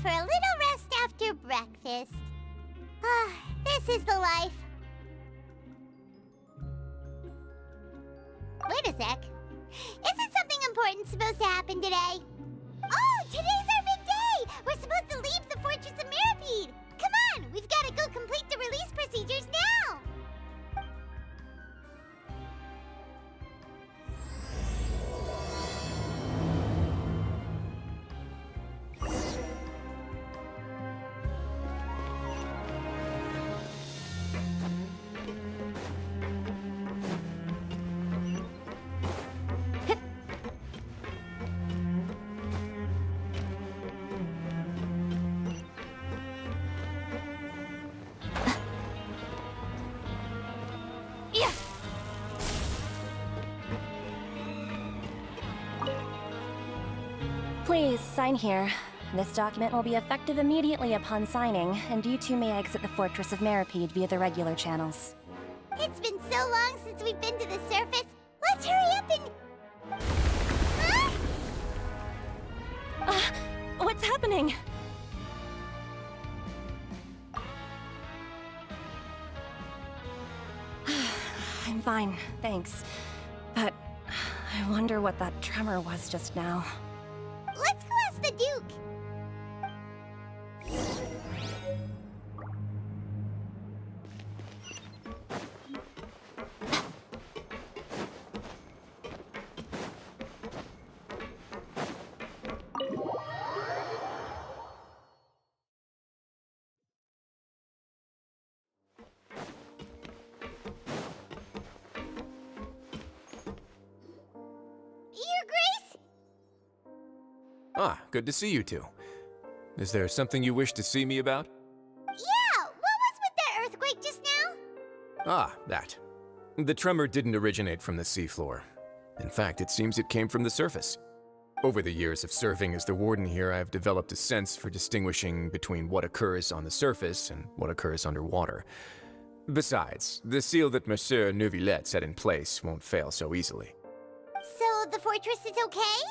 for a little rest after breakfast. This is the life. Wait a sec. Isn't something important supposed to happen today? Oh, today's our big day! We're supposed to leave the Fortress of Mirapede! Come on, we've got to go complete the release procedures now! Please, sign here. This document will be effective immediately upon signing, and you two may exit the Fortress of Mirapede via the regular channels. It's been so long since we've been to the surface. Let's hurry up and... Huh? What's happening? I'm fine, thanks. But I wonder what that tremor was just now. Let's go ask the Duke. Your Grace? Ah, good to see you two. Is there something you wish to see me about? Yeah, what was with that earthquake just now? Ah, that. The tremor didn't originate from the seafloor. In fact, it seems it came from the surface. Over the years of serving as the warden here, I've developed a sense for distinguishing between what occurs on the surface and what occurs underwater. Besides, the seal that Monsieur Neuvillette set in place won't fail so easily. So the fortress is okay?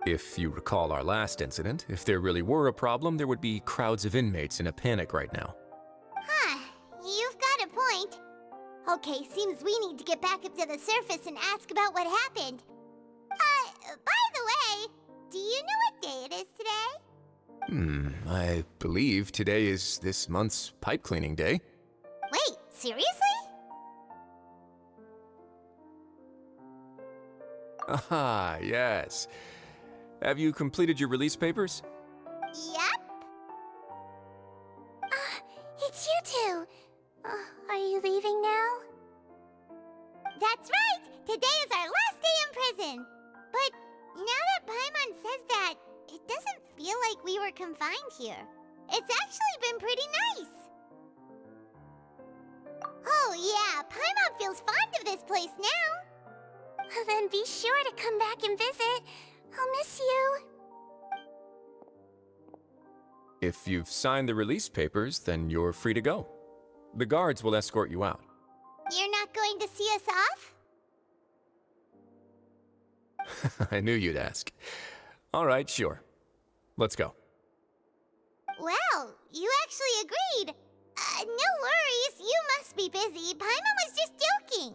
If you recall our last incident, if there really were a problem, there would be crowds of inmates in a panic right now. Huh, you've got a point. Okay, seems we need to get back up to the surface and ask about what happened. By the way, do you know what day it is today? I believe today is this month's pipe cleaning day. Wait, seriously? Aha, yes. Have you completed your release papers? Yep. It's you two. Are you leaving now? That's right! Today is our last day in prison! But now that Paimon says that, it doesn't feel like we were confined here. It's actually been pretty nice. Oh yeah, Paimon feels fond of this place now. Then be sure to come back and visit. I'll miss you. If you've signed the release papers, then you're free to go. The guards will escort you out. You're not going to see us off? I knew you'd ask. All right, sure. Let's go. Well, you actually agreed. No worries, you must be busy. Paimon was just joking.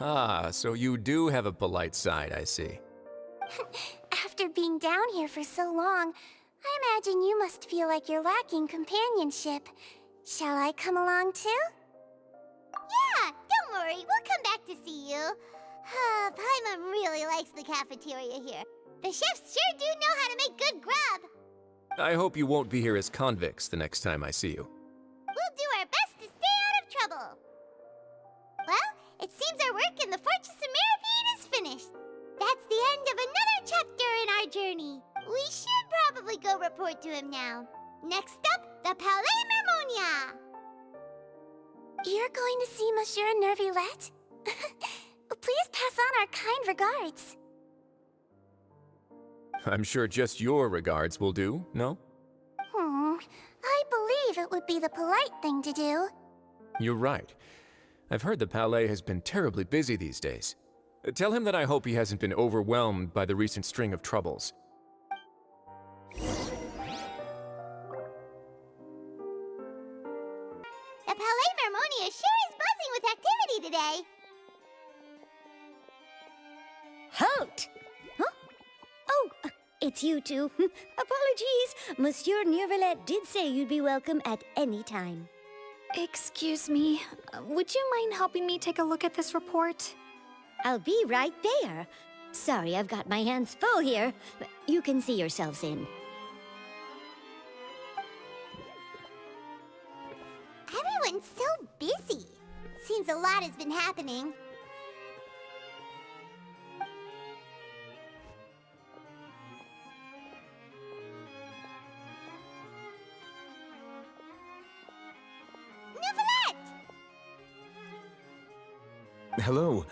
Ah, so you do have a polite side, I see. After being down here for so long, I imagine you must feel like you're lacking companionship. Shall I come along too? Yeah, don't worry, we'll come back to see you. Paimon really likes the cafeteria here. The chefs sure do know how to make good grub. I hope you won't be here as convicts the next time I see you. We'll do our best to stay out of trouble. Well, it seems our work in the Fortress of Mirapede is finished. That's the end of another chapter in our journey. We should probably go report to him now. Next up, the Palais Mermonia. You're going to see Monsieur Neuvillette? Please pass on our kind regards. I'm sure just your regards will do, no? I believe it would be the polite thing to do. You're right. I've heard the Palais has been terribly busy these days. Tell him that I hope he hasn't been overwhelmed by the recent string of troubles. The Palais Mermonia sure is buzzing with activity today. Halt! Huh? Oh, it's you two. Apologies. Monsieur Neuvillette did say you'd be welcome at any time. Excuse me, would you mind helping me take a look at this report? I'll be right there. Sorry, I've got my hands full here. You can see yourselves in. Everyone's so busy. Seems a lot has been happening. Neuvillette! Hello.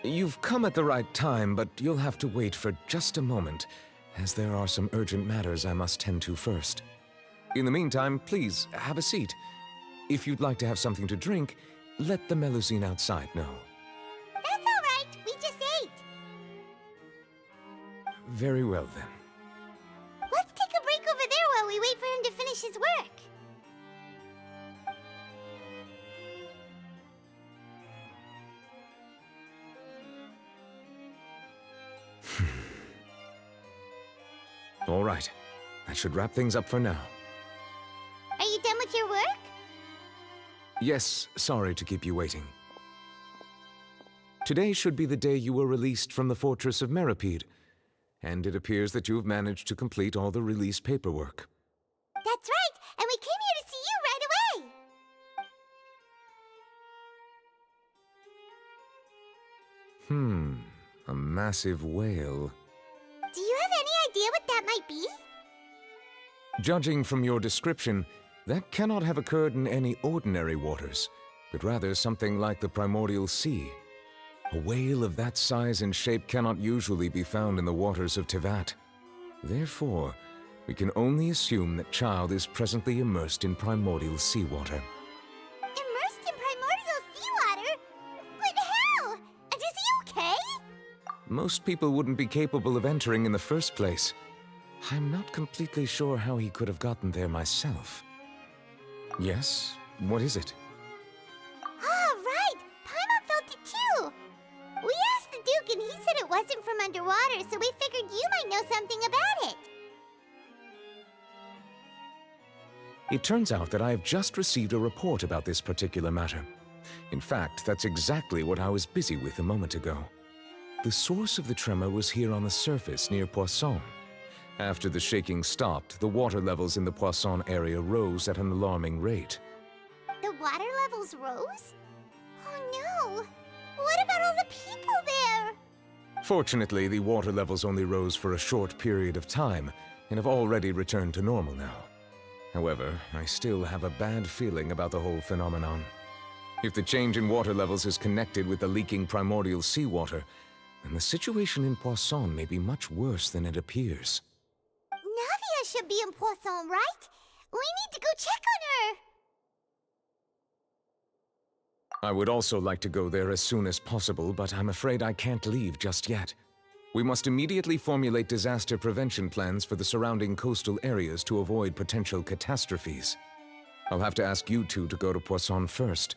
You've come at the right time, but you'll have to wait for just a moment, as there are some urgent matters I must tend to first. In the meantime, please, have a seat. If you'd like to have something to drink, let the Melusine outside know. That's all right. We just ate. Very well, then. Let's take a break over there while we wait for him to finish his work. All right. That should wrap things up for now. Are you done with your work? Yes, sorry to keep you waiting. Today should be the day you were released from the Fortress of Meripede, and it appears that you've managed to complete all the release paperwork. That's right, and we came here to see you right away. A massive whale. Do you have any idea what that might be? Judging from your description, that cannot have occurred in any ordinary waters, but rather something like the primordial sea. A whale of that size and shape cannot usually be found in the waters of Tevat. Therefore, we can only assume that Child is presently immersed in primordial seawater. Immersed in primordial seawater? But how? And is he okay? Most people wouldn't be capable of entering in the first place. I'm not completely sure how he could have gotten there myself. Yes? What is it? Ah, right! Paimon felt it too! We asked the Duke and he said it wasn't from underwater, so we figured you might know something about it. It turns out that I have just received a report about this particular matter. In fact, that's exactly what I was busy with a moment ago. The source of the tremor was here on the surface near Poisson. After the shaking stopped, the water levels in the Poisson area rose at an alarming rate. The water levels rose? Oh no! What about all the people there? Fortunately, the water levels only rose for a short period of time and have already returned to normal now. However, I still have a bad feeling about the whole phenomenon. If the change in water levels is connected with the leaking primordial seawater, then the situation in Poisson may be much worse than it appears. Navia should be in Poisson, right? We need to go check on her! I would also like to go there as soon as possible, but I'm afraid I can't leave just yet. We must immediately formulate disaster prevention plans for the surrounding coastal areas to avoid potential catastrophes. I'll have to ask you two to go to Poisson first.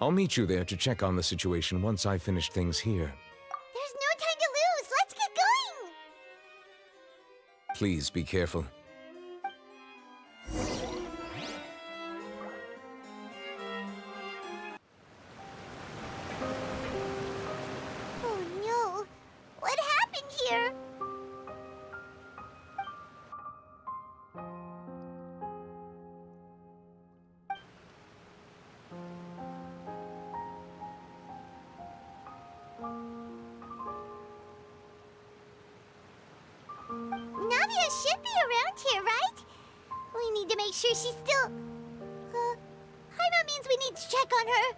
I'll meet you there to check on the situation once I finish things here. There's no time to lose! Let's get going! Please be careful. Oh no! What happened here? Navia should be around here, right? We need to make sure she's still... Paimon means we need to check on her.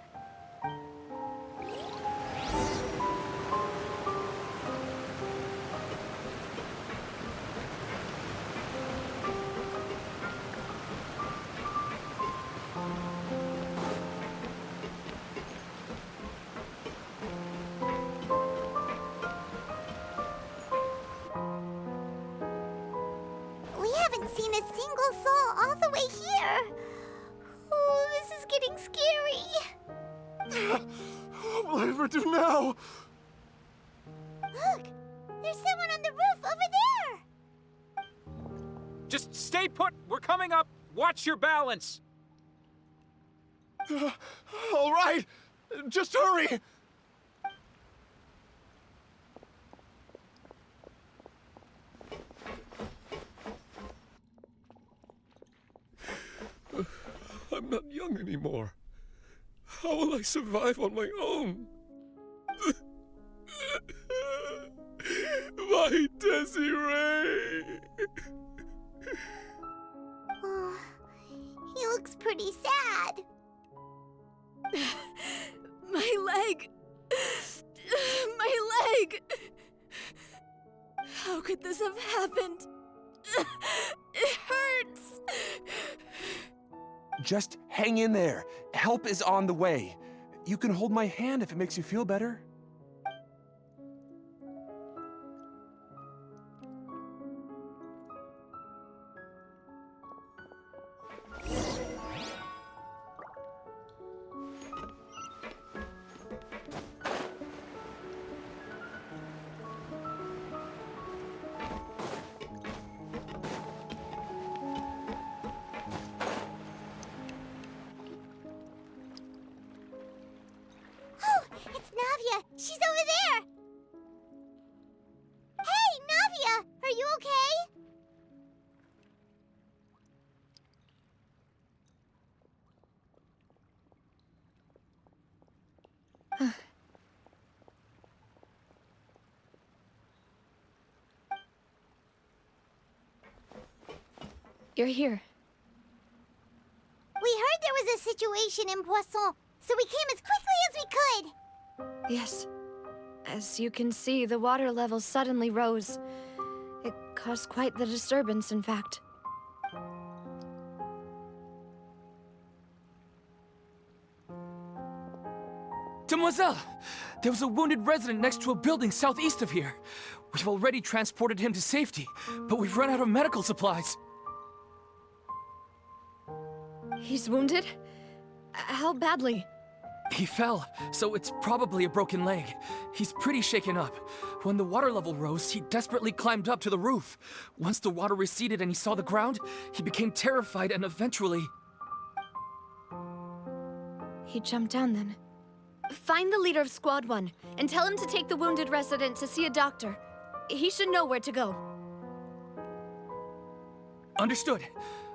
haven't seen a single soul all the way here. Oh, this is getting scary. What will I ever do now? Look, there's someone on the roof over there. Just stay put. We're coming up. Watch your balance. All right, just hurry. I'm not young anymore. How will I survive on my own? My Desiree! Oh, he looks pretty sad. My leg! My leg! How could this have happened? It hurts! Just hang in there. Help is on the way. You can hold my hand if it makes you feel better. It's Navia! She's over there! Hey, Navia! Are you okay? You're here. We heard there was a situation in Poisson, so we came as quickly as we could. Yes. As you can see, the water level suddenly rose. It caused quite the disturbance, in fact. Demoiselle! There was a wounded resident next to a building southeast of here. We've already transported him to safety, but we've run out of medical supplies. He's wounded? How badly? He fell, so it's probably a broken leg. He's pretty shaken up. When the water level rose, he desperately climbed up to the roof. Once the water receded and he saw the ground, he became terrified and eventually... He jumped down then. Find the leader of Squad 1 and tell him to take the wounded resident to see a doctor. He should know where to go. Understood.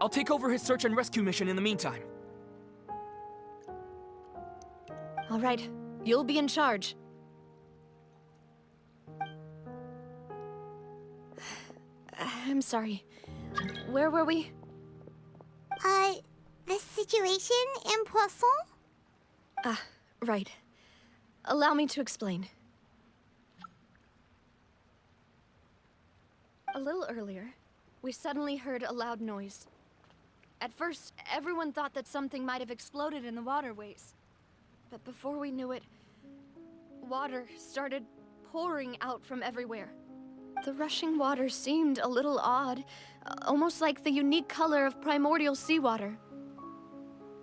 I'll take over his search and rescue mission in the meantime. All right, you'll be in charge. I'm sorry. Where were we? The situation in Poisson? Ah, right. Allow me to explain. A little earlier, we suddenly heard a loud noise. At first, everyone thought that something might have exploded in the waterways. But before we knew it, water started pouring out from everywhere. The rushing water seemed a little odd, almost like the unique color of primordial seawater.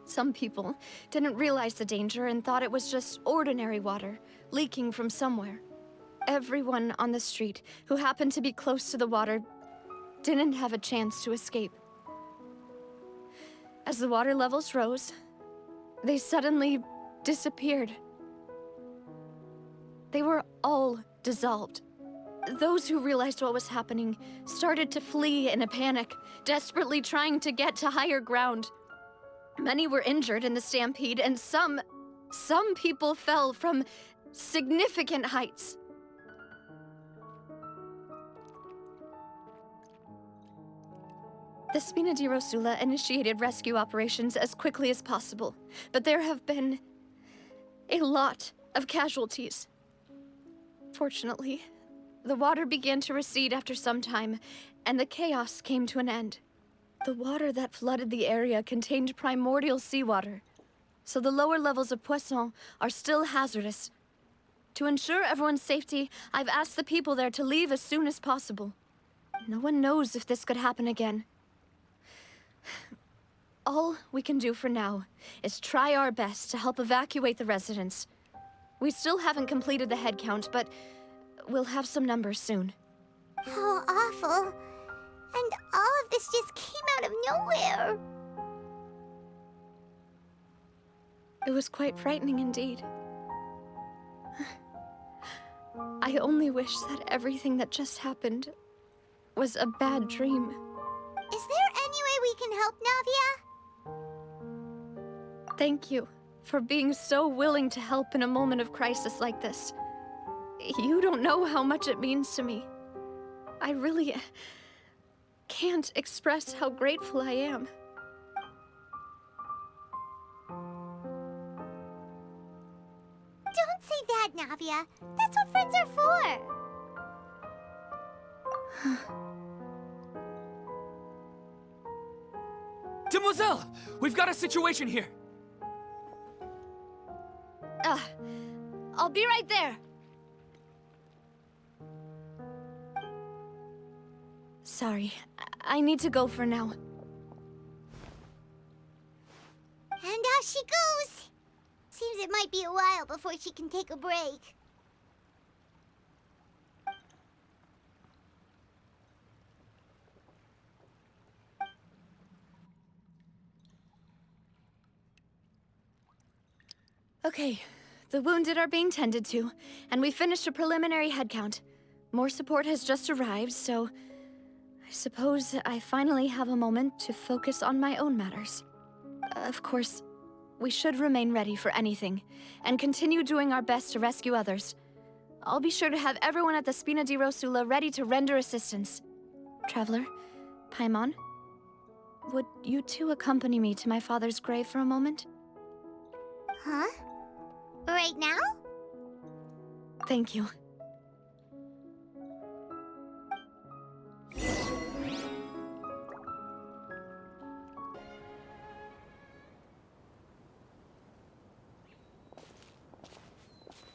Some people didn't realize the danger and thought it was just ordinary water, leaking from somewhere. Everyone on the street who happened to be close to the water didn't have a chance to escape. As the water levels rose, they suddenly disappeared. They were all dissolved. Those who realized what was happening started to flee in a panic, desperately trying to get to higher ground. Many were injured in the stampede, and some people fell from significant heights. The Spina di Rosula initiated rescue operations as quickly as possible, but there have been a lot of casualties. Fortunately, the water began to recede after some time, and the chaos came to an end. The water that flooded the area contained primordial seawater, so the lower levels of Poisson are still hazardous. To ensure everyone's safety, I've asked the people there to leave as soon as possible. No one knows if this could happen again. All we can do for now is try our best to help evacuate the residents. We still haven't completed the head count, but we'll have some numbers soon. How awful. And all of this just came out of nowhere. It was quite frightening indeed. I only wish that everything that just happened was a bad dream. Is there any way we can help, Navia? Thank you for being so willing to help in a moment of crisis like this. You don't know how much it means to me. I really can't express how grateful I am. Don't say that, Navia. That's what friends are for. Demoiselle! We've got a situation here! I'll be right there. Sorry, I need to go for now. And out she goes. Seems it might be a while before she can take a break. Okay, the wounded are being tended to, and we finished a preliminary head count. More support has just arrived, so I suppose I finally have a moment to focus on my own matters. Of course, we should remain ready for anything, and continue doing our best to rescue others. I'll be sure to have everyone at the Spina di Rosula ready to render assistance. Traveler, Paimon, would you two accompany me to my father's grave for a moment? Huh? Right now? Thank you.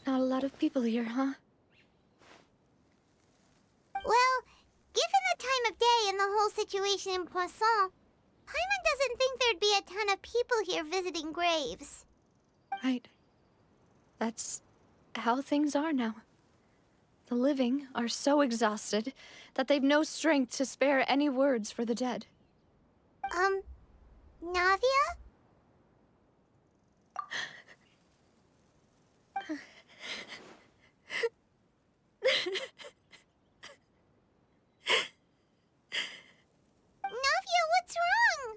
Not a lot of people here, huh? Well, given the time of day and the whole situation in Poisson, Paimon doesn't think there'd be a ton of people here visiting graves. Right. That's how things are now. The living are so exhausted that they've no strength to spare any words for the dead. Navia? Navia, what's wrong?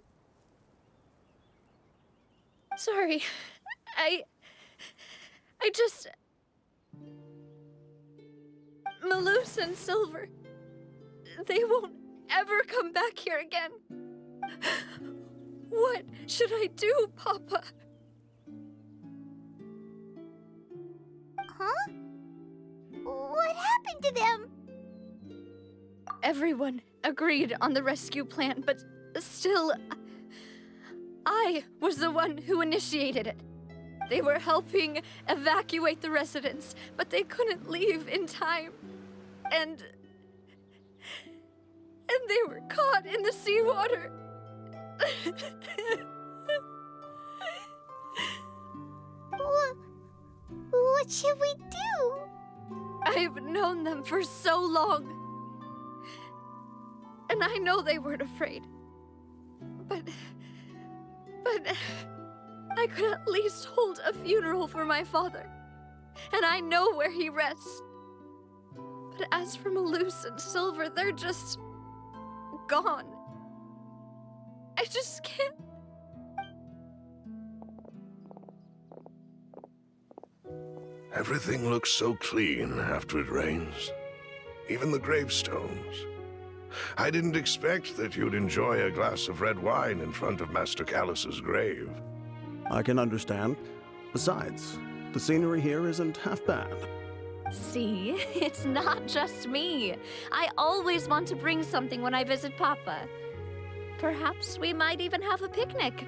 Sorry. I just... Malus and Silver, they won't ever come back here again. What should I do, Papa? Huh? What happened to them? Everyone agreed on the rescue plan, but still, I was the one who initiated it. They were helping evacuate the residents, but they couldn't leave in time. And they were caught in the seawater. What should we do? I've known them for so long. And I know they weren't afraid. But I could at least hold a funeral for my father. And I know where he rests. But as for Malus and Silver, they're just gone. I just can't. Everything looks so clean after it rains. Even the gravestones. I didn't expect that you'd enjoy a glass of red wine in front of Master Callus's grave. I can understand. Besides, the scenery here isn't half bad. See, it's not just me. I always want to bring something when I visit Papa. Perhaps we might even have a picnic.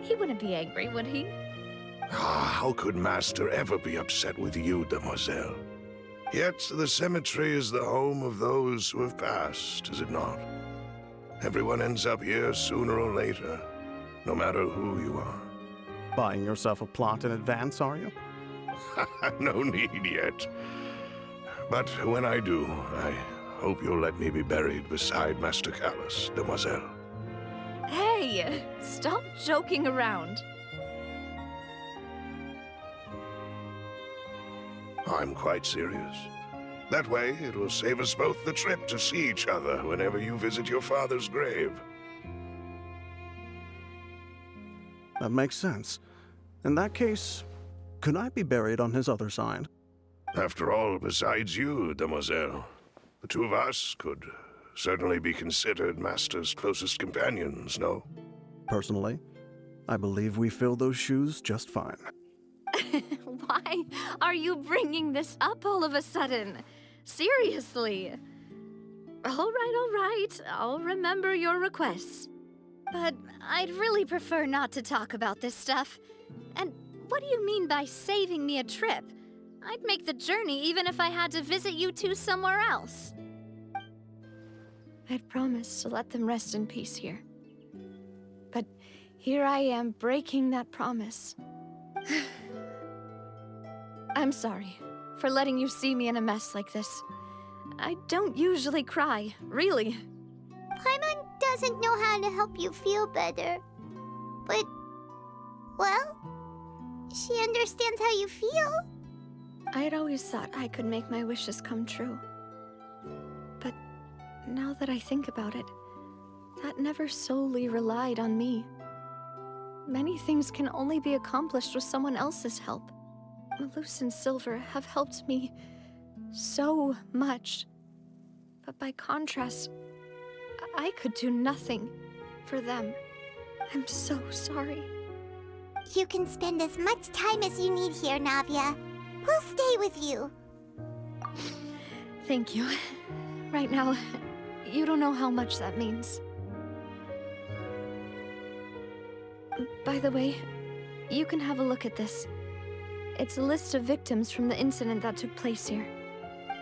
He wouldn't be angry, would he? How could Master ever be upset with you, Demoiselle? Yet the cemetery is the home of those who have passed, is it not? Everyone ends up here sooner or later, no matter who you are. Buying yourself a plot in advance, are you? No need yet. But when I do, I hope you'll let me be buried beside Master Callus, demoiselle. Hey, stop joking around. I'm quite serious. That way, it will save us both the trip to see each other whenever you visit your father's grave. That makes sense. In that case, could I be buried on his other side? After all, besides you, demoiselle, the two of us could certainly be considered Master's closest companions, no? Personally, I believe we fill those shoes just fine. Why are you bringing this up all of a sudden? Seriously. All right. I'll remember your requests. But I'd really prefer not to talk about this stuff. And what do you mean by saving me a trip? I'd make the journey even if I had to visit you two somewhere else. I'd promised to let them rest in peace here. But here I am breaking that promise. I'm sorry for letting you see me in a mess like this. I don't usually cry, really. Paimon doesn't know how to help you feel better. But, well, she understands how you feel. I'd always thought I could make my wishes come true. But now that I think about it, that never solely relied on me. Many things can only be accomplished with someone else's help. Malus and Silver have helped me so much. But by contrast, I could do nothing for them. I'm so sorry. You can spend as much time as you need here, Navia. We'll stay with you. Thank you. Right now, you don't know how much that means. By the way, you can have a look at this. It's a list of victims from the incident that took place here.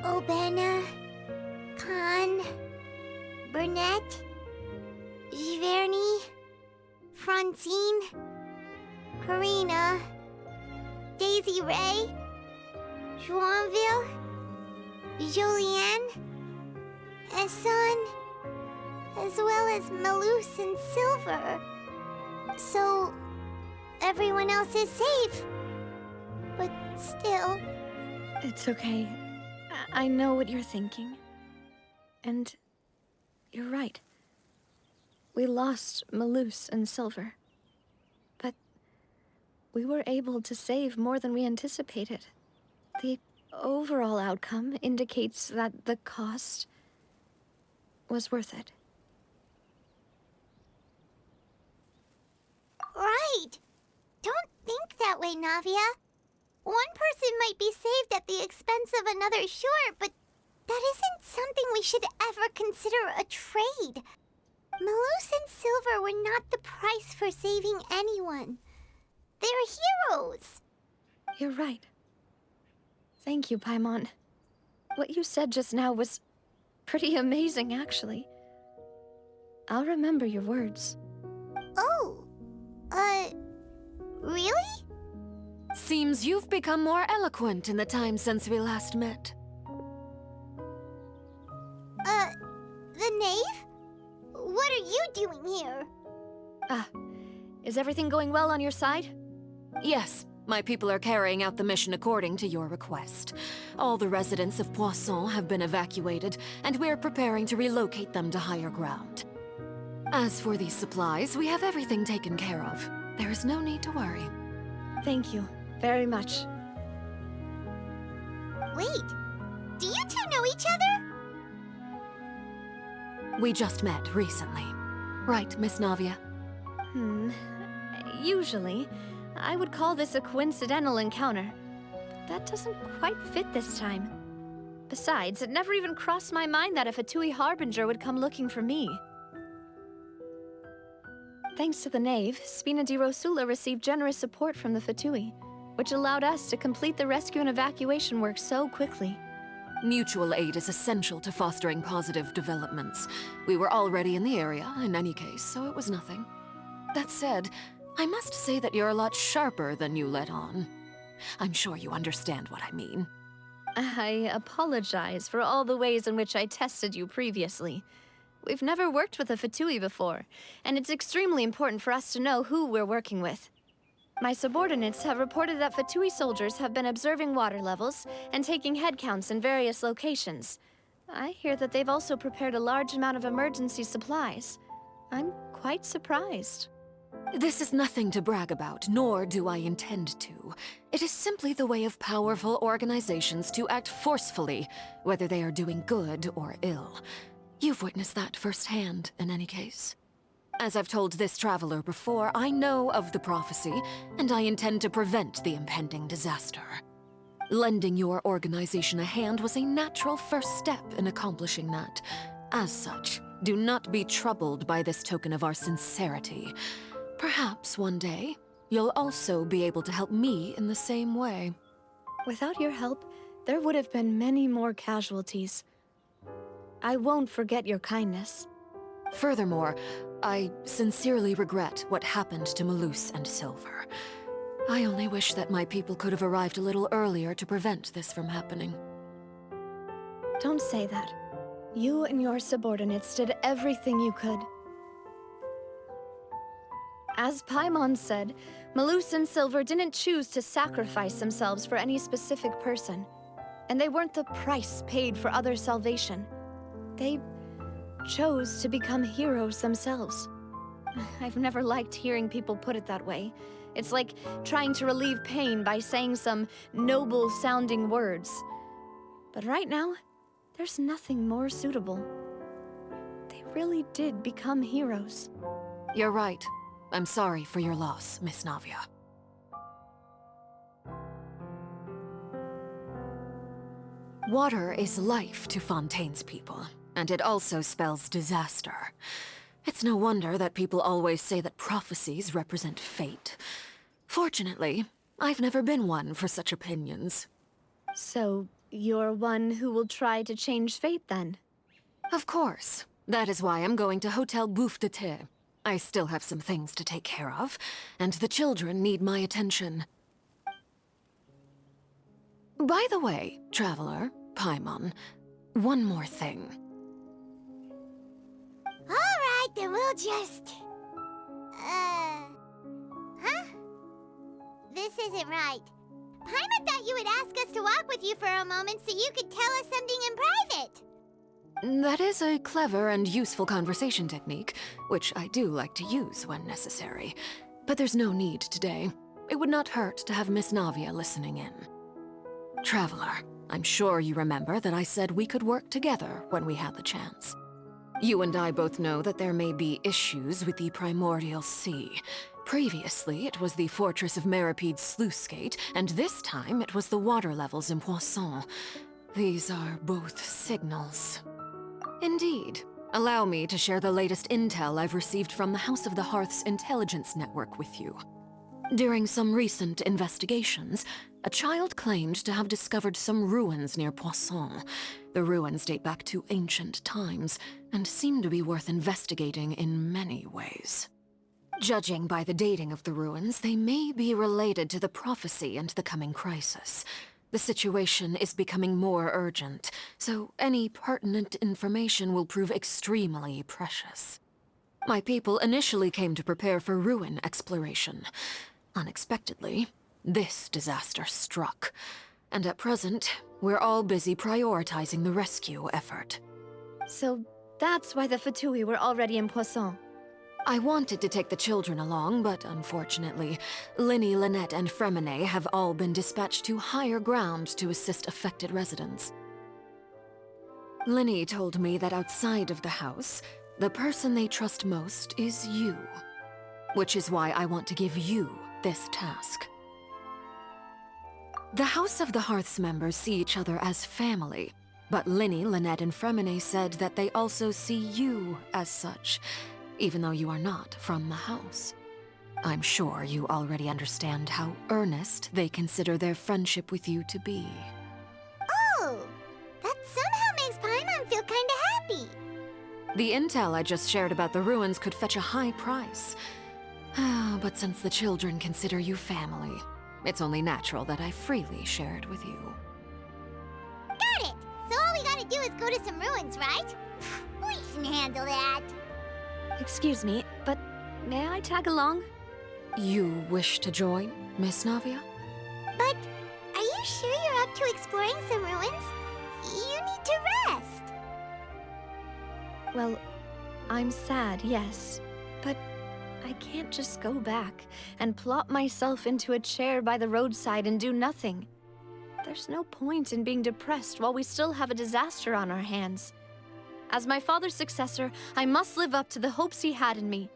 Obena, Khan, Burnett, Giverny, Francine, Furina, Daisy Ray, Joinville, Julianne, Esson, as well as Malus and Silver. So, everyone else is safe. But still... It's okay. I know what you're thinking. And you're right. We lost Malus and Silver. But we were able to save more than we anticipated. The overall outcome indicates that the cost was worth it. Right! Don't think that way, Navia. One person might be saved at the expense of another, sure, but that isn't something we should ever consider a trade. Malus and Silver were not the price for saving anyone. They're heroes. You're right. Thank you, Paimon. What you said just now was pretty amazing, actually. I'll remember your words. Oh, really? Seems you've become more eloquent in the time since we last met. The knave? What are you doing here? Is everything going well on your side? Yes, my people are carrying out the mission according to your request. All the residents of Poisson have been evacuated, and we're preparing to relocate them to higher ground. As for these supplies, we have everything taken care of. There is no need to worry. Thank you very much. Wait, do you two know each other? We just met recently. Right, Miss Navia? Usually, I would call this a coincidental encounter. But that doesn't quite fit this time. Besides, it never even crossed my mind that a Fatui Harbinger would come looking for me. Thanks to the Knave, Spina di Rosula received generous support from the Fatui, which allowed us to complete the rescue and evacuation work so quickly. Mutual aid is essential to fostering positive developments. We were already in the area, in any case, so it was nothing. That said, I must say that you're a lot sharper than you let on. I'm sure you understand what I mean. I apologize for all the ways in which I tested you previously. We've never worked with a Fatui before, and it's extremely important for us to know who we're working with. My subordinates have reported that Fatui soldiers have been observing water levels and taking head counts in various locations. I hear that they've also prepared a large amount of emergency supplies. I'm quite surprised. This is nothing to brag about, nor do I intend to. It is simply the way of powerful organizations to act forcefully, whether they are doing good or ill. You've witnessed that firsthand, in any case. As I've told this traveler before, I know of the prophecy, and I intend to prevent the impending disaster. Lending your organization a hand was a natural first step in accomplishing that. As such, do not be troubled by this token of our sincerity. Perhaps one day, you'll also be able to help me in the same way. Without your help, there would have been many more casualties. I won't forget your kindness. Furthermore, I sincerely regret what happened to Malus and Silver. I only wish that my people could have arrived a little earlier to prevent this from happening. Don't say that. You and your subordinates did everything you could. As Paimon said, Malus and Silver didn't choose to sacrifice themselves for any specific person. And they weren't the price paid for other salvation. They chose to become heroes themselves. I've never liked hearing people put it that way. It's like trying to relieve pain by saying some noble-sounding words. But right now, there's nothing more suitable. They really did become heroes. You're right. I'm sorry for your loss, Miss Navia. Water is life to Fontaine's people, and it also spells disaster. It's no wonder that people always say that prophecies represent fate. Fortunately, I've never been one for such opinions. So, you're one who will try to change fate, then? Of course. That is why I'm going to Hotel Bouffe de Thé. I still have some things to take care of, and the children need my attention. By the way, Traveler, Paimon, one more thing. Alright, then we'll just... Huh? This isn't right. Paimon thought you would ask us to walk with you for a moment so you could tell us something in private. That is a clever and useful conversation technique, which I do like to use when necessary. But there's no need today. It would not hurt to have Miss Navia listening in. Traveler, I'm sure you remember that I said we could work together when we had the chance. You and I both know that there may be issues with the Primordial Sea. Previously, it was the Fortress of Meripede's sluice gate, and this time it was the water levels in Poisson. These are both signals. Indeed. Allow me to share the latest intel I've received from the House of the Hearth's intelligence network with you. During some recent investigations, a child claimed to have discovered some ruins near Poisson. The ruins date back to ancient times, and seem to be worth investigating in many ways. Judging by the dating of the ruins, they may be related to the prophecy and the coming crisis. The situation is becoming more urgent, so any pertinent information will prove extremely precious. My people initially came to prepare for ruin exploration. Unexpectedly, this disaster struck, and at present, we're all busy prioritizing the rescue effort. So that's why the Fatui were already in Poisson. I wanted to take the children along, but unfortunately, Linny, Lynette, and Fremine have all been dispatched to higher ground to assist affected residents. Linny told me that outside of the house, the person they trust most is you. Which is why I want to give you this task. The House of the Hearth's members see each other as family, but Linny, Lynette, and Fremine said that they also see you as such, even though you are not from the house. I'm sure you already understand how earnest they consider their friendship with you to be. Oh, that's The intel I just shared about the ruins could fetch a high price. But since the children consider you family, it's only natural that I freely share it with you. Got it! So all we gotta do is go to some ruins, right? We can handle that. Excuse me, but may I tag along? You wish to join, Miss Navia? But are you sure you're up to exploring some ruins? You need to rest. Well, I'm sad, yes. But I can't just go back and plop myself into a chair by the roadside and do nothing. There's no point in being depressed while we still have a disaster on our hands. As my father's successor, I must live up to the hopes he had in me.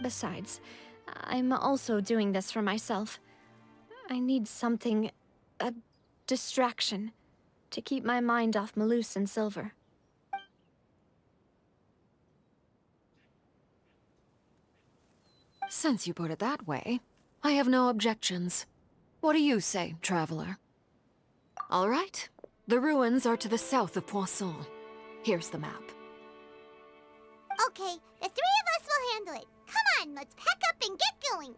Besides, I'm also doing this for myself. I need something, a distraction, to keep my mind off Malus and Silver. Since you put it that way, I have no objections. What do you say, traveler? All right. The ruins are to the south of Poisson. Here's the map. Okay, the three of us will handle it. Come on, let's pack up and get going.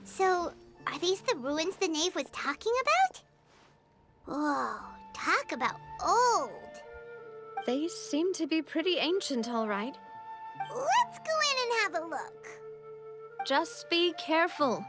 So, are these the ruins the knave was talking about? Whoa, talk about old. They seem to be pretty ancient, all right. Let's go in and have a look. Just be careful.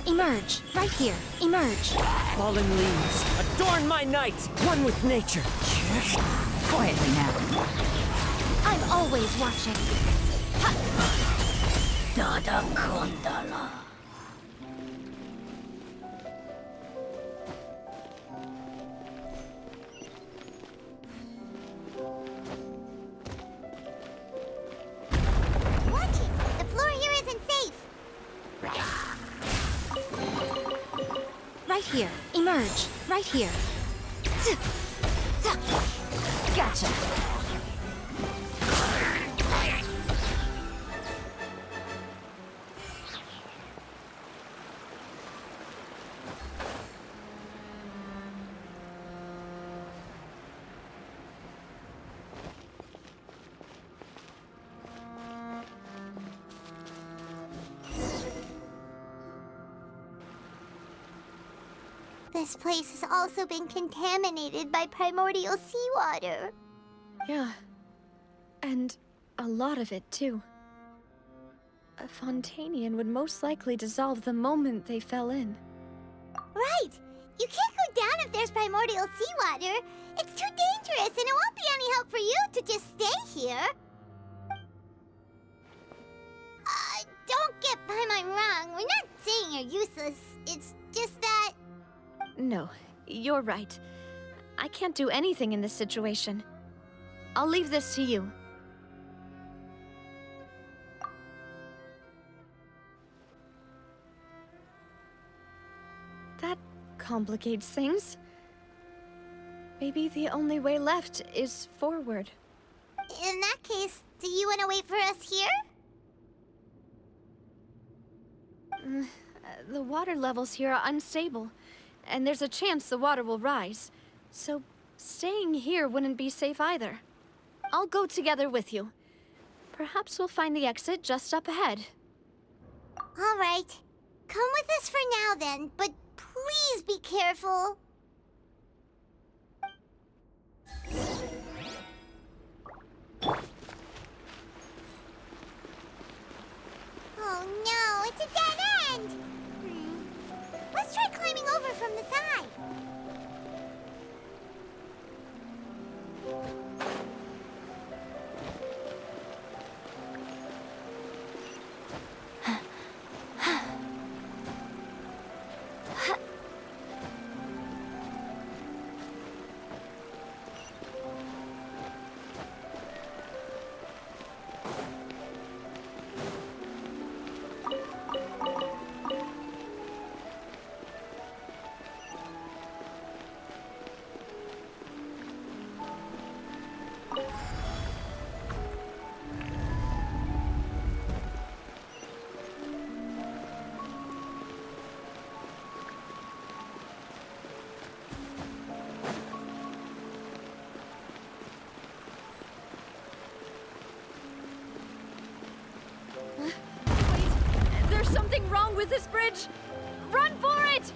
Emerge, right here. Emerge. Falling leaves, adorn my night, one with nature. Quietly now. I'm always watching. Dada Kondala. Watch it! The floor here isn't safe. Right here. Emerge, right here. Gotcha. This place has also been contaminated by primordial seawater. Yeah. And a lot of it, too. A Fontanian would most likely dissolve the moment they fell in. Right! You can't go down if there's primordial seawater. It's too dangerous, and it won't be any help for you to just stay here. Don't get Paimon wrong. We're not saying you're useless. It's just that... No, you're right. I can't do anything in this situation. I'll leave this to you. That complicates things. Maybe the only way left is forward. In that case, do you want to wait for us here? The water levels here are unstable, and there's a chance the water will rise. So staying here wouldn't be safe either. I'll go together with you. Perhaps we'll find the exit just up ahead. All right. Come with us for now then, but please be careful. with this bridge! Run for it!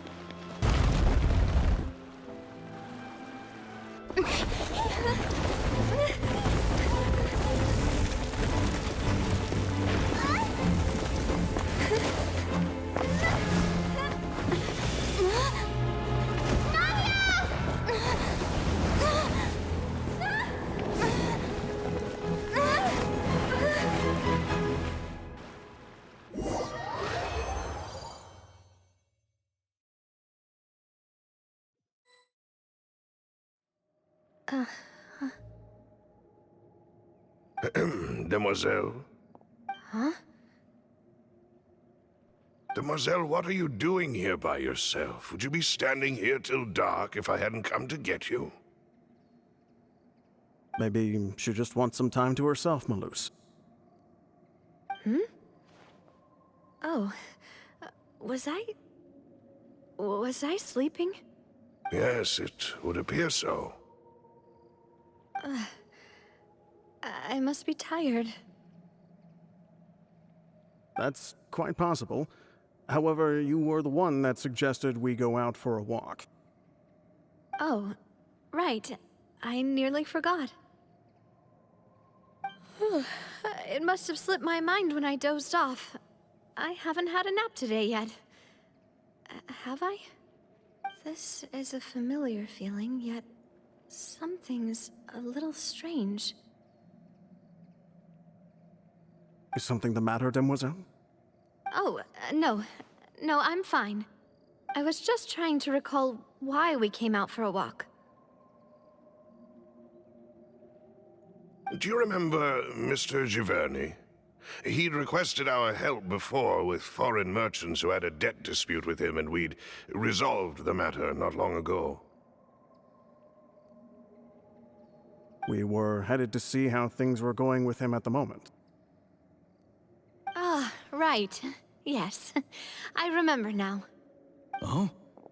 Demoiselle? Huh? Demoiselle, what are you doing here by yourself? Would you be standing here till dark if I hadn't come to get you? Maybe she just wants some time to herself, Malus. Hmm? Oh. Was I sleeping? Yes, it would appear so. I must be tired. That's quite possible. However, you were the one that suggested we go out for a walk. Oh, right. I nearly forgot. It must have slipped my mind when I dozed off. I haven't had a nap today yet. Have I? This is a familiar feeling, yet something's a little strange. Is something the matter, Demoiselle? Oh, no. No, I'm fine. I was just trying to recall why we came out for a walk. Do you remember Mr. Giverny? He'd requested our help before with foreign merchants who had a debt dispute with him, and we'd resolved the matter not long ago. We were headed to see how things were going with him at the moment. Ah, right. Yes. I remember now. Oh,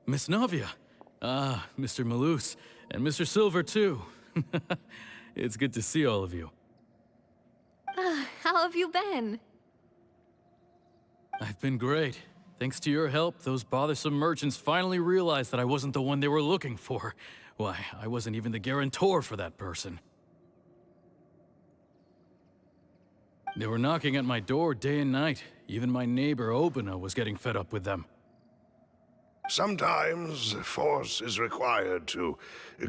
Miss Navia. Ah, Mr. Malus, and Mr. Silver, too. It's good to see all of you. How have you been? I've been great. Thanks to your help, those bothersome merchants finally realized that I wasn't the one they were looking for. Why, I wasn't even the guarantor for that person. They were knocking at my door day and night. Even my neighbor, Obina, was getting fed up with them. Sometimes force is required to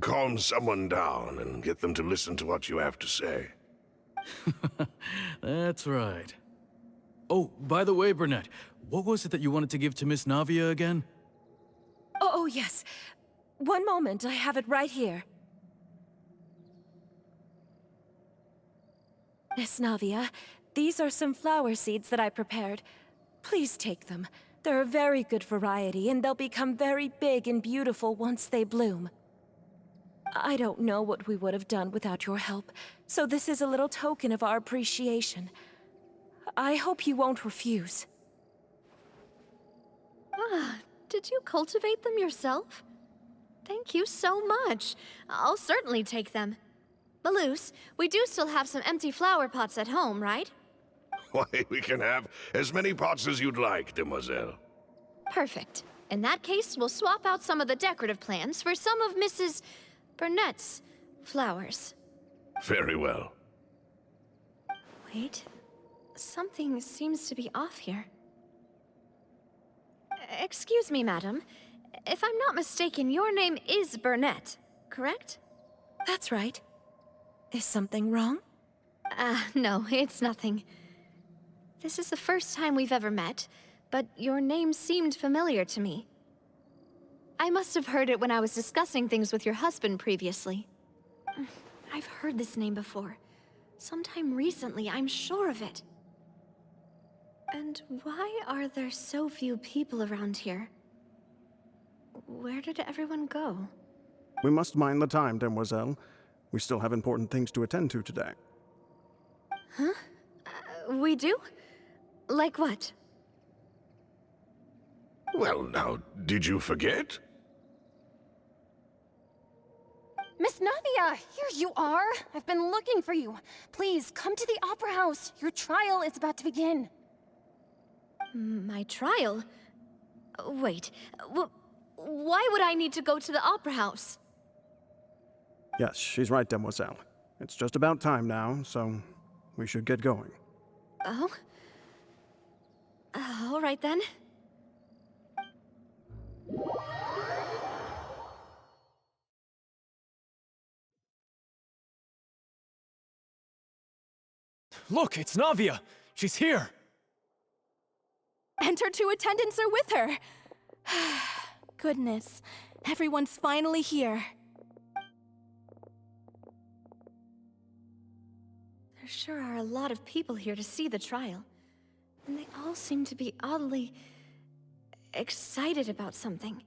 calm someone down and get them to listen to what you have to say. That's right. Oh, by the way, Burnett, what was it that you wanted to give to Miss Navia again? Oh, yes. One moment, I have it right here. Miss Navia, these are some flower seeds that I prepared. Please take them. They're a very good variety, and they'll become very big and beautiful once they bloom. I don't know what we would have done without your help, so this is a little token of our appreciation. I hope you won't refuse. Ah, did you cultivate them yourself? Thank you so much. I'll certainly take them. Malus, we do still have some empty flower pots at home, right? Why, we can have as many pots as you'd like, Demoiselle. Perfect. In that case, we'll swap out some of the decorative plants for some of Mrs. Burnett's flowers. Very well. Wait. Something seems to be off here. Excuse me, madam. If I'm not mistaken, your name is Burnett, correct? That's right. Is something wrong? No, it's nothing. This is the first time we've ever met, but your name seemed familiar to me. I must have heard it when I was discussing things with your husband previously. I've heard this name before. Sometime recently, I'm sure of it. And why are there so few people around here? Where did everyone go? We must mind the time, Demoiselle. We still have important things to attend to today. Huh? We do? Like what? Well, now, did you forget? Miss Navia, here you are. I've been looking for you. Please, come to the Opera House. Your trial is about to begin. My trial? Wait, why would I need to go to the Opera House? Yes, she's right, Demoiselle. It's just about time now, so we should get going. Oh? All right then. Look, it's Navia! She's here! And her two attendants are with her. Goodness, everyone's finally here. There sure are a lot of people here to see the trial. And they all seem to be oddly excited about something.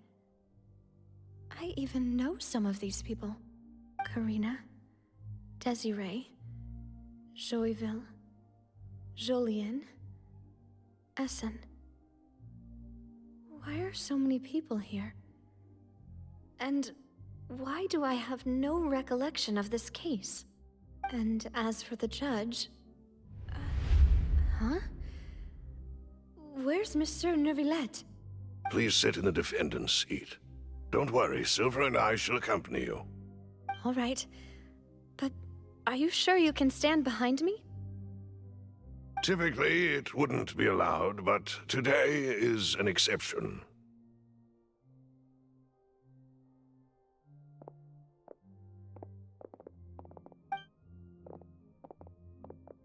I even know some of these people. Karina, Desiree, Joyville, Jolien, Essen. Why are so many people here? And why do I have no recollection of this case? And as for the judge... huh? Where's Monsieur Neuvillette? Please sit in the defendant's seat. Don't worry, Silver and I shall accompany you. All right. But are you sure you can stand behind me? Typically, it wouldn't be allowed, but today is an exception.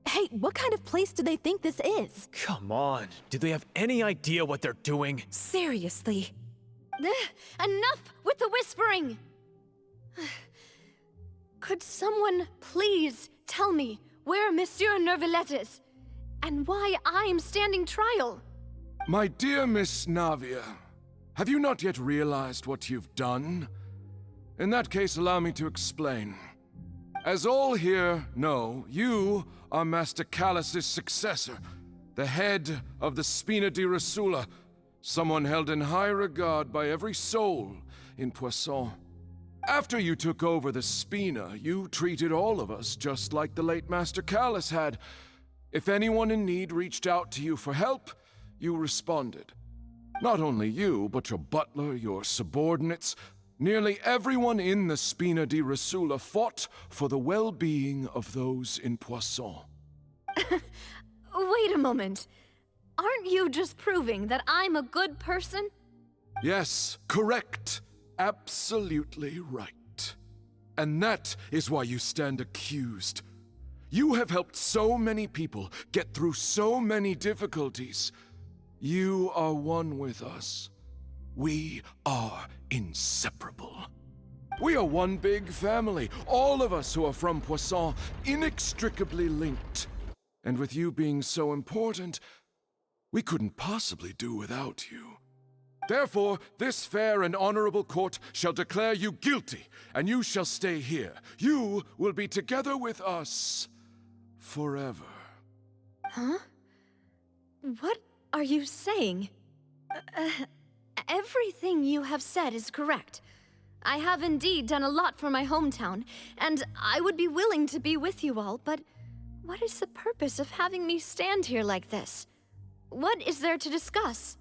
Hey, what kind of place do they think this is? Come on, do they have any idea what they're doing? Seriously. Enough with the whispering! Could someone please tell me where Monsieur Neuvillette is? And why I'm standing trial? My dear Miss Navia, have you not yet realized what you've done? In that case, allow me to explain. As all here know, you are Master Callus's successor, the head of the Spina di Rosula, someone held in high regard by every soul in Poisson. After you took over the Spina, you treated all of us just like the late Master Callus had. If anyone in need reached out to you for help, you responded. Not only you, but your butler, your subordinates, nearly everyone in the Spina di Rosula fought for the well-being of those in Poisson. Wait a moment. Aren't you just proving that I'm a good person? Yes, correct. Absolutely right. And that is why you stand accused. You have helped so many people get through so many difficulties. You are one with us. We are inseparable. We are one big family, all of us who are from Poisson, inextricably linked. And with you being so important, we couldn't possibly do without you. Therefore, this fair and honorable court shall declare you guilty, and you shall stay here. You will be together with us forever. Huh? What are you saying? Everything you have said is correct. I have indeed done a lot for my hometown, and I would be willing to be with you all, but what is the purpose of having me stand here like this? What is there to discuss?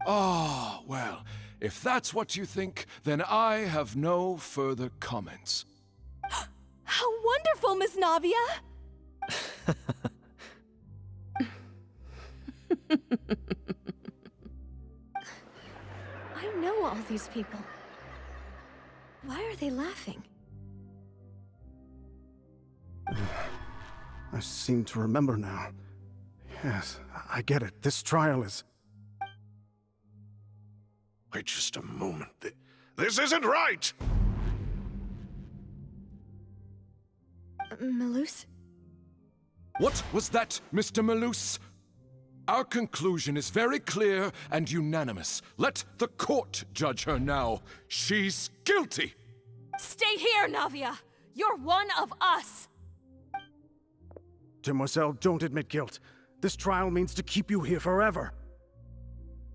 Ah, well, if that's what you think, then I have no further comments. How wonderful, Miss Navia! I know all these people. Why are they laughing? I seem to remember now. Yes, I get it. This trial is... Wait just a moment. This isn't right! Malus? What was that, Mr. Malus? Our conclusion is very clear and unanimous. Let the court judge her now. She's guilty! Stay here, Navia! You're one of us! Demoiselle, don't admit guilt. This trial means to keep you here forever.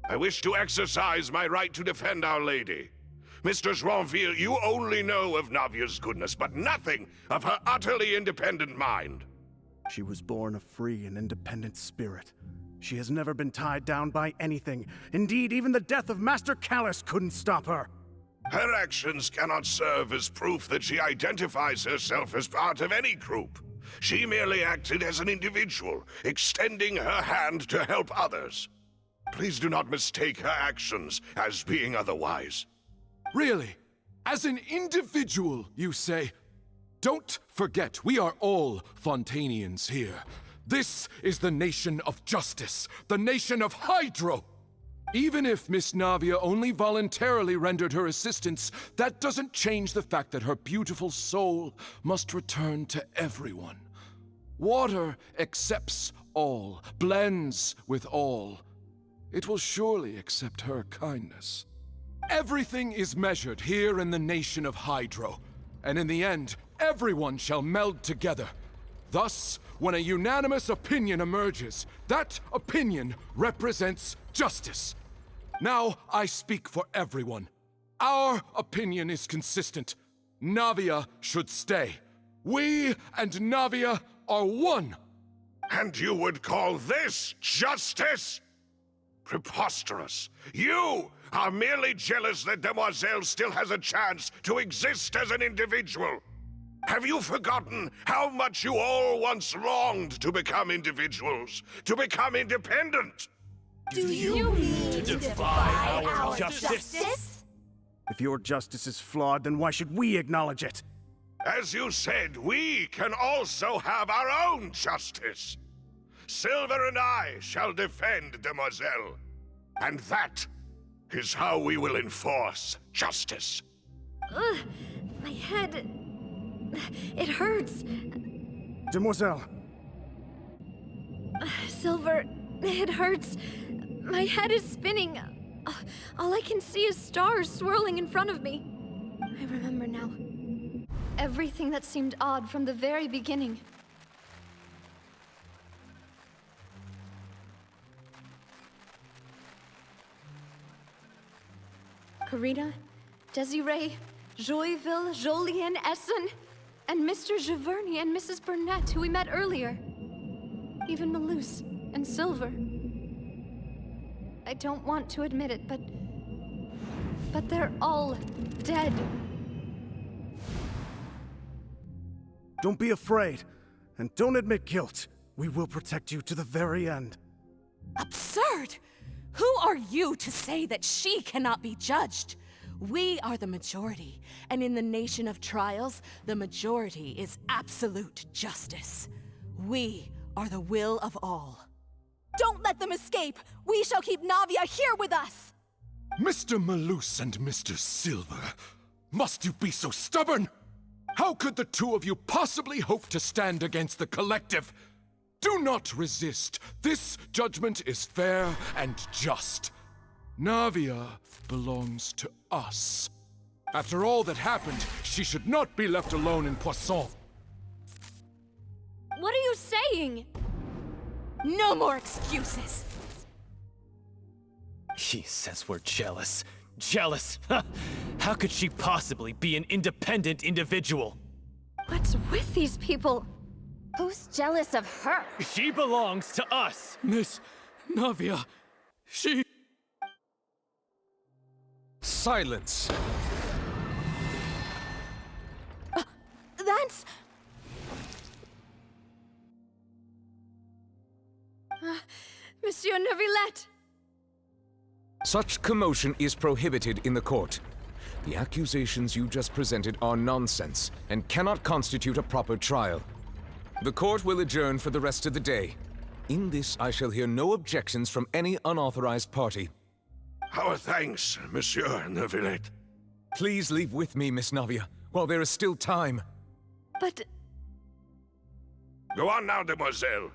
I wish to exercise my right to defend Our Lady. Mistress Ronville, you only know of Navia's goodness, but nothing of her utterly independent mind. She was born a free and independent spirit. She has never been tied down by anything. Indeed, even the death of Master Callus couldn't stop her. Her actions cannot serve as proof that she identifies herself as part of any group. She merely acted as an individual, extending her hand to help others. Please do not mistake her actions as being otherwise. Really? As an individual, you say? Don't forget, we are all Fontanians here. This is the nation of justice, the nation of Hydro! Even if Miss Navia only voluntarily rendered her assistance, that doesn't change the fact that her beautiful soul must return to everyone. Water accepts all, blends with all. It will surely accept her kindness. Everything is measured here in the nation of Hydro, and in the end, everyone shall meld together. Thus, when a unanimous opinion emerges, that opinion represents justice. Now I speak for everyone. Our opinion is consistent. Navia should stay. We and Navia are one. And you would call this justice? Preposterous. You are merely jealous that Demoiselle still has a chance to exist as an individual. Have you forgotten how much you all once longed to become individuals, to become independent? Do you mean to defy our justice? If your justice is flawed, then why should we acknowledge it? As you said, we can also have our own justice. Silver and I shall defend Demoiselle. And that is how we will enforce justice. Ugh, my head... it hurts. Demoiselle. Silver, it hurts. My head is spinning. All I can see is stars swirling in front of me. I remember now. Everything that seemed odd from the very beginning. Karina, Desiree, Joyville, Jolien, Essen, and Mr. Giverny and Mrs. Burnett, who we met earlier. Even Malus and Silver. I don't want to admit it, but they're all dead. Don't be afraid, and don't admit guilt. We will protect you to the very end. Absurd! Who are you to say that she cannot be judged? We are the majority, and in the nation of trials, the majority is absolute justice. We are the will of all. Don't let them escape! We shall keep Navia here with us! Mr. Malus and Mr. Silver, must you be so stubborn? How could the two of you possibly hope to stand against the collective? Do not resist. This judgment is fair and just. Navia belongs to us. After all that happened, she should not be left alone in Poisson. What are you saying? No more excuses! He says we're jealous. Jealous? How could she possibly be an independent individual? What's with these people? Who's jealous of her? She belongs to us! Miss Navia, she... Silence! That's... Monsieur Neuvillette! Such commotion is prohibited in the court. The accusations you just presented are nonsense and cannot constitute a proper trial. The court will adjourn for the rest of the day. In this, I shall hear no objections from any unauthorized party. Our thanks, Monsieur Neuvillette. Please leave with me, Miss Navia, while there is still time. But... Go on now, Demoiselle.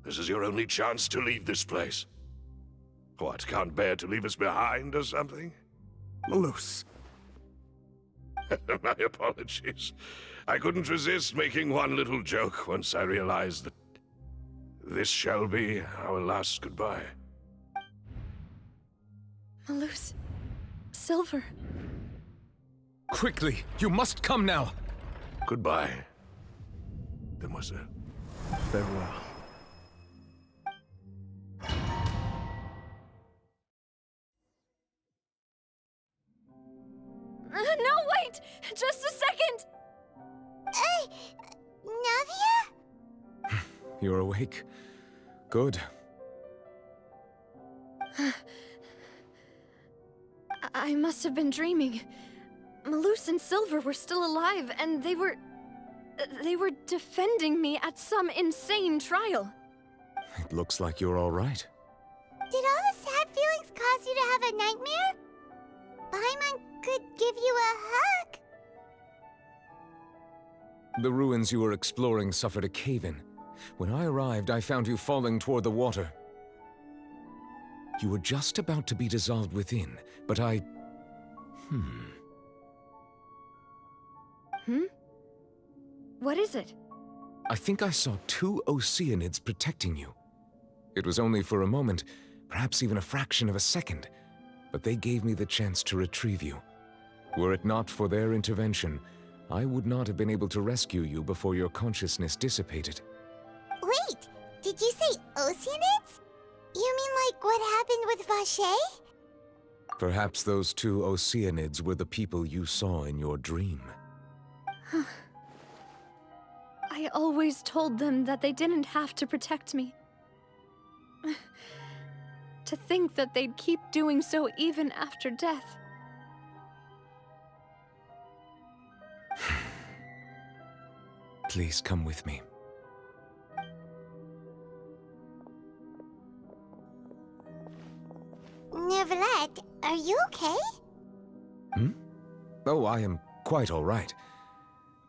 This is your only chance to leave this place. What, can't bear to leave us behind or something? Malus. My apologies. I couldn't resist making one little joke once I realized that this shall be our last goodbye. Malus... Silver... Quickly, you must come now! Goodbye, Demoiselle. Farewell. No, wait! Just a second! Navia? You're awake. Good. I must have been dreaming. Malus and Silver were still alive, and they were defending me at some insane trial. It looks like you're all right. Did all the sad feelings cause you to have a nightmare? Paimon could give you a hug. The ruins you were exploring suffered a cave-in. When I arrived, I found you falling toward the water. You were just about to be dissolved within, but I... What is it? I think I saw 2 Oceanids protecting you. It was only for a moment, perhaps even a fraction of a second, but they gave me the chance to retrieve you. Were it not for their intervention, I would not have been able to rescue you before your consciousness dissipated. Wait, did you say Oceanids? You mean like what happened with Vache? Perhaps those 2 Oceanids were the people you saw in your dream. I always told them that they didn't have to protect me. To think that they'd keep doing so even after death. Please come with me. Neuvillette, are you okay? Oh, I am quite all right.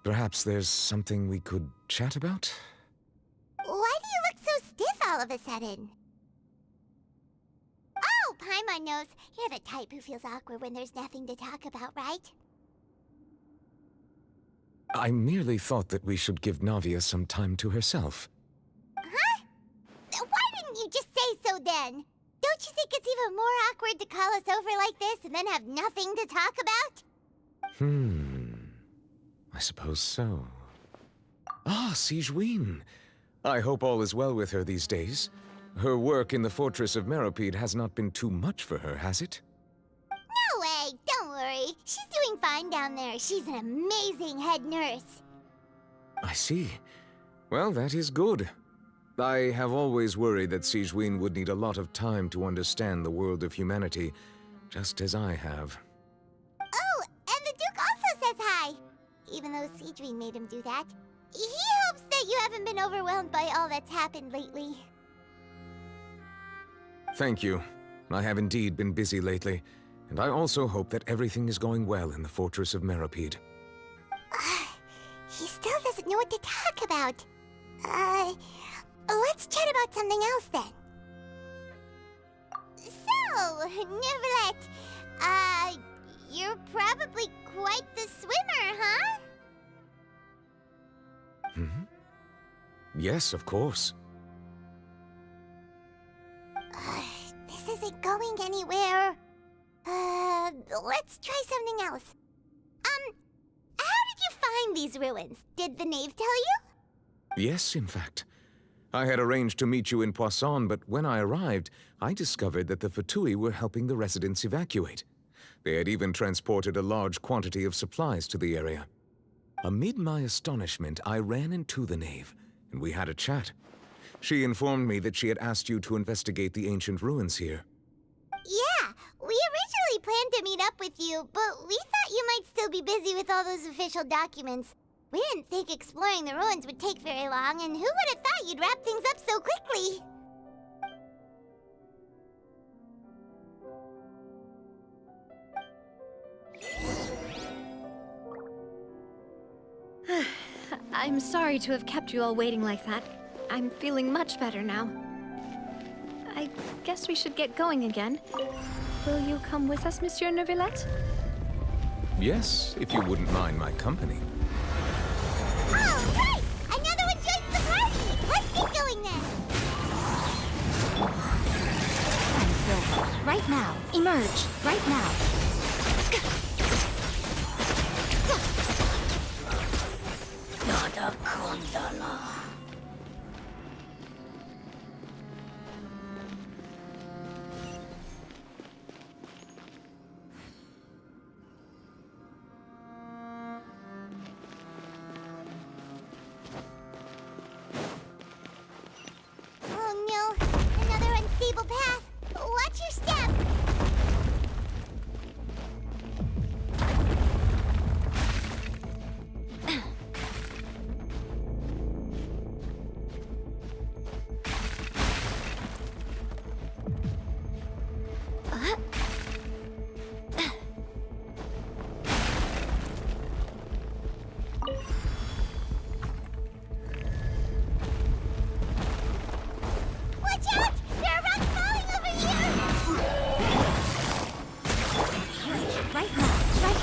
Perhaps there's something we could chat about? Why do you look so stiff all of a sudden? Oh, Paimon knows. You're the type who feels awkward when there's nothing to talk about, right? I merely thought that we should give Navia some time to herself. Huh? Why didn't you just say so then? Don't you think it's even more awkward to call us over like this and then have nothing to talk about? I suppose so. Ah, Sigewinne. I hope all is well with her these days. Her work in the Fortress of Meropide has not been too much for her, has it? No way! Don't worry. She's doing fine down there. She's an amazing head nurse. I see. Well, that is good. I have always worried that Sigewinne would need a lot of time to understand the world of humanity, just as I have. Oh, and the Duke also says hi! Even though Sigewinne made him do that. He hopes that you haven't been overwhelmed by all that's happened lately. Thank you. I have indeed been busy lately, and I also hope that everything is going well in the Fortress of Meropide. He still doesn't know what to talk about. Let's chat about something else then. So, Neuvillette, you're probably quite the swimmer, huh? Yes, of course. This isn't going anywhere. Let's try something else. How did you find these ruins? Did the knave tell you? Yes, in fact. I had arranged to meet you in Poisson, but when I arrived, I discovered that the Fatui were helping the residents evacuate. They had even transported a large quantity of supplies to the area. Amid my astonishment, I ran into the knave, and we had a chat. She informed me that she had asked you to investigate the ancient ruins here. Yeah, we originally planned to meet up with you, but we thought you might still be busy with all those official documents. We didn't think exploring the ruins would take very long, and who would have thought you'd wrap things up so quickly? I'm sorry to have kept you all waiting like that. I'm feeling much better now. I guess we should get going again. Will you come with us, Monsieur Neuvillette? Yes, if you wouldn't mind my company. All right! Another one joins the party! Let's get going then! Silver, right now. Emerge, right now. Nada Kondala.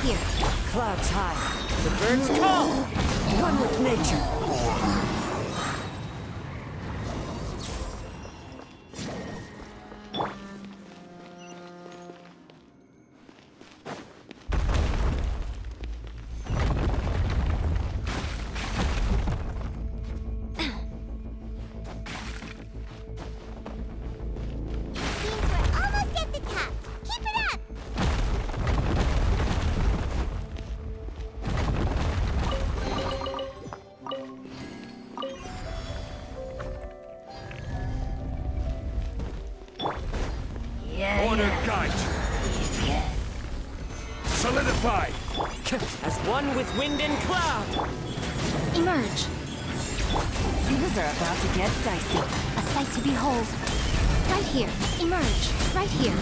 here. Clouds high. The birds call. One with nature. Order guide you. Solidify. As one with wind and cloud. Emerge. Things are about to get dicey. A sight to behold. Right here. Emerge. Right here.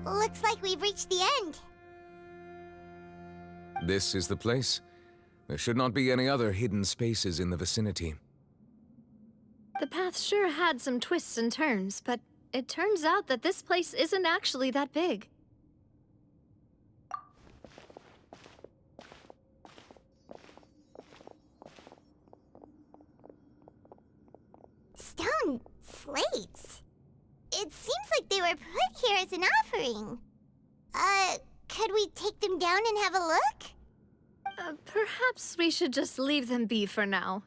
Looks like we've reached the end. This is the place? There should not be any other hidden spaces in the vicinity. The path sure had some twists and turns, but it turns out that this place isn't actually that big. Stone slates. It seems like they were put here as an offering. Could we take them down and have a look? Perhaps we should just leave them be for now.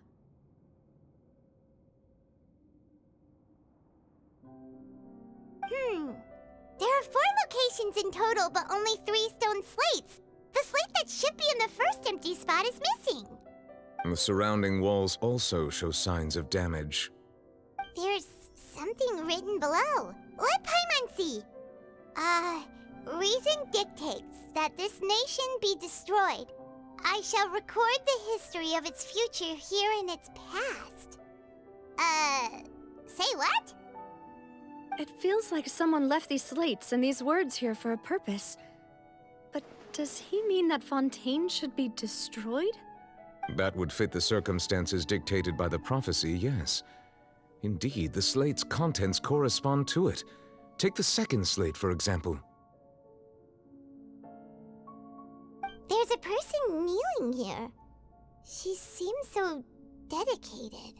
There are 4 locations in total, but only 3 stone slates. The slate that should be in the first empty spot is missing. The surrounding walls also show signs of damage. There's something written below. Let Paimon see. Reason dictates that this nation be destroyed. I shall record the history of its future here in its past. Say what? It feels like someone left these slates and these words here for a purpose. But does he mean that Fontaine should be destroyed? That would fit the circumstances dictated by the prophecy, yes. Indeed, the slate's contents correspond to it. Take the second slate, for example. There's a person kneeling here. She seems so dedicated.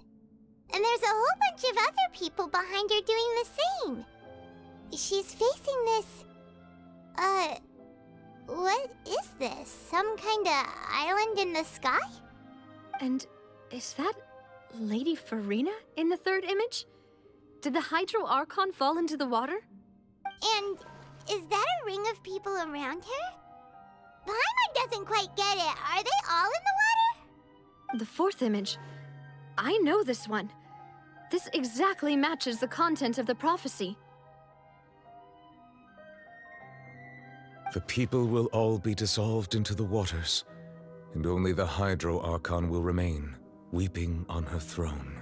And there's a whole bunch of other people behind her doing the same. She's facing this... what is this? Some kind of island in the sky? And is that Lady Furina in the third image? Did the Hydro Archon fall into the water? And is that a ring of people around her? Paimon doesn't quite get it. Are they all in the water? The fourth image. I know this one. This exactly matches the content of the prophecy. The people will all be dissolved into the waters, and only the Hydro Archon will remain, weeping on her throne.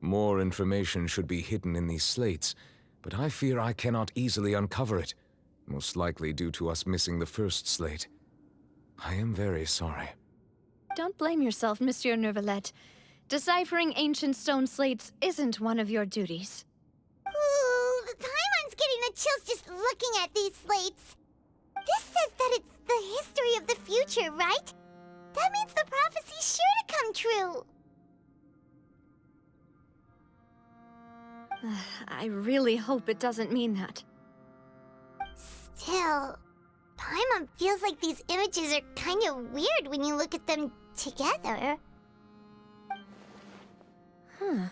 More information should be hidden in these slates, but I fear I cannot easily uncover it, most likely due to us missing the first slate. I am very sorry. Don't blame yourself, Monsieur Neuvillette. Deciphering ancient stone slates isn't one of your duties. Ooh, Paimon's getting the chills just looking at these slates. This says that it's the history of the future, right? That means the prophecy's sure to come true. I really hope it doesn't mean that. Still, Paimon feels like these images are kind of weird when you look at them together. Huh.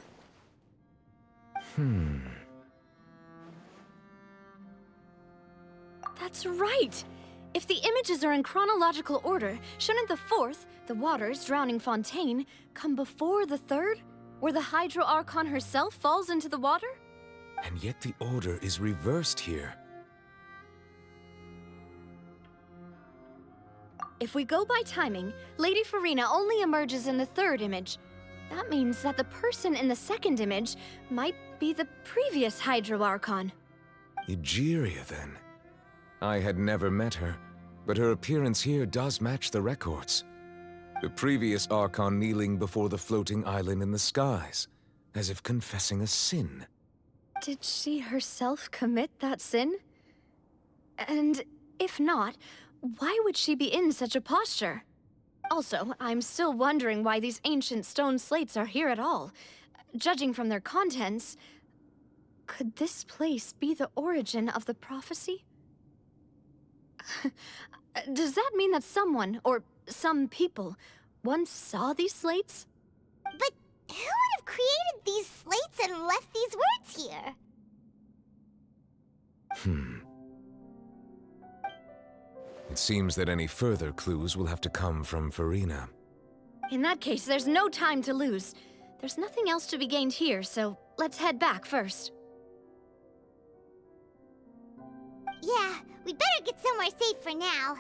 That's right! If the images are in chronological order, shouldn't the fourth, the water's drowning fontaine, come before the third, where the Hydro Archon herself falls into the water? And yet the order is reversed here. If we go by timing, Lady Furina only emerges in the third image. That means that the person in the second image might be the previous Hydro Archon. Egeria, then. I had never met her, but her appearance here does match the records. The previous Archon kneeling before the floating island in the skies, as if confessing a sin. Did she herself commit that sin? And if not, why would she be in such a posture? Also, I'm still wondering why these ancient stone slates are here at all. Judging from their contents, could this place be the origin of the prophecy? Does that mean that someone, or some people, once saw these slates? But who would have created these slates and left these words here? It seems that any further clues will have to come from Furina. In that case, there's no time to lose. There's nothing else to be gained here, so let's head back first. Yeah, we better get somewhere safe for now.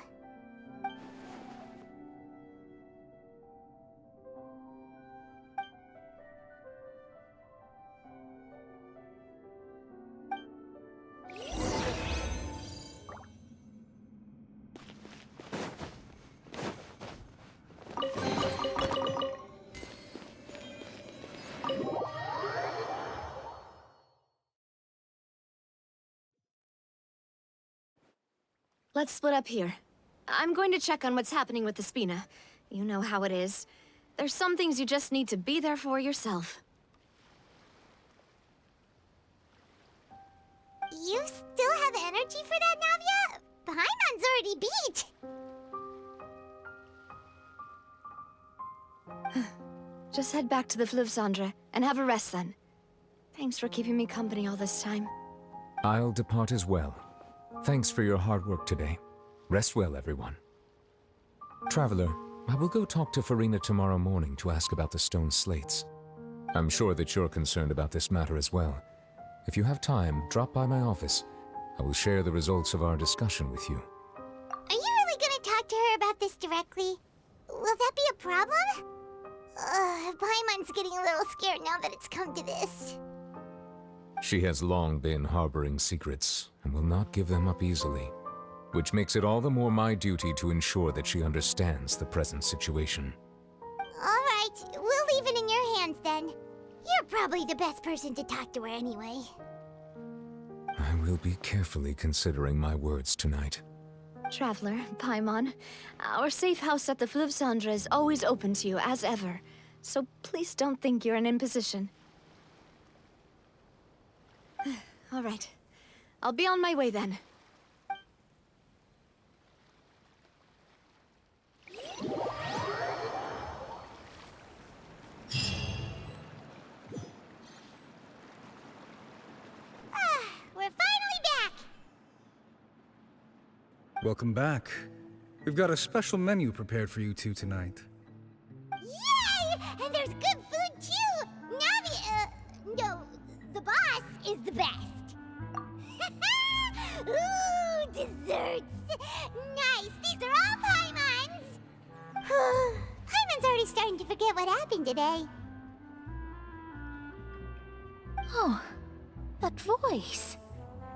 Let's split up here. I'm going to check on what's happening with the Spina. You know how it is. There's some things you just need to be there for yourself. You still have energy for that, Navia? Paimon's already beat! Just head back to the Fluvsandra and have a rest then. Thanks for keeping me company all this time. I'll depart as well. Thanks for your hard work today. Rest well, everyone. Traveler, I will go talk to Furina tomorrow morning to ask about the stone slates. I'm sure that you're concerned about this matter as well. If you have time, drop by my office. I will share the results of our discussion with you. Are you really gonna talk to her about this directly? Will that be a problem? Paimon's getting a little scared now that it's come to this. She has long been harboring secrets, and will not give them up easily, which makes it all the more my duty to ensure that she understands the present situation. Alright, we'll leave it in your hands then. You're probably the best person to talk to her anyway. I will be carefully considering my words tonight. Traveler, Paimon, our safe house at the Fluvsandra is always open to you, as ever. So please don't think you're an imposition. All right. I'll be on my way then. We're finally back! Welcome back. We've got a special menu prepared for you two tonight. Yay! And there's good food too! No, the boss is the best. Ooh, desserts! Nice! These are all Paimon's! Paimon's already starting to forget what happened today. Oh, that voice.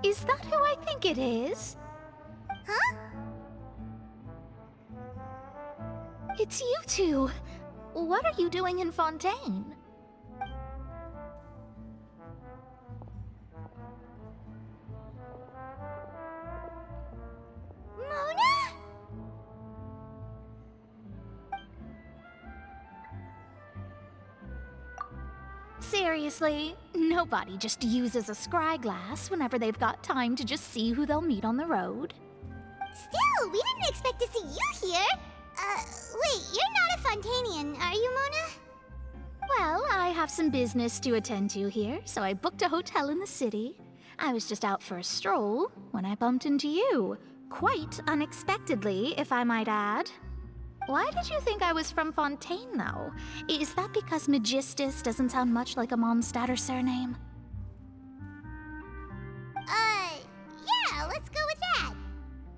Is that who I think it is? Huh? It's you two. what are you doing in Fontaine? Mona? Seriously, nobody just uses a scry glass whenever they've got time to just see who they'll meet on the road. Still, we didn't expect to see you here. Wait, you're not a Fontanian, are you, Mona? Well, I have some business to attend to here, so I booked a hotel in the city. I was just out for a stroll when I bumped into you. Quite unexpectedly, if I might add. Why did you think I was from Fontaine, though? Is that because Magistus doesn't sound much like a Mondstadter surname? Yeah, let's go with that.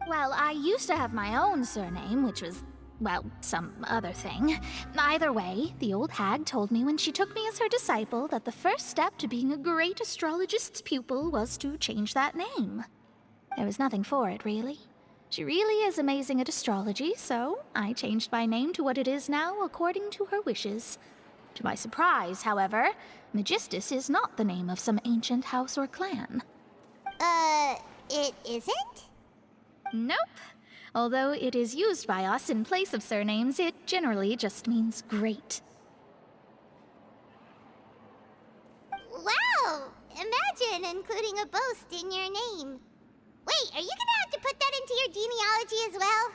Well, I used to have my own surname, which was, well, some other thing. Either way, the old hag told me when she took me as her disciple that the first step to being a great astrologist's pupil was to change that name. There was nothing for it, really. She really is amazing at astrology, so I changed my name to what it is now according to her wishes. To my surprise, however, Magistus is not the name of some ancient house or clan. It isn't? Nope. Although it is used by us in place of surnames, it generally just means great. Wow! Imagine including a boast in your name. Wait, are you gonna have to put that into your genealogy as well?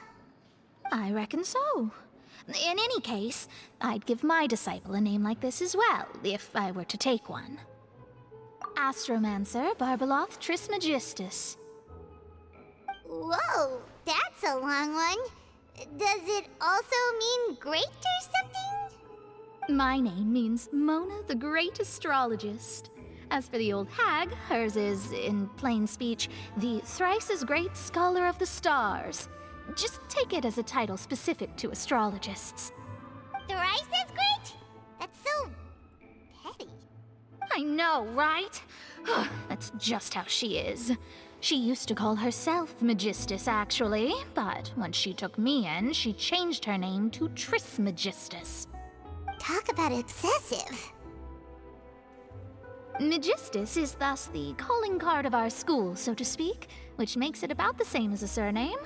I reckon so. In any case, I'd give my disciple a name like this as well, if I were to take one. Astromancer Barbeloth Trismegistus. Whoa, that's a long one. Does it also mean great or something? My name means Mona the Great Astrologist. As for the old hag, hers is, in plain speech, the thrice-as-great Scholar of the Stars. Just take it as a title specific to astrologists. Thrice as great? That's so petty. I know, right? That's just how she is. She used to call herself Magistus, actually, but when she took me in, she changed her name to Trismegistus. Talk about excessive. Magistus is thus the calling card of our school, so to speak, which makes it about the same as a surname.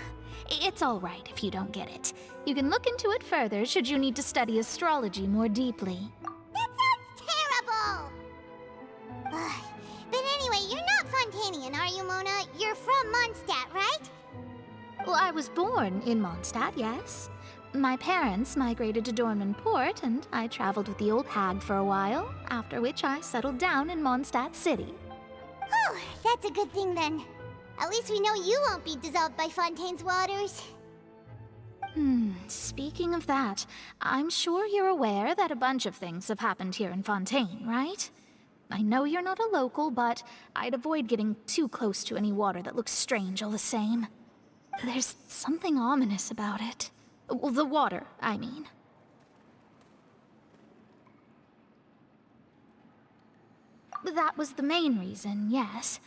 It's all right if you don't get it. You can look into it further should you need to study astrology more deeply. That sounds terrible! But anyway, you're not Fontanian, are you, Mona? You're from Mondstadt, right? Well, I was born in Mondstadt, yes. My parents migrated to Dornman Port, and I traveled with the old hag for a while, after which I settled down in Mondstadt City. Oh, that's a good thing then. At least we know you won't be dissolved by Fontaine's waters. Speaking of that, I'm sure you're aware that a bunch of things have happened here in Fontaine, right? I know you're not a local, but I'd avoid getting too close to any water that looks strange all the same. There's something ominous about it. Well, the water, I mean. That was the main reason, yes.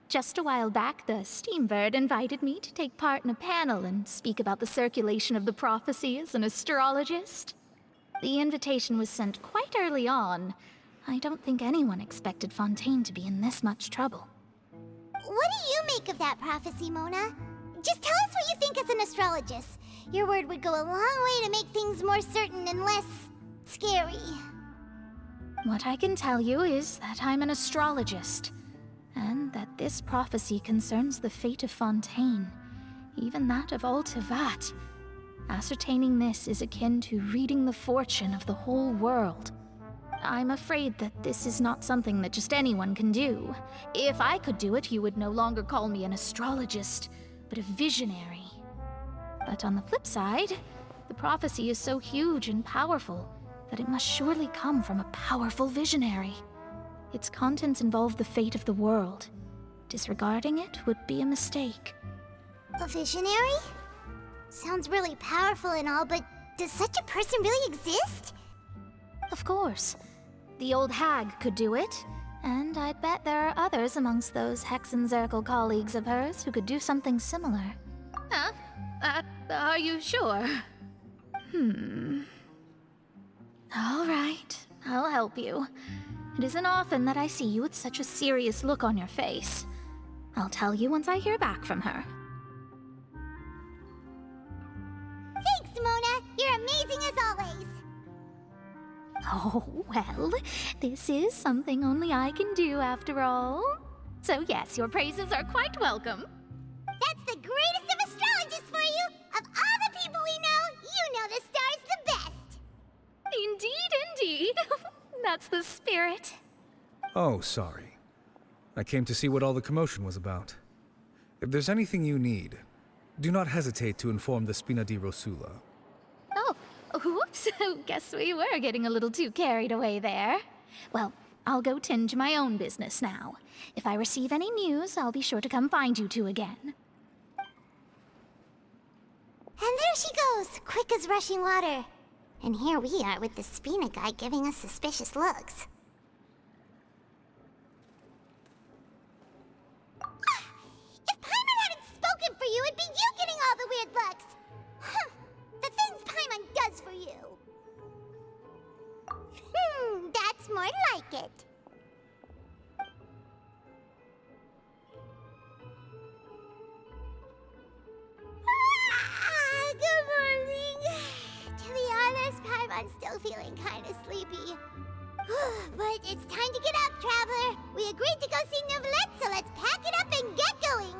Just a while back, the Steambird invited me to take part in a panel and speak about the circulation of the prophecy as an astrologist. The invitation was sent quite early on. I don't think anyone expected Fontaine to be in this much trouble. What do you make of that prophecy, Mona? Just tell us what you think as an astrologist. Your word would go a long way to make things more certain and less scary. What I can tell you is that I'm an astrologist, and that this prophecy concerns the fate of Fontaine, even that of all Tevat. Ascertaining this is akin to reading the fortune of the whole world. I'm afraid that this is not something that just anyone can do. If I could do it, you would no longer call me an astrologist, but a visionary. But on the flip side, the prophecy is so huge and powerful that it must surely come from a powerful visionary. Its contents involve the fate of the world. Disregarding it would be a mistake. A visionary? Sounds really powerful and all, but does such a person really exist? Of course. The old hag could do it, and I'd bet there are others amongst those Hexenzirkel colleagues of hers who could do something similar. Are you sure? All right, I'll help you. It isn't often that I see you with such a serious look on your face. I'll tell you once I hear back from her. Thanks, Mona. You're amazing as always. Oh, well, this is something only I can do after all. So yes, your praises are quite welcome. That's the greatest of astrologists for you! Of all the people we know, you know the star's the best! Indeed. That's the spirit. Oh, sorry. I came to see what all the commotion was about. If there's anything you need, do not hesitate to inform the Spina di Rosula. Oh, whoops. Guess we were getting a little too carried away there. Well, I'll go tend to my own business now. If I receive any news, I'll be sure to come find you two again. And there she goes, quick as rushing water. And here we are with the Spina guy giving us suspicious looks. If Paimon hadn't spoken for you, it'd be you getting all the weird looks. The things Paimon does for you. That's more like it. Good morning. To be honest, Paimon's still feeling kind of sleepy. But it's time to get up, Traveler. We agreed to go see Neuvillette, so let's pack it up and get going.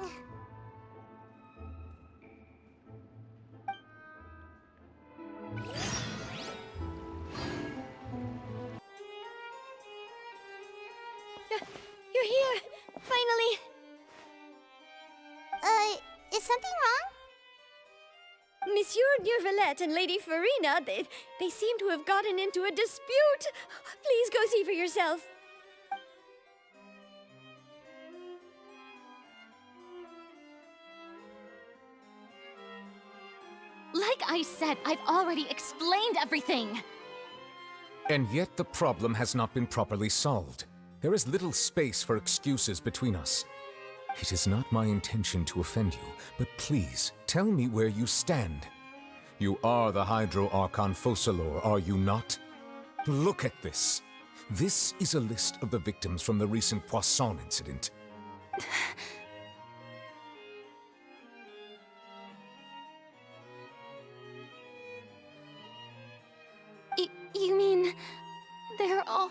You're here! Finally! Is something wrong? Monsieur Neuvillette and Lady Furina, they seem to have gotten into a dispute. Please go see for yourself. Like I said, I've already explained everything. And yet the problem has not been properly solved. There is little space for excuses between us. It is not my intention to offend you, but please, tell me where you stand. You are the Hydro Archon Focalor, are you not? Look at this. This is a list of the victims from the recent Poisson incident. You mean they're all...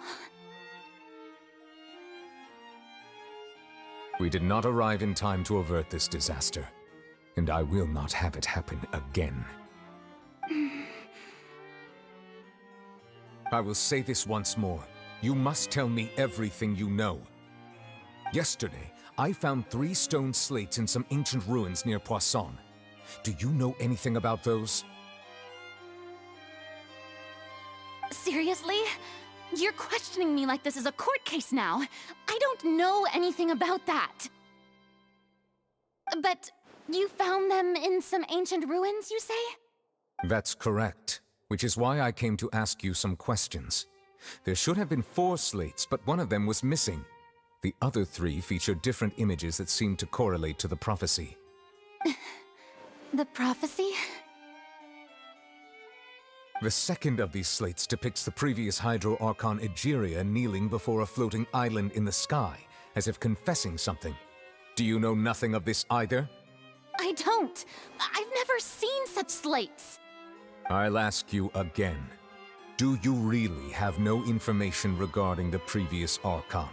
We did not arrive in time to avert this disaster, and I will not have it happen again. I will say this once more. You must tell me everything you know. Yesterday, I found 3 stone slates in some ancient ruins near Poisson. Do you know anything about those? Seriously? You're questioning me like this is a court case now. I don't know anything about that. But you found them in some ancient ruins, you say? That's correct, which is why I came to ask you some questions. There should have been 4 slates, but one of them was missing. The other 3 featured different images that seemed to correlate to the prophecy. The prophecy? The second of these slates depicts the previous Hydro Archon Egeria kneeling before a floating island in the sky, as if confessing something. Do you know nothing of this either? I don't. I've never seen such slates. I'll ask you again. Do you really have no information regarding the previous Archon?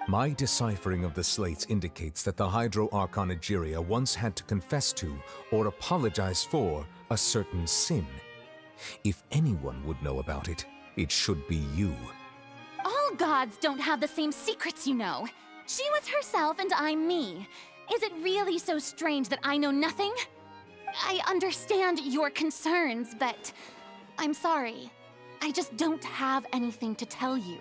My deciphering of the slates indicates that the Hydro Archon Egeria once had to confess to, or apologize for, a certain sin. If anyone would know about it, it should be you. All gods don't have the same secrets, you know. She was herself and I'm me. Is it really so strange that I know nothing? I understand your concerns, but I'm sorry. I just don't have anything to tell you.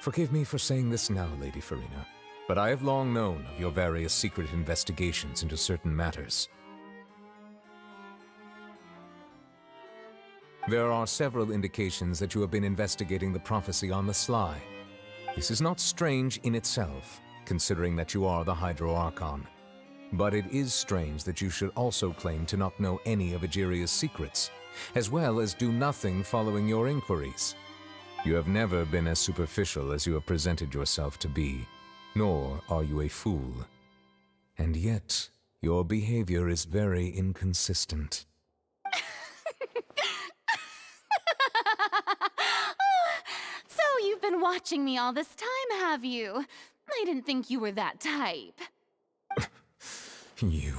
Forgive me for saying this now, Lady Furina, but I have long known of your various secret investigations into certain matters. There are several indications that you have been investigating the prophecy on the sly. This is not strange in itself, considering that you are the Hydro Archon. But it is strange that you should also claim to not know any of Egeria's secrets, as well as do nothing following your inquiries. You have never been as superficial as you have presented yourself to be, nor are you a fool. And yet, your behavior is very inconsistent. So you've been watching me all this time, have you? I didn't think you were that type. You...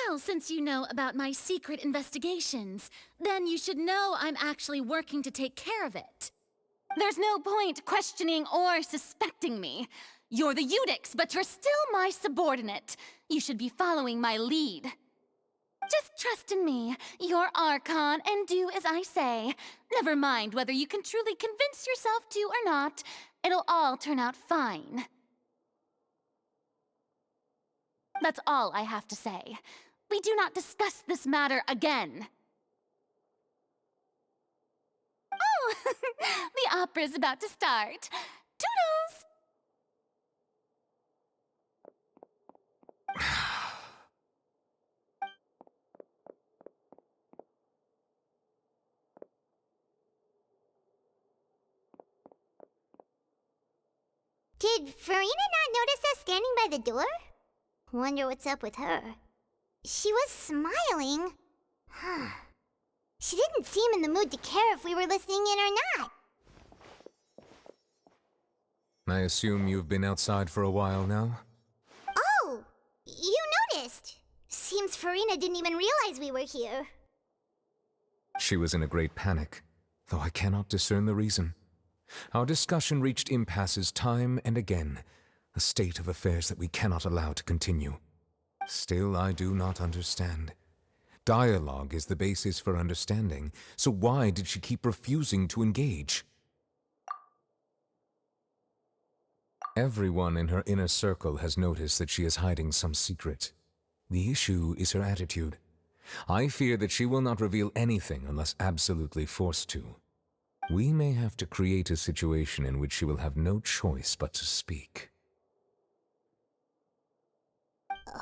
Well, since you know about my secret investigations, then you should know I'm actually working to take care of it. There's no point questioning or suspecting me. You're the Eudix, but you're still my subordinate. You should be following my lead. Just trust in me, you're Archon, and do as I say. Never mind whether you can truly convince yourself to or not. It'll all turn out fine. That's all I have to say. We do not discuss this matter again. Oh, the opera's about to start. Toodles! Did Furina not notice us standing by the door? Wonder what's up with her. She was smiling. She didn't seem in the mood to care if we were listening in or not. I assume you've been outside for a while now? Oh! You noticed! Seems Furina didn't even realize we were here. She was in a great panic, though I cannot discern the reason. Our discussion reached impasses time and again, a state of affairs that we cannot allow to continue. Still, I do not understand. Dialogue is the basis for understanding, so why did she keep refusing to engage? Everyone in her inner circle has noticed that she is hiding some secret. The issue is her attitude. I fear that she will not reveal anything unless absolutely forced to. We may have to create a situation in which she will have no choice but to speak.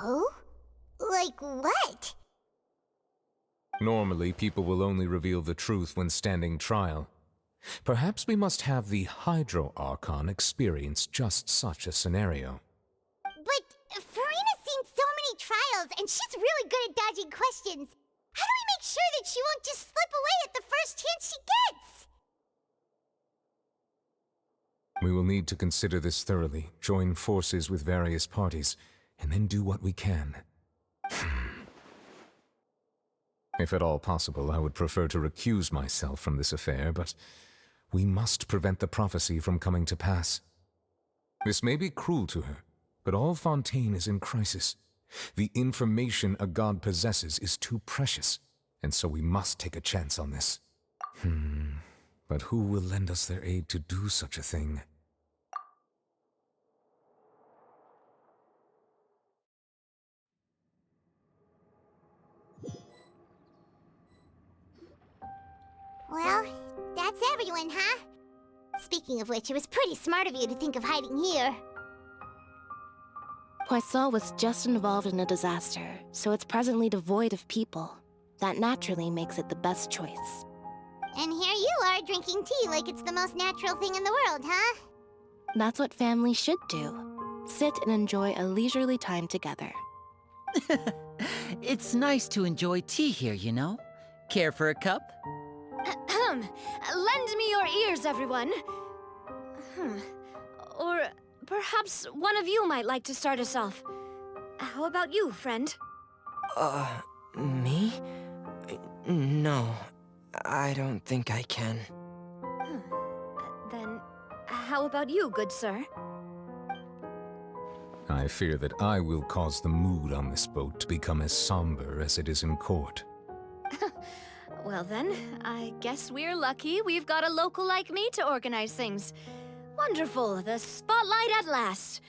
Oh? Like what? Normally, people will only reveal the truth when standing trial. Perhaps we must have the Hydro Archon experience just such a scenario. But Furina's seen so many trials, and she's really good at dodging questions. How do we make sure that she won't just slip away at the first chance she gets? We will need to consider this thoroughly, join forces with various parties, and then do what we can. If at all possible, I would prefer to recuse myself from this affair, but we must prevent the prophecy from coming to pass. This may be cruel to her, but all Fontaine is in crisis. The information a god possesses is too precious, and so we must take a chance on this. But who will lend us their aid to do such a thing? Well, that's everyone, huh? Speaking of which, it was pretty smart of you to think of hiding here. Poisson was just involved in a disaster, so it's presently devoid of people. That naturally makes it the best choice. And here you are drinking tea like it's the most natural thing in the world, huh? That's what families should do. Sit and enjoy a leisurely time together. It's nice to enjoy tea here, you know? Care for a cup? Lend me your ears, everyone. Or perhaps one of you might like to start us off. How about you, friend? Me? No, I don't think I can. Then, how about you, good sir? I fear that I will cause the mood on this boat to become as somber as it is in court. Well then, I guess we're lucky we've got a local like me to organize things. Wonderful, the spotlight at last.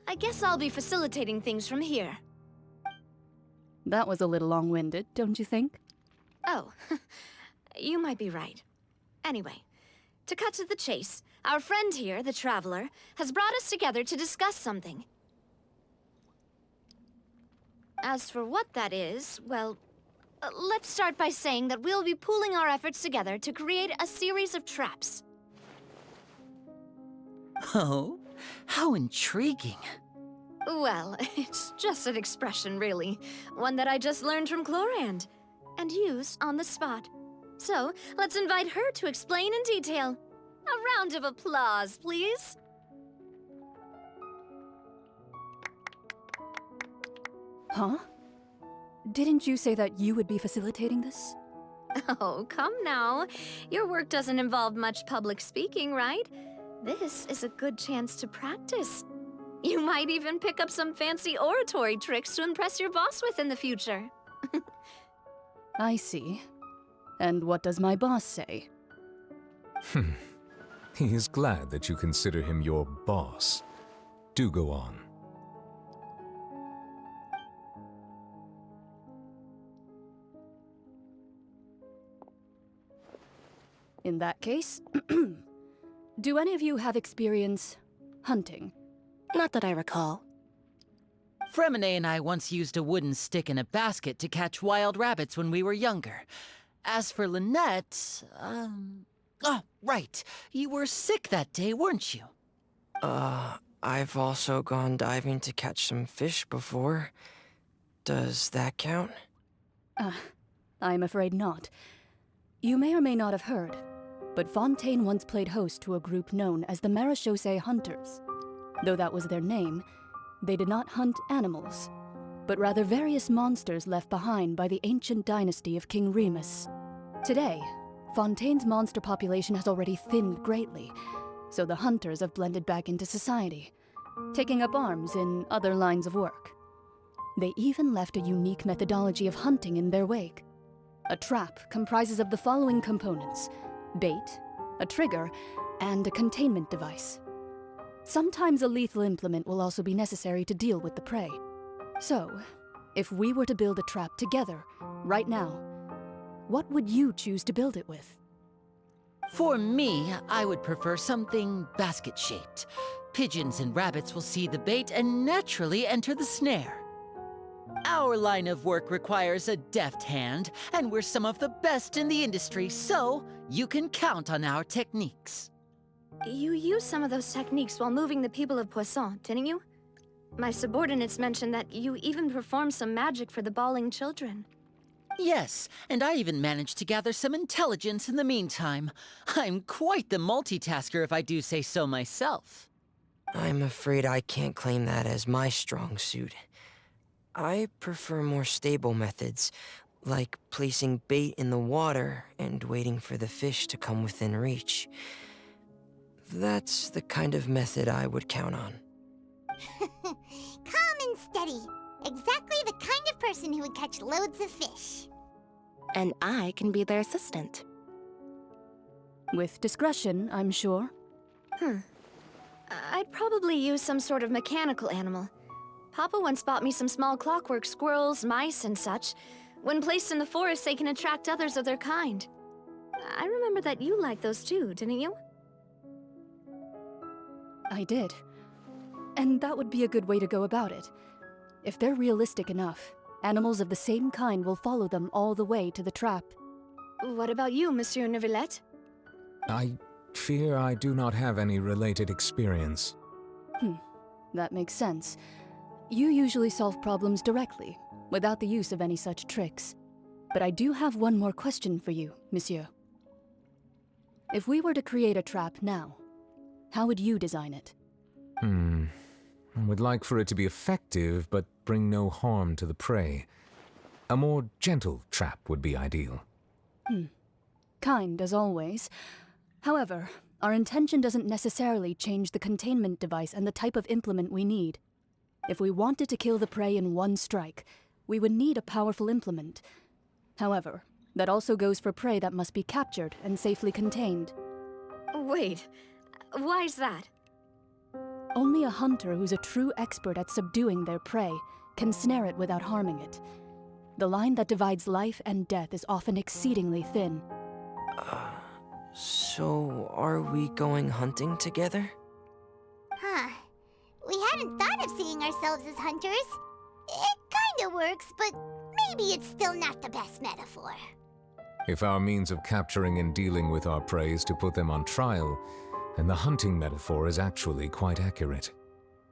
I guess I'll be facilitating things from here. That was a little long-winded, don't you think? Oh, you might be right. Anyway, to cut to the chase, our friend here, the Traveler, has brought us together to discuss something. As for what that is, well, let's start by saying that we'll be pooling our efforts together to create a series of traps. Oh, how intriguing. Well, it's just an expression, really. One that I just learned from Chlorand, and used on the spot. So, let's invite her to explain in detail. A round of applause, please. Huh? Didn't you say that you would be facilitating this? Oh, come now. Your work doesn't involve much public speaking, right? This is a good chance to practice. You might even pick up some fancy oratory tricks to impress your boss with in the future. I see. And what does my boss say? He is glad that you consider him your boss. Do go on. In that case, do any of you have experience hunting? Not that I recall. Fremine and I once used a wooden stick in a basket to catch wild rabbits when we were younger. As for Lynette, oh, right. You were sick that day, weren't you? I've also gone diving to catch some fish before. Does that count? I'm afraid not. You may or may not have heard, but Fontaine once played host to a group known as the Marechaussee Hunters. Though that was their name, they did not hunt animals, but rather various monsters left behind by the ancient dynasty of King Remus. Today, Fontaine's monster population has already thinned greatly, so the hunters have blended back into society, taking up arms in other lines of work. They even left a unique methodology of hunting in their wake. A trap comprises of the following components: bait, a trigger, and a containment device. Sometimes a lethal implement will also be necessary to deal with the prey. So, if we were to build a trap together, right now, what would you choose to build it with? For me, I would prefer something basket-shaped. Pigeons and rabbits will see the bait and naturally enter the snare. Our line of work requires a deft hand, and we're some of the best in the industry, so you can count on our techniques. You used some of those techniques while moving the people of Poisson, didn't you? My subordinates mentioned that you even performed some magic for the bawling children. Yes, and I even managed to gather some intelligence in the meantime. I'm quite the multitasker if I do say so myself. I'm afraid I can't claim that as my strong suit. I prefer more stable methods, like placing bait in the water and waiting for the fish to come within reach. That's the kind of method I would count on. Calm and steady. Exactly the kind of person who would catch loads of fish. And I can be their assistant. With discretion, I'm sure. I'd probably use some sort of mechanical animal. Papa once bought me some small clockwork squirrels, mice, and such. When placed in the forest, they can attract others of their kind. I remember that you liked those too, didn't you? I did. And that would be a good way to go about it. If they're realistic enough, animals of the same kind will follow them all the way to the trap. What about you, Monsieur Neuvillette? I fear I do not have any related experience. That makes sense. You usually solve problems directly, without the use of any such tricks. But I do have one more question for you, Monsieur. If we were to create a trap now, how would you design it? I would like for it to be effective, but bring no harm to the prey. A more gentle trap would be ideal. Kind, as always. However, our intention doesn't necessarily change the containment device and the type of implement we need. If we wanted to kill the prey in one strike, we would need a powerful implement. However, that also goes for prey that must be captured and safely contained. Wait, why's that? Only a hunter who's a true expert at subduing their prey can snare it without harming it. The line that divides life and death is often exceedingly thin. So are we going hunting together? We hadn't thought of seeing ourselves as hunters. It kind kinda works, but maybe it's still not the best metaphor. If our means of capturing and dealing with our prey is to put them on trial, then the hunting metaphor is actually quite accurate.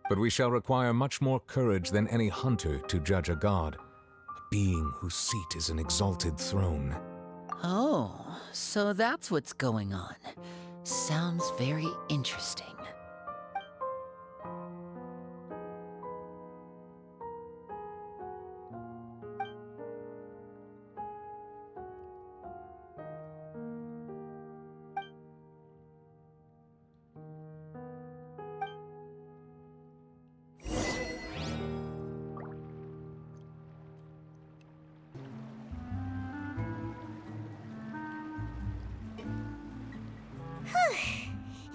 But we shall require much more courage than any hunter to judge a god, a being whose seat is an exalted throne. Oh, so that's what's going on. Sounds very interesting.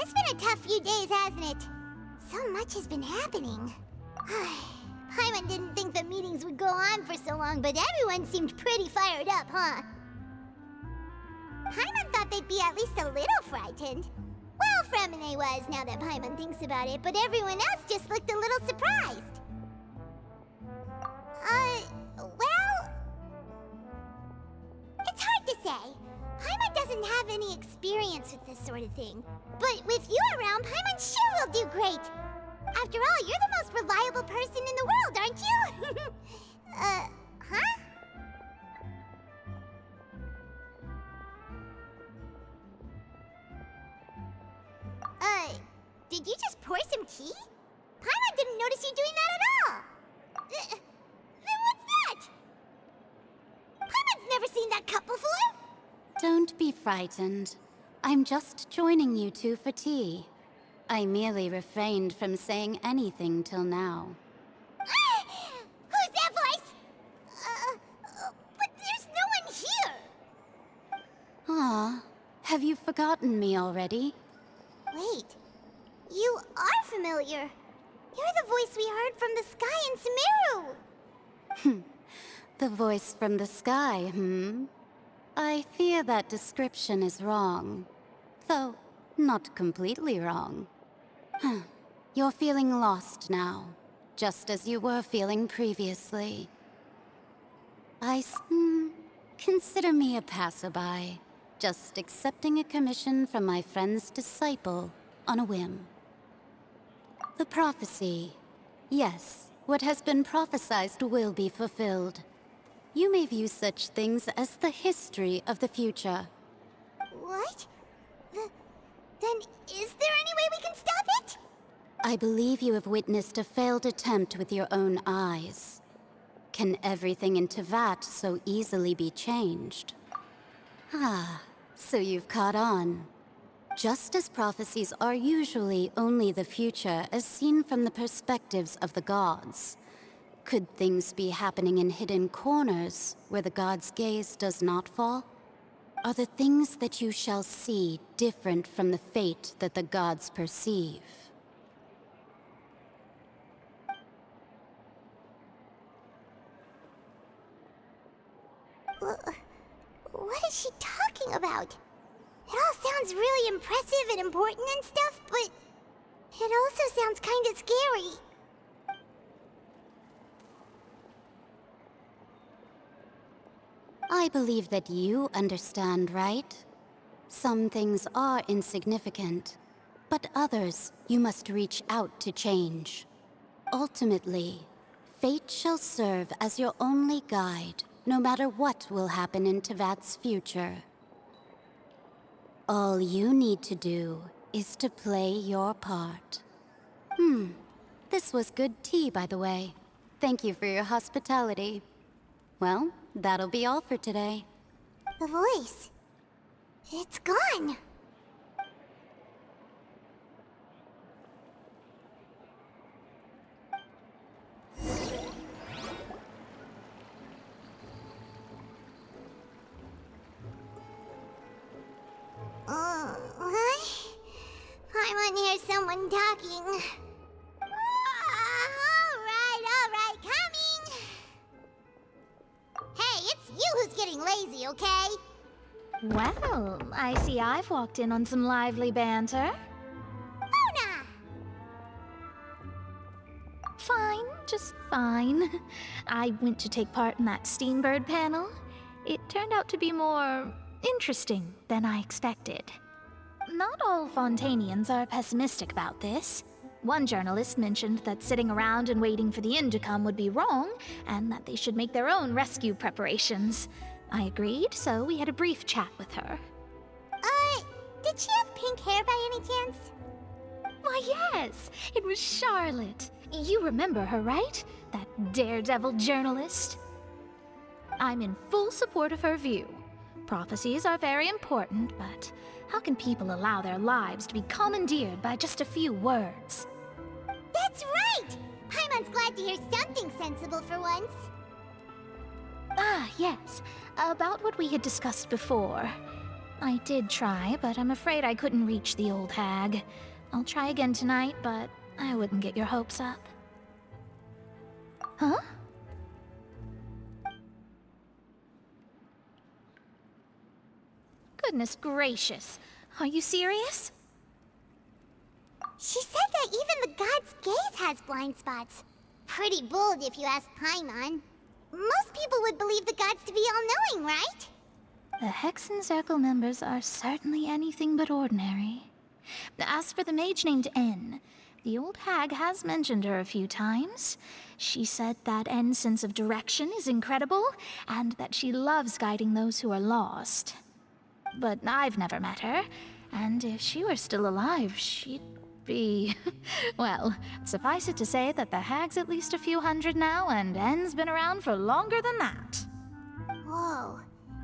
It's been a tough few days, hasn't it? So much has been happening. Paimon didn't think the meetings would go on for so long, but everyone seemed pretty fired up, huh? Paimon thought they'd be at least a little frightened. Well, Fremine was, now that Paimon thinks about it, but everyone else just looked a little surprised. Well... It's hard to say. Paimon doesn't have any experience with this sort of thing. But with you around, Paimon sure will do great. After all, you're the most reliable person in the world, aren't you? Huh? Did you just pour some tea? Paimon didn't notice you doing that at all. Then what's that? Paimon's never seen that cup before. Don't be frightened. I'm just joining you two for tea. I merely refrained from saying anything till now. Who's that voice? But there's no one here. Aw, have you forgotten me already? Wait, you are familiar. You're the voice we heard from the sky in Sumeru. The voice from the sky, I fear that description is wrong. Though, not completely wrong. You're feeling lost now, just as you were feeling previously. Consider me a passerby, just accepting a commission from my friend's disciple on a whim. The prophecy. Yes, what has been prophesized will be fulfilled. You may view such things as the history of the future. What? Then is there any way we can stop it? I believe you have witnessed a failed attempt with your own eyes. Can everything in Tevat so easily be changed? So you've caught on. Just as prophecies are usually only the future as seen from the perspectives of the gods, could things be happening in hidden corners where the gods' gaze does not fall? Are the things that you shall see different from the fate that the gods perceive? What is she talking about? It all sounds really impressive and important and stuff, but it also sounds kind of scary. I believe that you understand, right? Some things are insignificant, but others you must reach out to change. Ultimately, fate shall serve as your only guide, no matter what will happen in Tevat's future. All you need to do is to play your part. This was good tea, by the way. Thank you for your hospitality. Well, that'll be all for today. The voice. It's gone. I want to hear someone talking. All right, coming. Hey, it's you who's getting lazy, okay? Well, I see I've walked in on some lively banter. Mona! Fine, just fine. I went to take part in that Steambird panel. It turned out to be more interesting than I expected. Not all Fontainians are pessimistic about this. One journalist mentioned that sitting around and waiting for the end to come would be wrong, and that they should make their own rescue preparations. I agreed, so we had a brief chat with her. Did she have pink hair by any chance? Why, yes! It was Charlotte. You remember her, right? That daredevil journalist? I'm in full support of her view. Prophecies are very important, but how can people allow their lives to be commandeered by just a few words? That's right! Paimon's glad to hear something sensible for once. Ah, yes. About what we had discussed before. I did try, but I'm afraid I couldn't reach the old hag. I'll try again tonight, but I wouldn't get your hopes up. Huh? Goodness gracious. Are you serious? She said that even the god's gaze has blind spots. Pretty bold if you ask Paimon. Most people would believe the gods to be all-knowing, right? The Hexen Circle members are certainly anything but ordinary. As for the mage named N, the old hag has mentioned her a few times. She said that N's sense of direction is incredible, and that she loves guiding those who are lost. But I've never met her, and if she were still alive, she'd be... well, suffice it to say that the hag's at least a few hundred now, and N's been around for longer than that. Whoa.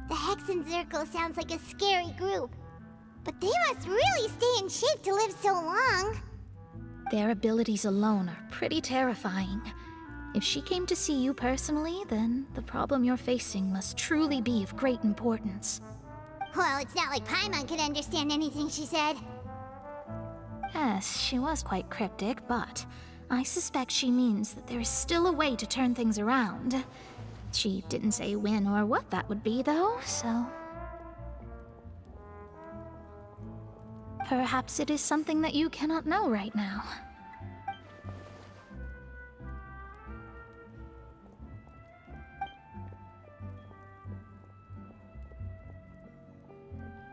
The Hexen Circle sounds like a scary group. But they must really stay in shape to live so long. Their abilities alone are pretty terrifying. If she came to see you personally, then the problem you're facing must truly be of great importance. Well, it's not like Paimon could understand anything she said. Yes, she was quite cryptic, but I suspect she means that there is still a way to turn things around. She didn't say when or what that would be, though, so... perhaps it is something that you cannot know right now.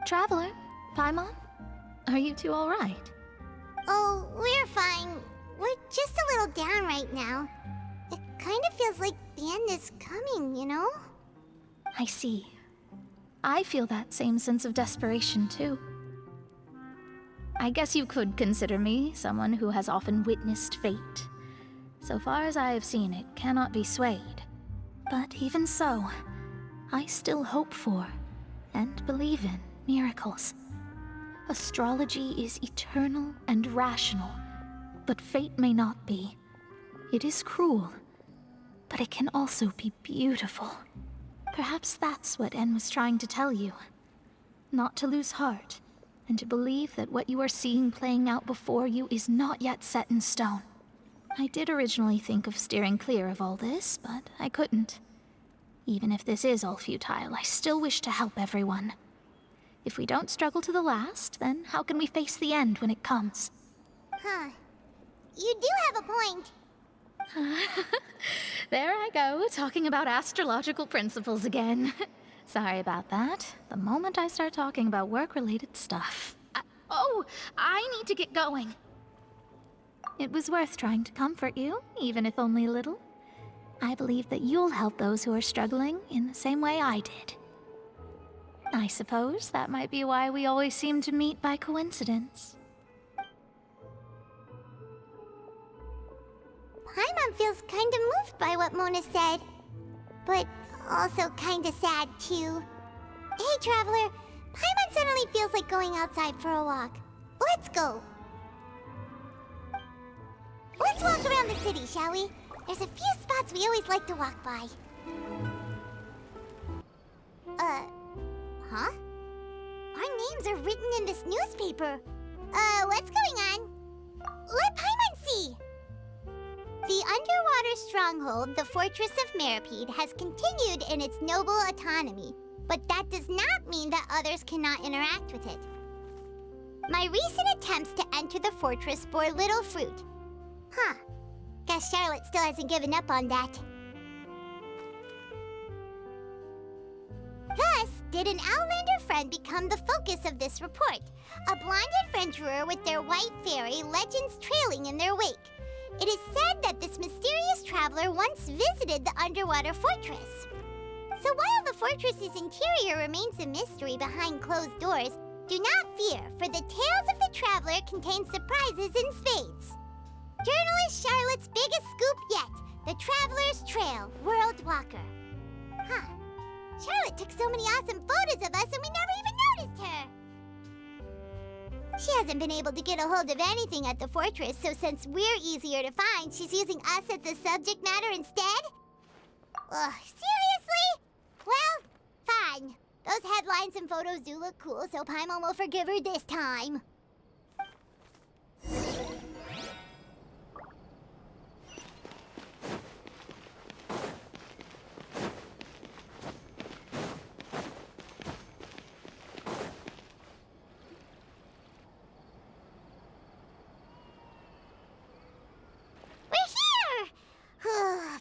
Traveler, Paimon, are you two all right? Oh, we're fine. We're just a little down right now. It kind of feels like the end is coming, you know? I see. I feel that same sense of desperation, too. I guess you could consider me someone who has often witnessed fate. So far as I have seen, it cannot be swayed. But even so, I still hope for, and believe in, miracles. Astrology is eternal and rational, but fate may not be. It is cruel, but it can also be beautiful. Perhaps that's what En was trying to tell you. Not to lose heart, and to believe that what you are seeing playing out before you is not yet set in stone. I did originally think of steering clear of all this, but I couldn't. Even if this is all futile, I still wish to help everyone. If we don't struggle to the last, then how can we face the end when it comes? Huh. You do have a point. There I go, talking about astrological principles again. Sorry about that. The moment I start talking about work-related stuff... I need to get going. It was worth trying to comfort you, even if only a little. I believe that you'll help those who are struggling in the same way I did. I suppose that might be why we always seem to meet by coincidence. Paimon feels kind of moved by what Mona said. But also kind of sad, too. Hey, Traveler. Paimon suddenly feels like going outside for a walk. Let's go. Let's walk around the city, shall we? There's a few spots we always like to walk by. Huh? Our names are written in this newspaper. What's going on? Let Paimon see! The underwater stronghold, the Fortress of Meripede, has continued in its noble autonomy, but that does not mean that others cannot interact with it. My recent attempts to enter the fortress bore little fruit. Huh. Guess Charlotte still hasn't given up on that. Thus, did an Outlander friend become the focus of this report. A blonde adventurer with their white fairy, legends trailing in their wake. It is said that this mysterious traveler once visited the underwater fortress. So while the fortress's interior remains a mystery behind closed doors, do not fear, for the tales of the traveler contain surprises in spades. Journalist Charlotte's biggest scoop yet, the Traveler's Trail, World Walker. Huh. Charlotte took so many awesome photos of us and we never even noticed her. She hasn't been able to get a hold of anything at the fortress, so since we're easier to find, she's using us as the subject matter instead? Ugh, seriously? Well, fine. Those headlines and photos do look cool, so Paimon will forgive her this time.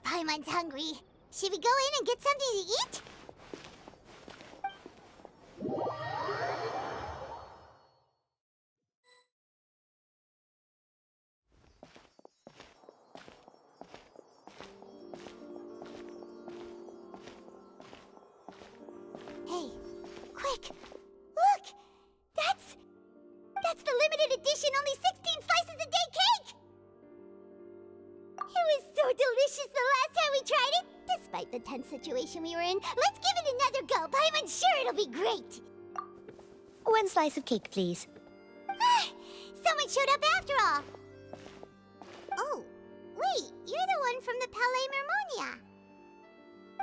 Paimon's hungry. Should we go in and get something to eat? Hey, quick! Look! That's the limited edition only 16 slices a day cake! It was so delicious the last time we tried it! Despite the tense situation we were in, let's give it another go. Paimon's sure it'll be great! One slice of cake, please. Someone showed up after all! Oh, wait, you're the one from the Palais Mermonia.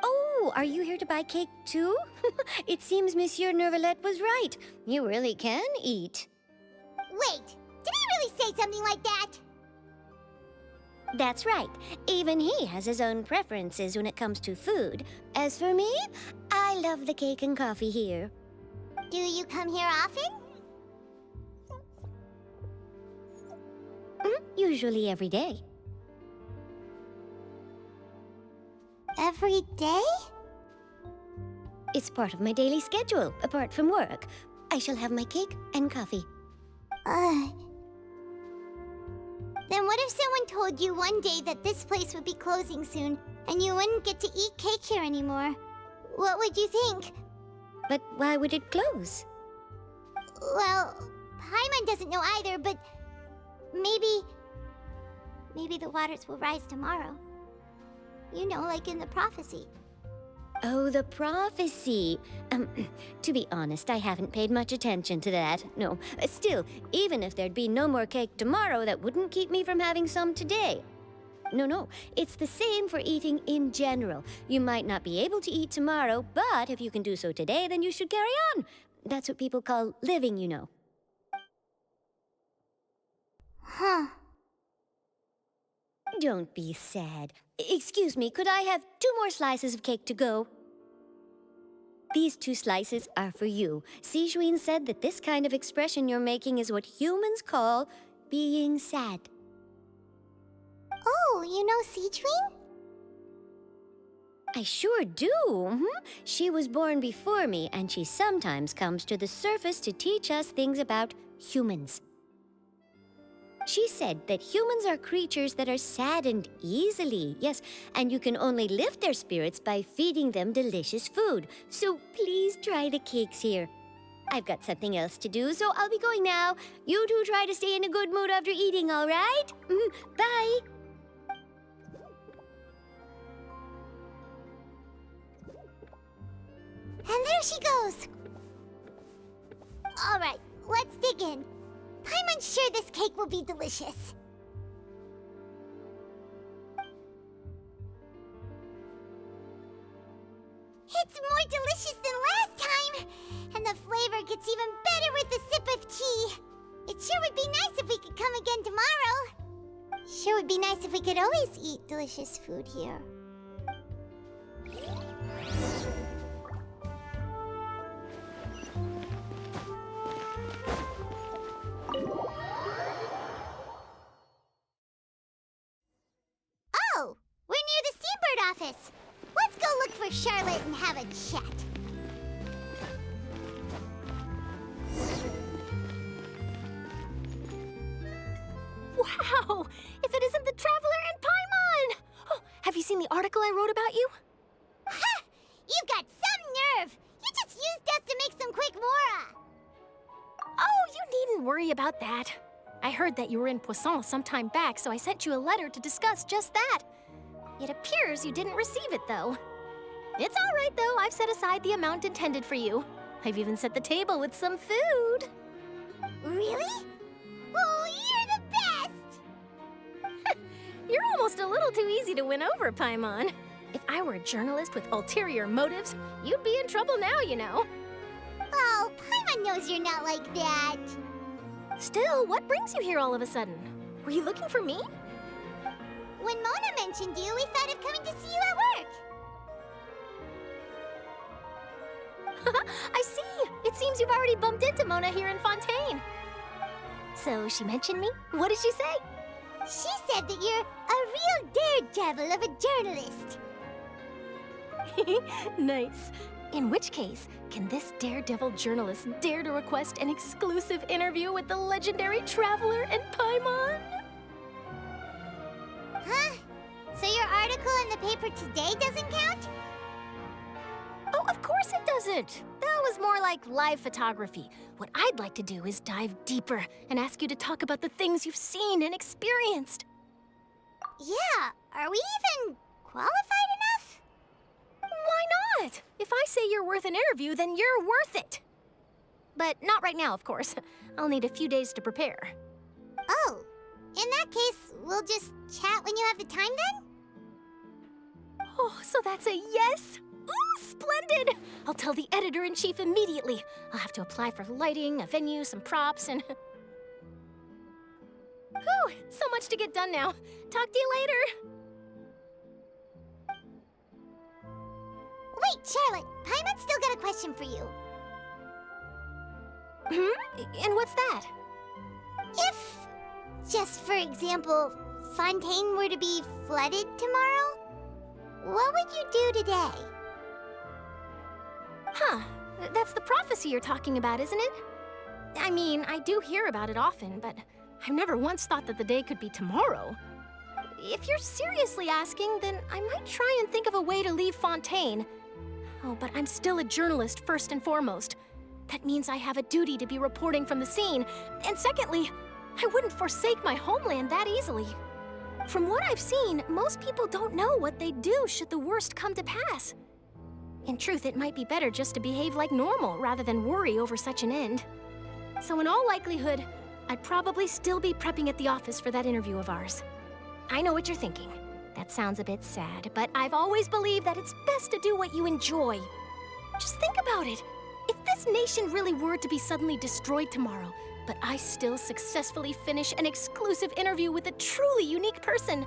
Oh, are you here to buy cake too? It seems Monsieur Nervalette was right. You really can eat. Wait, did he really say something like that? That's right. Even he has his own preferences when it comes to food. As for me, I love the cake and coffee here. Do you come here often? Usually every day. Every day? It's part of my daily schedule, apart from work. I shall have my cake and coffee. Then what if someone told you one day that this place would be closing soon, and you wouldn't get to eat cake here anymore? What would you think? But why would it close? Well, Paimon doesn't know either, but maybe the waters will rise tomorrow. You know, like in the prophecy. Oh, the prophecy. To be honest, I haven't paid much attention to that. No, still, even if there'd be no more cake tomorrow, that wouldn't keep me from having some today. No, it's the same for eating in general. You might not be able to eat tomorrow, but if you can do so today, then you should carry on. That's what people call living, you know. Huh. Don't be sad. Excuse me, could I have 2 more slices of cake to go? These 2 slices are for you. Sijuin said that this kind of expression you're making is what humans call being sad. Oh, you know Sijuin? I sure do. She was born before me, and she sometimes comes to the surface to teach us things about humans. She said that humans are creatures that are saddened easily, yes, and you can only lift their spirits by feeding them delicious food. So please try the cakes here. I've got something else to do, so I'll be going now. You two try to stay in a good mood after eating, all right? Bye. And there she goes. All right, let's dig in. Paimon's sure this cake will be delicious. It's more delicious than last time! And the flavor gets even better with a sip of tea. It sure would be nice if we could come again tomorrow. Sure would be nice if we could always eat delicious food here. Charlotte and have a chat. Wow! If it isn't the Traveler and Paimon! Oh, have you seen the article I wrote about you? Ha! You've got some nerve! You just used us to make some quick mora! Oh, you needn't worry about that. I heard that you were in Poisson some time back, so I sent you a letter to discuss just that. It appears you didn't receive it, though. It's all right, though. I've set aside the amount intended for you. I've even set the table with some food. Really? Oh, you're the best! You're almost a little too easy to win over, Paimon. If I were a journalist with ulterior motives, you'd be in trouble now, you know. Oh, Paimon knows you're not like that. Still, what brings you here all of a sudden? Were you looking for me? When Mona mentioned you, we thought of coming to see you at work. I see! It seems you've already bumped into Mona here in Fontaine. So she mentioned me? What did she say? She said that you're a real daredevil of a journalist. Nice. In which case, can this daredevil journalist dare to request an exclusive interview with the legendary Traveler and Paimon? Huh? So your article in the paper today doesn't count? Oh, of course it doesn't. That was more like live photography. What I'd like to do is dive deeper and ask you to talk about the things you've seen and experienced. Yeah, are we even qualified enough? Why not? If I say you're worth an interview, then you're worth it. But not right now, of course. I'll need a few days to prepare. Oh, in that case, we'll just chat when you have the time then? Oh, so that's a yes? Ooh, splendid! I'll tell the editor-in-chief immediately. I'll have to apply for lighting, a venue, some props, and... Whew, so much to get done now. Talk to you later. Wait, Charlotte, Paimon's still got a question for you. And what's that? If, just for example, Fontaine were to be flooded tomorrow, what would you do today? Huh, that's the prophecy you're talking about, isn't it? I mean, I do hear about it often, but I've never once thought that the day could be tomorrow. If you're seriously asking, then I might try and think of a way to leave Fontaine. Oh, but I'm still a journalist first and foremost. That means I have a duty to be reporting from the scene. And secondly, I wouldn't forsake my homeland that easily. From what I've seen, most people don't know what they'd do should the worst come to pass. In truth, it might be better just to behave like normal rather than worry over such an end. So in all likelihood, I'd probably still be prepping at the office for that interview of ours. I know what you're thinking. That sounds a bit sad, but I've always believed that it's best to do what you enjoy. Just think about it. If this nation really were to be suddenly destroyed tomorrow, but I still successfully finish an exclusive interview with a truly unique person,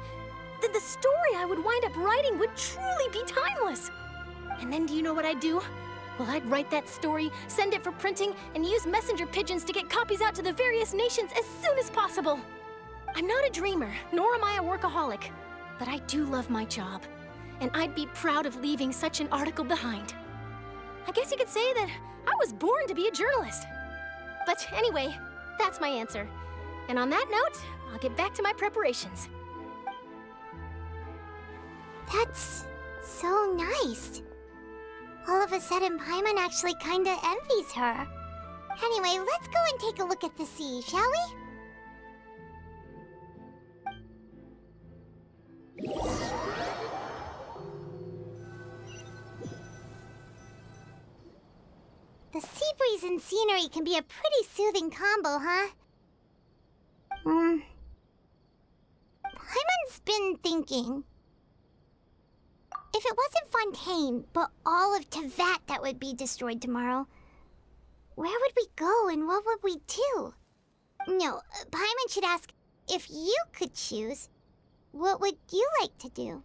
then the story I would wind up writing would truly be timeless. And then do you know what I'd do? Well, I'd write that story, send it for printing, and use messenger pigeons to get copies out to the various nations as soon as possible. I'm not a dreamer, nor am I a workaholic, but I do love my job, and I'd be proud of leaving such an article behind. I guess you could say that I was born to be a journalist. But anyway, that's my answer. And on that note, I'll get back to my preparations. That's so nice. All of a sudden, Paimon actually kinda envies her. Anyway, let's go and take a look at the sea, shall we? The sea breeze and scenery can be a pretty soothing combo, huh? Paimon's been thinking. If it wasn't Fontaine, but all of Tevat that would be destroyed tomorrow, where would we go and what would we do? No, Paimon should ask, if you could choose, what would you like to do?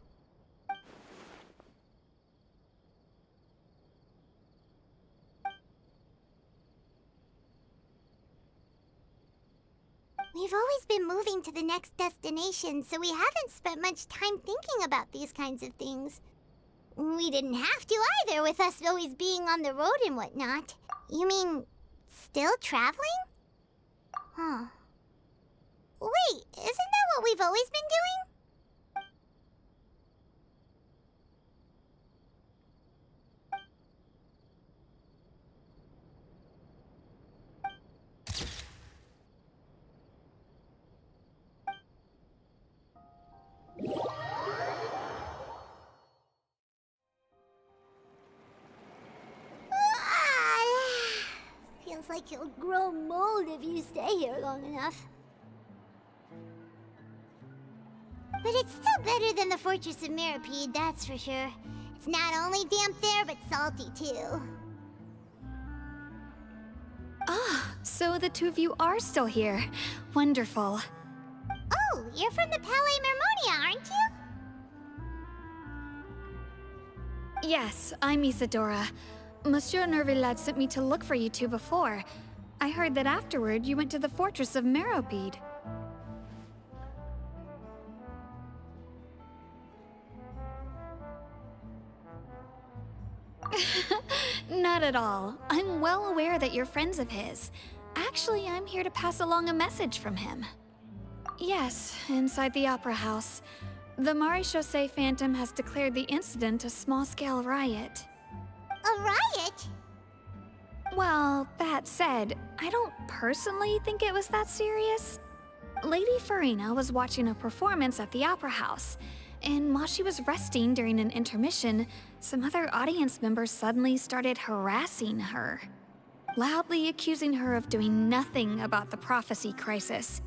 We've always been moving to the next destination, so we haven't spent much time thinking about these kinds of things. We didn't have to either, with us always being on the road and whatnot. You mean, still traveling? Huh. Wait, isn't that what we've always been doing? Feels like you'll grow mold if you stay here long enough. But it's still better than the Fortress of Mirapede, that's for sure. It's not only damp there, but salty too. Ah, so the two of you are still here. Wonderful. Oh, you're from the Palais Mermonia, aren't you? Yes, I'm Isadora. Monsieur Nervillet sent me to look for you two before. I heard that afterward you went to the Fortress of Mirapede. Not at all. I'm well aware that you're friends of his. Actually, I'm here to pass along a message from him. Yes, inside the Opera House. The Maréchaussée Phantom has declared the incident a small-scale riot. A riot? Well, that said, I don't personally think it was that serious. Lady Furina was watching a performance at the Opera House, and while she was resting during an intermission, some other audience members suddenly started harassing her, loudly accusing her of doing nothing about the prophecy crisis.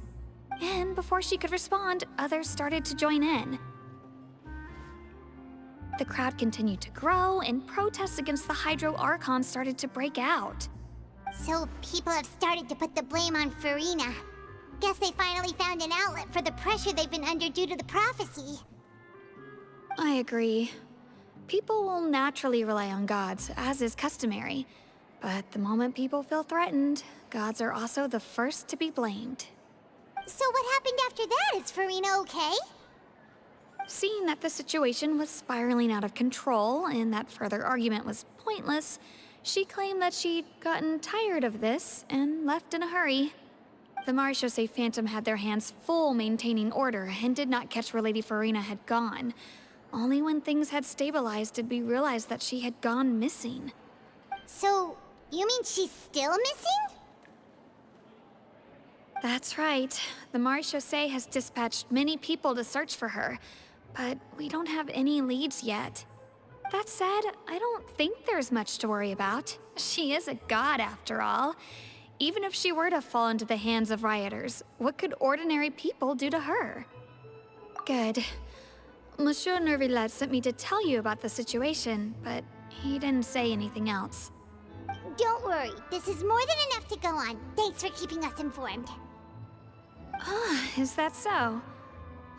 And before she could respond, others started to join in. The crowd continued to grow, and protests against the Hydro Archon started to break out. So people have started to put the blame on Furina. Guess they finally found an outlet for the pressure they've been under due to the prophecy. I agree. People will naturally rely on gods, as is customary. But the moment people feel threatened, gods are also the first to be blamed. So what happened after that? Is Furina okay? Seeing that the situation was spiraling out of control and that further argument was pointless, she claimed that she'd gotten tired of this and left in a hurry. The Maréchaussée Phantom had their hands full maintaining order and did not catch where Lady Furina had gone. Only when things had stabilized did we realize that she had gone missing. So, you mean she's still missing? That's right. The Maréchaussée has dispatched many people to search for her, but we don't have any leads yet. That said, I don't think there's much to worry about. She is a god after all. Even if she were to fall into the hands of rioters, what could ordinary people do to her? Good. Monsieur Nervillet sent me to tell you about the situation, but he didn't say anything else. Don't worry, this is more than enough to go on. Thanks for keeping us informed. Ah, is that so?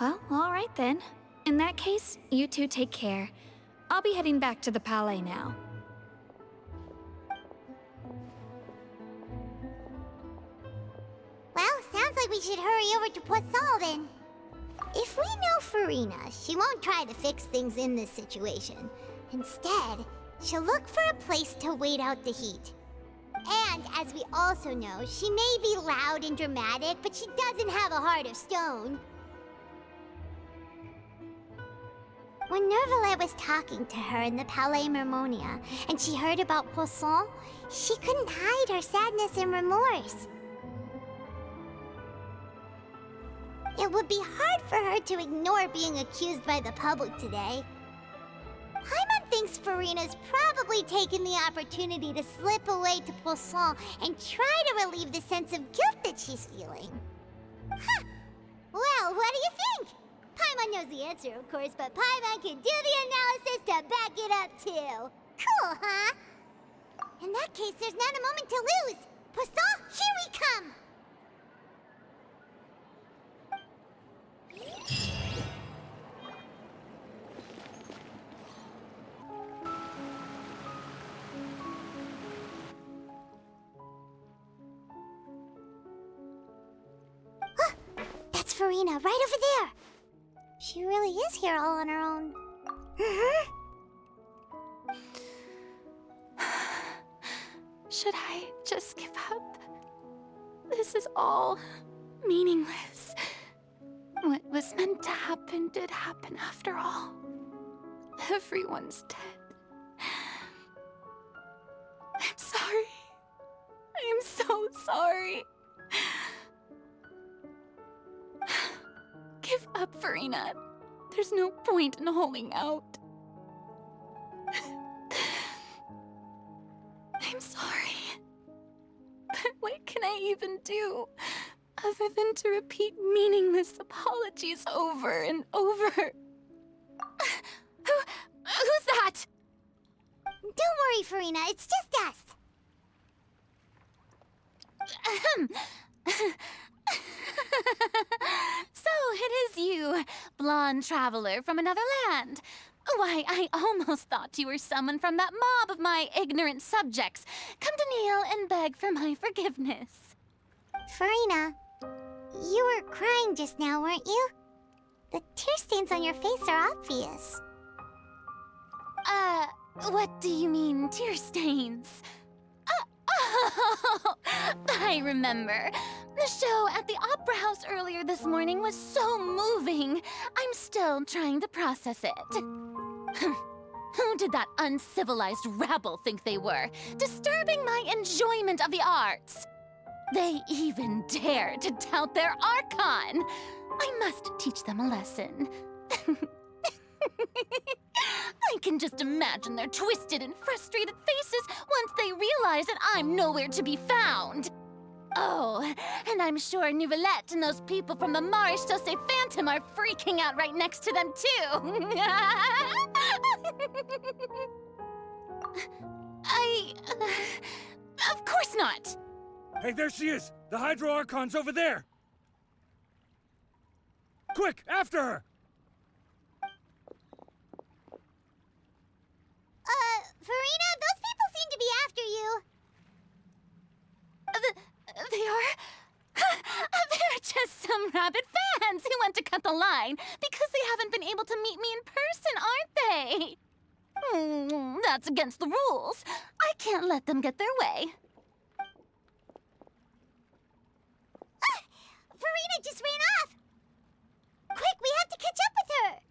Well, all right then. In that case, you two take care. I'll be heading back to the Palais now. Well, sounds like we should hurry over to Poisson then. If we know Furina, she won't try to fix things in this situation. Instead, she'll look for a place to wait out the heat. And as we also know, she may be loud and dramatic, but she doesn't have a heart of stone. When Nervillet was talking to her in the Palais Mermonia, and she heard about Poisson, she couldn't hide her sadness and remorse. It would be hard for her to ignore being accused by the public today. Paimon thinks Furina's probably taken the opportunity to slip away to Poisson and try to relieve the sense of guilt that she's feeling. Huh! Well, what do you think? Paimon knows the answer, of course, but Paimon can do the analysis to back it up, too. Cool, huh? In that case, there's not a moment to lose. Poisson, here we come! That's Furina, right over there. She really is here all on her own. Should I just give up? This is all meaningless. What was meant to happen did happen after all. Everyone's dead. I'm sorry. I am so sorry. Give up, Furina. There's no point in holding out. I'm sorry. But what can I even do other than to repeat meaningless apologies over and over? Who's that? Don't worry, Furina. It's just us. So it is you, blonde traveler from another land. Why, I almost thought you were someone from that mob of my ignorant subjects, come to kneel and beg for my forgiveness. Furina, you were crying just now, weren't you? The tear stains on your face are obvious. What do you mean, tear stains? Oh, I remember. The show at the Opera House earlier this morning was so moving. I'm still trying to process it. Who did that uncivilized rabble think they were, disturbing my enjoyment of the arts? They even dared to tout their Archon. I must teach them a lesson. I can just imagine their twisted and frustrated faces once they realize that I'm nowhere to be found. Oh, and I'm sure Nouvellette and those people from the Maréchaussée Phantom are freaking out right next to them, too. Of course not. Hey, there she is! The Hydro Archon's over there! Quick, after her! Furina, those people seem to be after you. They are? They're just some rabid fans who want to cut the line because they haven't been able to meet me in person, aren't they? That's against the rules. I can't let them get their way. Furina just ran off! Quick, we have to catch up with her!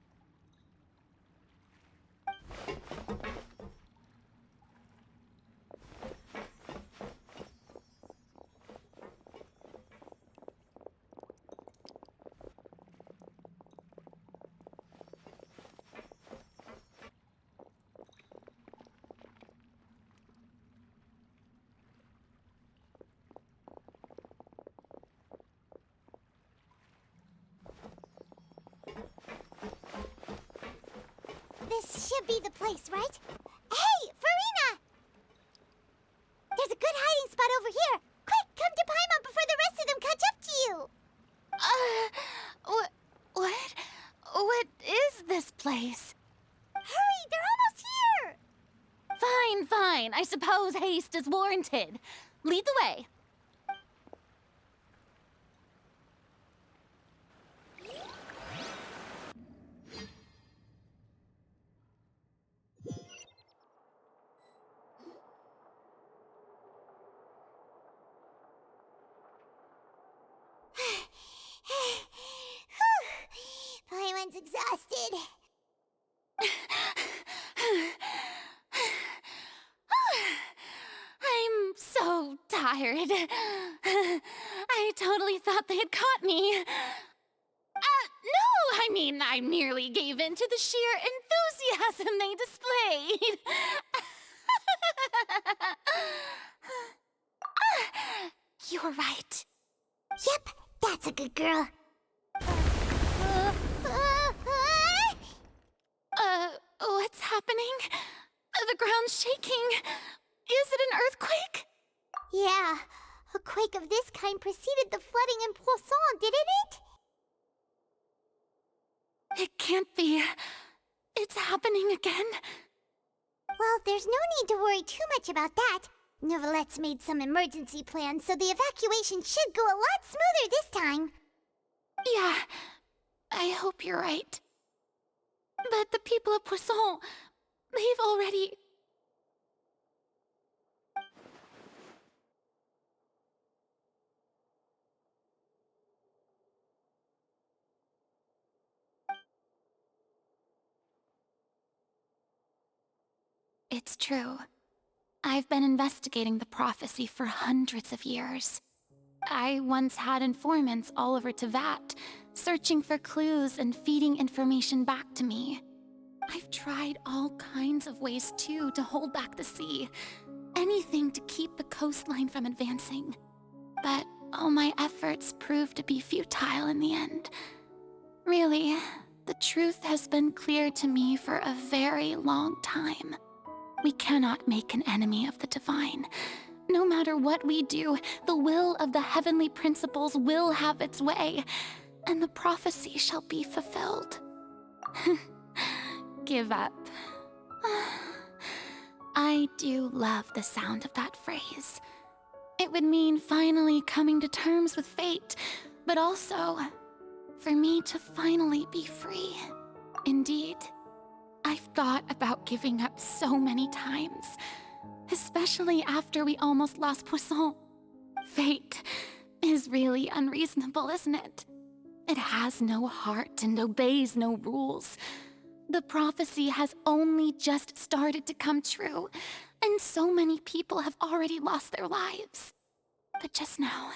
This should be the place, right? Hey, Furina! There's a good hiding spot over here. Quick, come to Paimon before the rest of them catch up to you. What? What is this place? Hurry, they're almost here! Fine, fine. I suppose haste is warranted. Lead the way. Paimon's exhausted. I'm so tired. I totally thought they had caught me. No, I mean, I merely gave in to the sheer enthusiasm they displayed. You're right. Yep, that's a good girl. What's happening? The ground's shaking. Is it an earthquake? Yeah, a quake of this kind preceded the flooding in Poisson, didn't it? It can't be. It's happening again. Well, there's no need to worry too much about that. Nouvellette's made some emergency plans, so the evacuation should go a lot smoother this time. Yeah, I hope you're right. But the people of Poisson, they've already... It's true. I've been investigating the prophecy for hundreds of years. I once had informants all over Tevat, searching for clues and feeding information back to me. I've tried all kinds of ways, too, to hold back the sea. Anything to keep the coastline from advancing. But all my efforts proved to be futile in the end. Really, the truth has been clear to me for a very long time. We cannot make an enemy of the divine. No matter what we do, the will of the heavenly principles will have its way, and the prophecy shall be fulfilled. Give up. I do love the sound of that phrase. It would mean finally coming to terms with fate, but also for me to finally be free. Indeed, I've thought about giving up so many times, especially after we almost lost Poisson. Fate is really unreasonable, isn't it? It has no heart and obeys no rules. The prophecy has only just started to come true, and so many people have already lost their lives. But just now,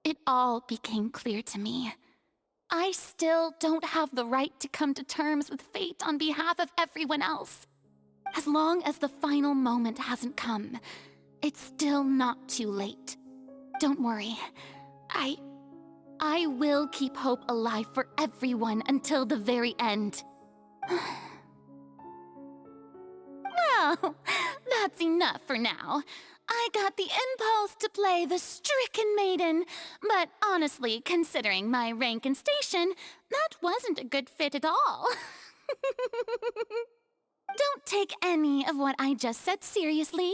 it all became clear to me. I still don't have the right to come to terms with fate on behalf of everyone else. As long as the final moment hasn't come, it's still not too late. Don't worry. I will keep hope alive for everyone until the very end. Well, that's enough for now. I got the impulse to play the stricken maiden, but honestly, considering my rank and station, that wasn't a good fit at all. Don't take any of what I just said seriously.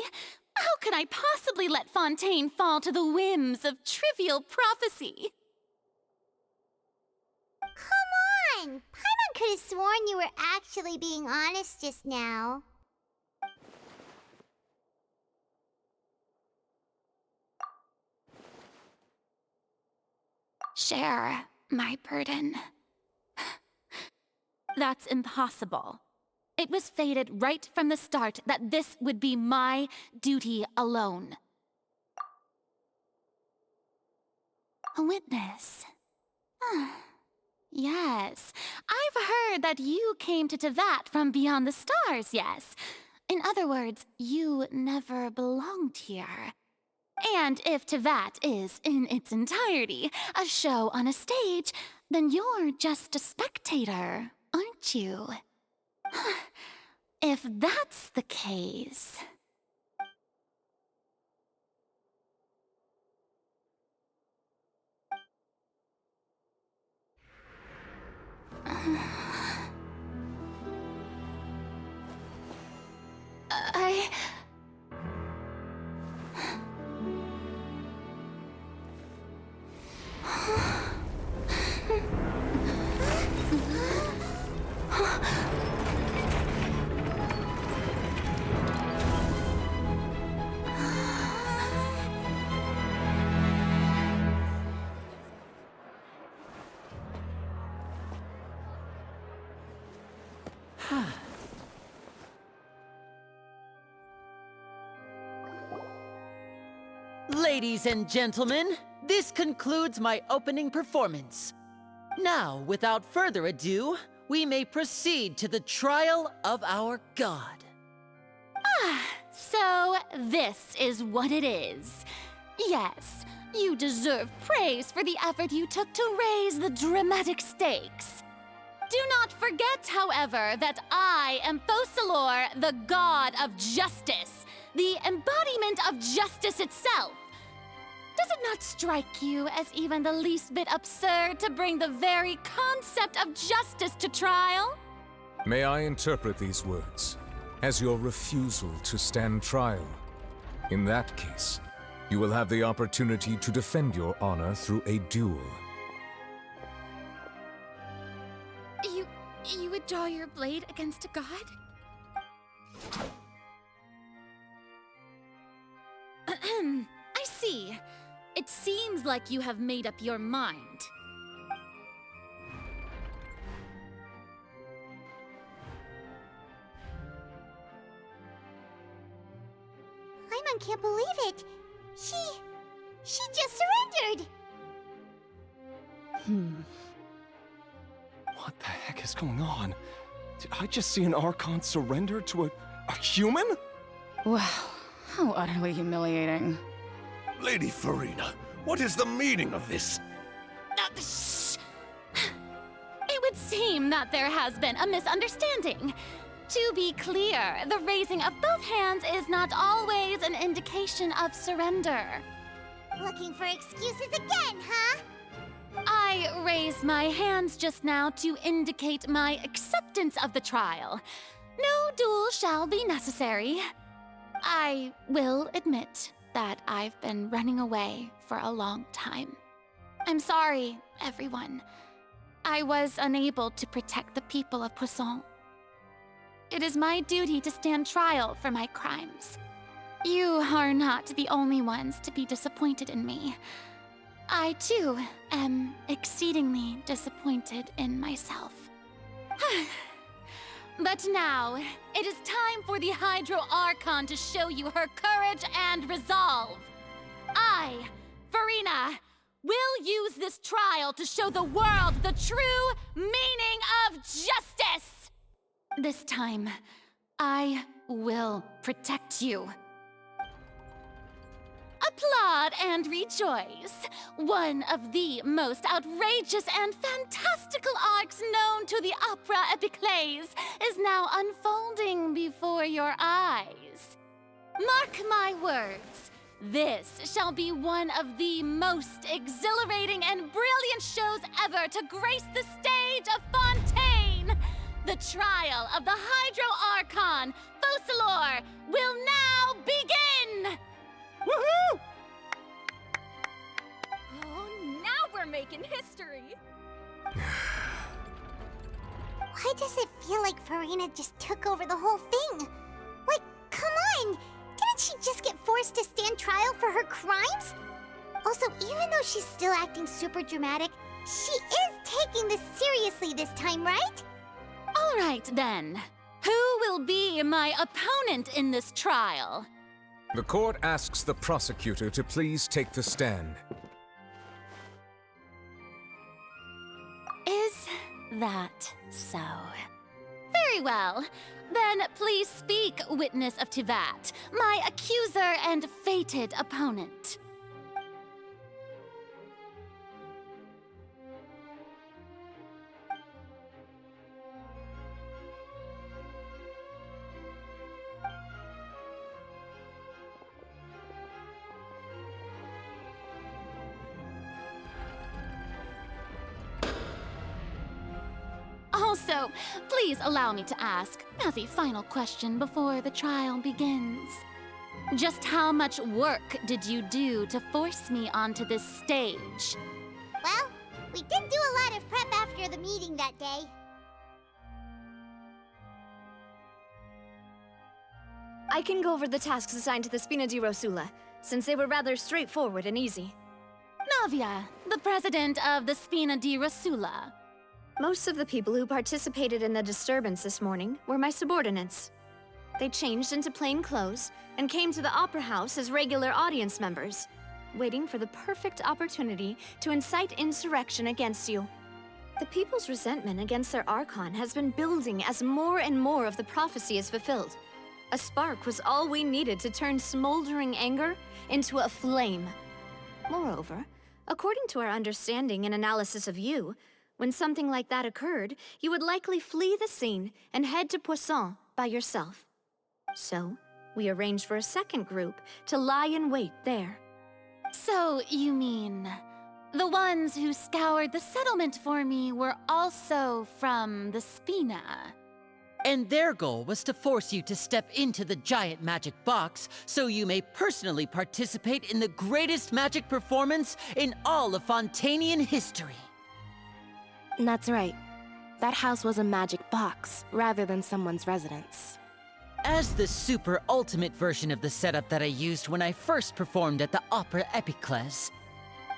How could I possibly let Fontaine fall to the whims of trivial prophecy? Come on! Paimon could have sworn you were actually being honest just now. Share my burden. That's impossible. It was fated right from the start that this would be my duty alone. A witness. Yes, I've heard that you came to Tevat from beyond the stars, yes. In other words, you never belonged here. And if Tevat is, in its entirety, a show on a stage, then you're just a spectator, aren't you? If that's the case... Ladies and gentlemen, this concludes my opening performance. Now, without further ado, we may proceed to the trial of our god. So this is what it is. Yes, you deserve praise for the effort you took to raise the dramatic stakes. Do not forget, however, that I am Focalor, the god of justice, the embodiment of justice itself. Does it not strike you as even the least bit absurd to bring the very concept of justice to trial? May I interpret these words as your refusal to stand trial? In that case, you will have the opportunity to defend your honor through a duel. You would draw your blade against a god? I see. It seems like you have made up your mind. can't believe it. She just surrendered. What the heck is going on? Did I just see an Archon surrender to a human? Wow, how utterly humiliating. Lady Furina, what is the meaning of this? Shh! It would seem that there has been a misunderstanding. To be clear, the raising of both hands is not always an indication of surrender. Looking for excuses again, huh? I raised my hands just now to indicate my acceptance of the trial. No duel shall be necessary. I will admit that I've been running away for a long time. I'm sorry, everyone. I was unable to protect the people of Poisson. It is my duty to stand trial for my crimes. You are not the only ones to be disappointed in me. I, too, am exceedingly disappointed in myself. But now, it is time for the Hydro Archon to show you her courage and resolve. I, Furina, will use this trial to show the world the true meaning of justice! This time, I will protect you. Applaud and rejoice! One of the most outrageous and fantastical arcs known to the opera epiclese is now unfolding before your eyes. Mark my words, this shall be one of the most exhilarating and brilliant shows ever to grace the stage of Fontaine! The trial of the Hydro Archon, Focalor, will now begin! Woohoo! Oh, now we're making history! Why does it feel like Furina just took over the whole thing? Like, come on! Didn't she just get forced to stand trial for her crimes? Also, even though she's still acting super dramatic, she is taking this seriously this time, right? All right, then. Who will be my opponent in this trial? The court asks the prosecutor to please take the stand. Is that so? Very well. Then please speak, witness of Tivat, my accuser and fated opponent. Also, please allow me to ask, as a final question before the trial begins. Just how much work did you do to force me onto this stage? Well, we did do a lot of prep after the meeting that day. I can go over the tasks assigned to the Spina di Rosula, since they were rather straightforward and easy. Navia, the president of the Spina di Rosula. Most of the people who participated in the disturbance this morning were my subordinates. They changed into plain clothes and came to the Opera House as regular audience members, waiting for the perfect opportunity to incite insurrection against you. The people's resentment against their Archon has been building as more and more of the prophecy is fulfilled. A spark was all we needed to turn smoldering anger into a flame. Moreover, according to our understanding and analysis of you, when something like that occurred, you would likely flee the scene and head to Poisson by yourself. So, we arranged for a second group to lie in wait there. So, you mean, the ones who scoured the settlement for me were also from the Spina? And their goal was to force you to step into the giant magic box so you may personally participate in the greatest magic performance in all of Fontainian history. That's right. That house was a magic box, rather than someone's residence. As the super ultimate version of the setup that I used when I first performed at the Opera Epiclese,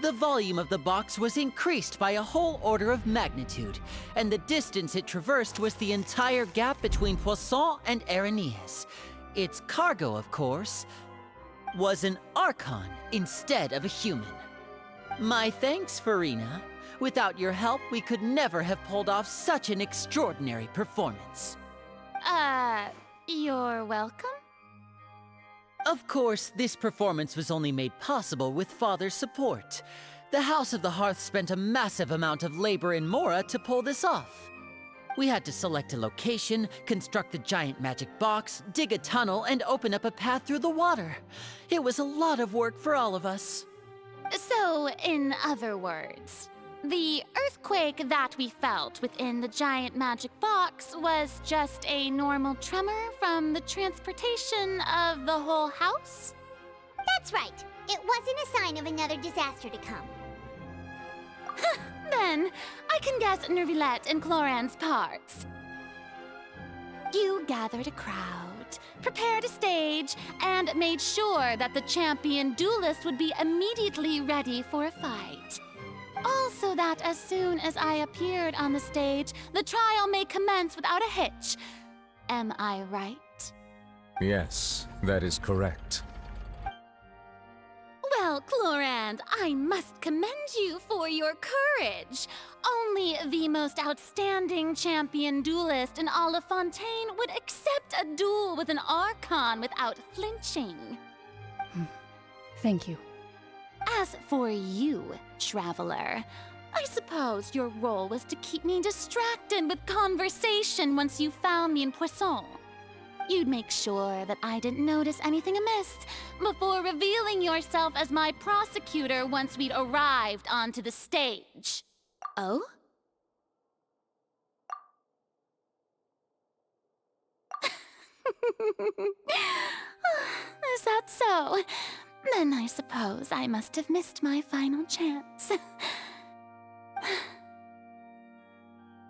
the volume of the box was increased by a whole order of magnitude, and the distance it traversed was the entire gap between Poisson and Areneas. Its cargo, of course. was an Archon instead of a human. My thanks, Furina. Without your help, we could never have pulled off such an extraordinary performance. You're welcome? Of course, this performance was only made possible with Father's support. The House of the Hearth spent a massive amount of labor in Mora to pull this off. We had to select a location, construct the giant magic box, dig a tunnel, and open up a path through the water. It was a lot of work for all of us. So, in other words, the earthquake that we felt within the giant magic box was just a normal tremor from the transportation of the whole house? That's right. It wasn't a sign of another disaster to come. Then, I can guess Nervilette and Cloran's parts. You gathered a crowd, prepared a stage, and made sure that the champion duelist would be immediately ready for a fight. Also that as soon as I appeared on the stage, the trial may commence without a hitch. Am I right? Yes, that is correct. Well, Clorand, I must commend you for your courage. Only the most outstanding champion duelist in all of Fontaine would accept a duel with an Archon without flinching. Thank you. As for you, Traveler, I suppose your role was to keep me distracted with conversation once you found me in Poisson. You'd make sure that I didn't notice anything amiss before revealing yourself as my prosecutor once we'd arrived onto the stage. Oh? Is that so? Then I suppose I must have missed my final chance.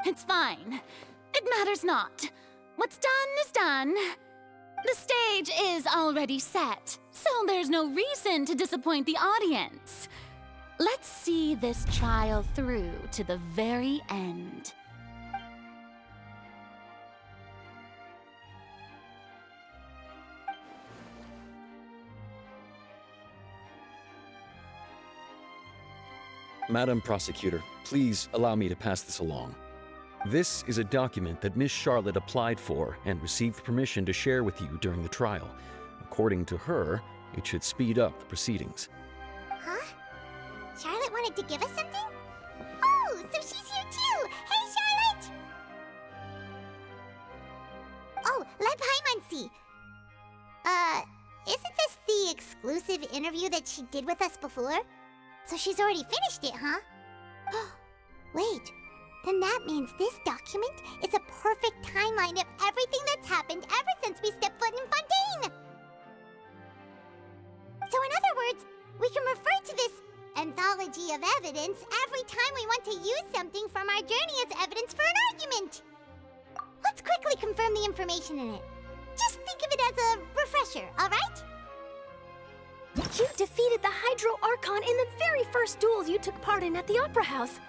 It's fine. It matters not. What's done is done. The stage is already set, so there's no reason to disappoint the audience. Let's see this trial through to the very end. Madam Prosecutor, please allow me to pass this along. This is a document that Miss Charlotte applied for and received permission to share with you during the trial. According to her, it should speed up the proceedings. Huh? Charlotte wanted to give us something? Oh, so she's here too! Hey, Charlotte! Oh, let Paimon see. Isn't this the exclusive interview that she did with us before? So she's already finished it, huh? Wait, then that means this document is a perfect timeline of everything that's happened ever since we stepped foot in Fontaine! So in other words, we can refer to this anthology of evidence every time we want to use something from our journey as evidence for an argument! Let's quickly confirm the information in it. Just think of it as a refresher, alright? You defeated the Hydro Archon in the very first duel you took part in at the Opera House.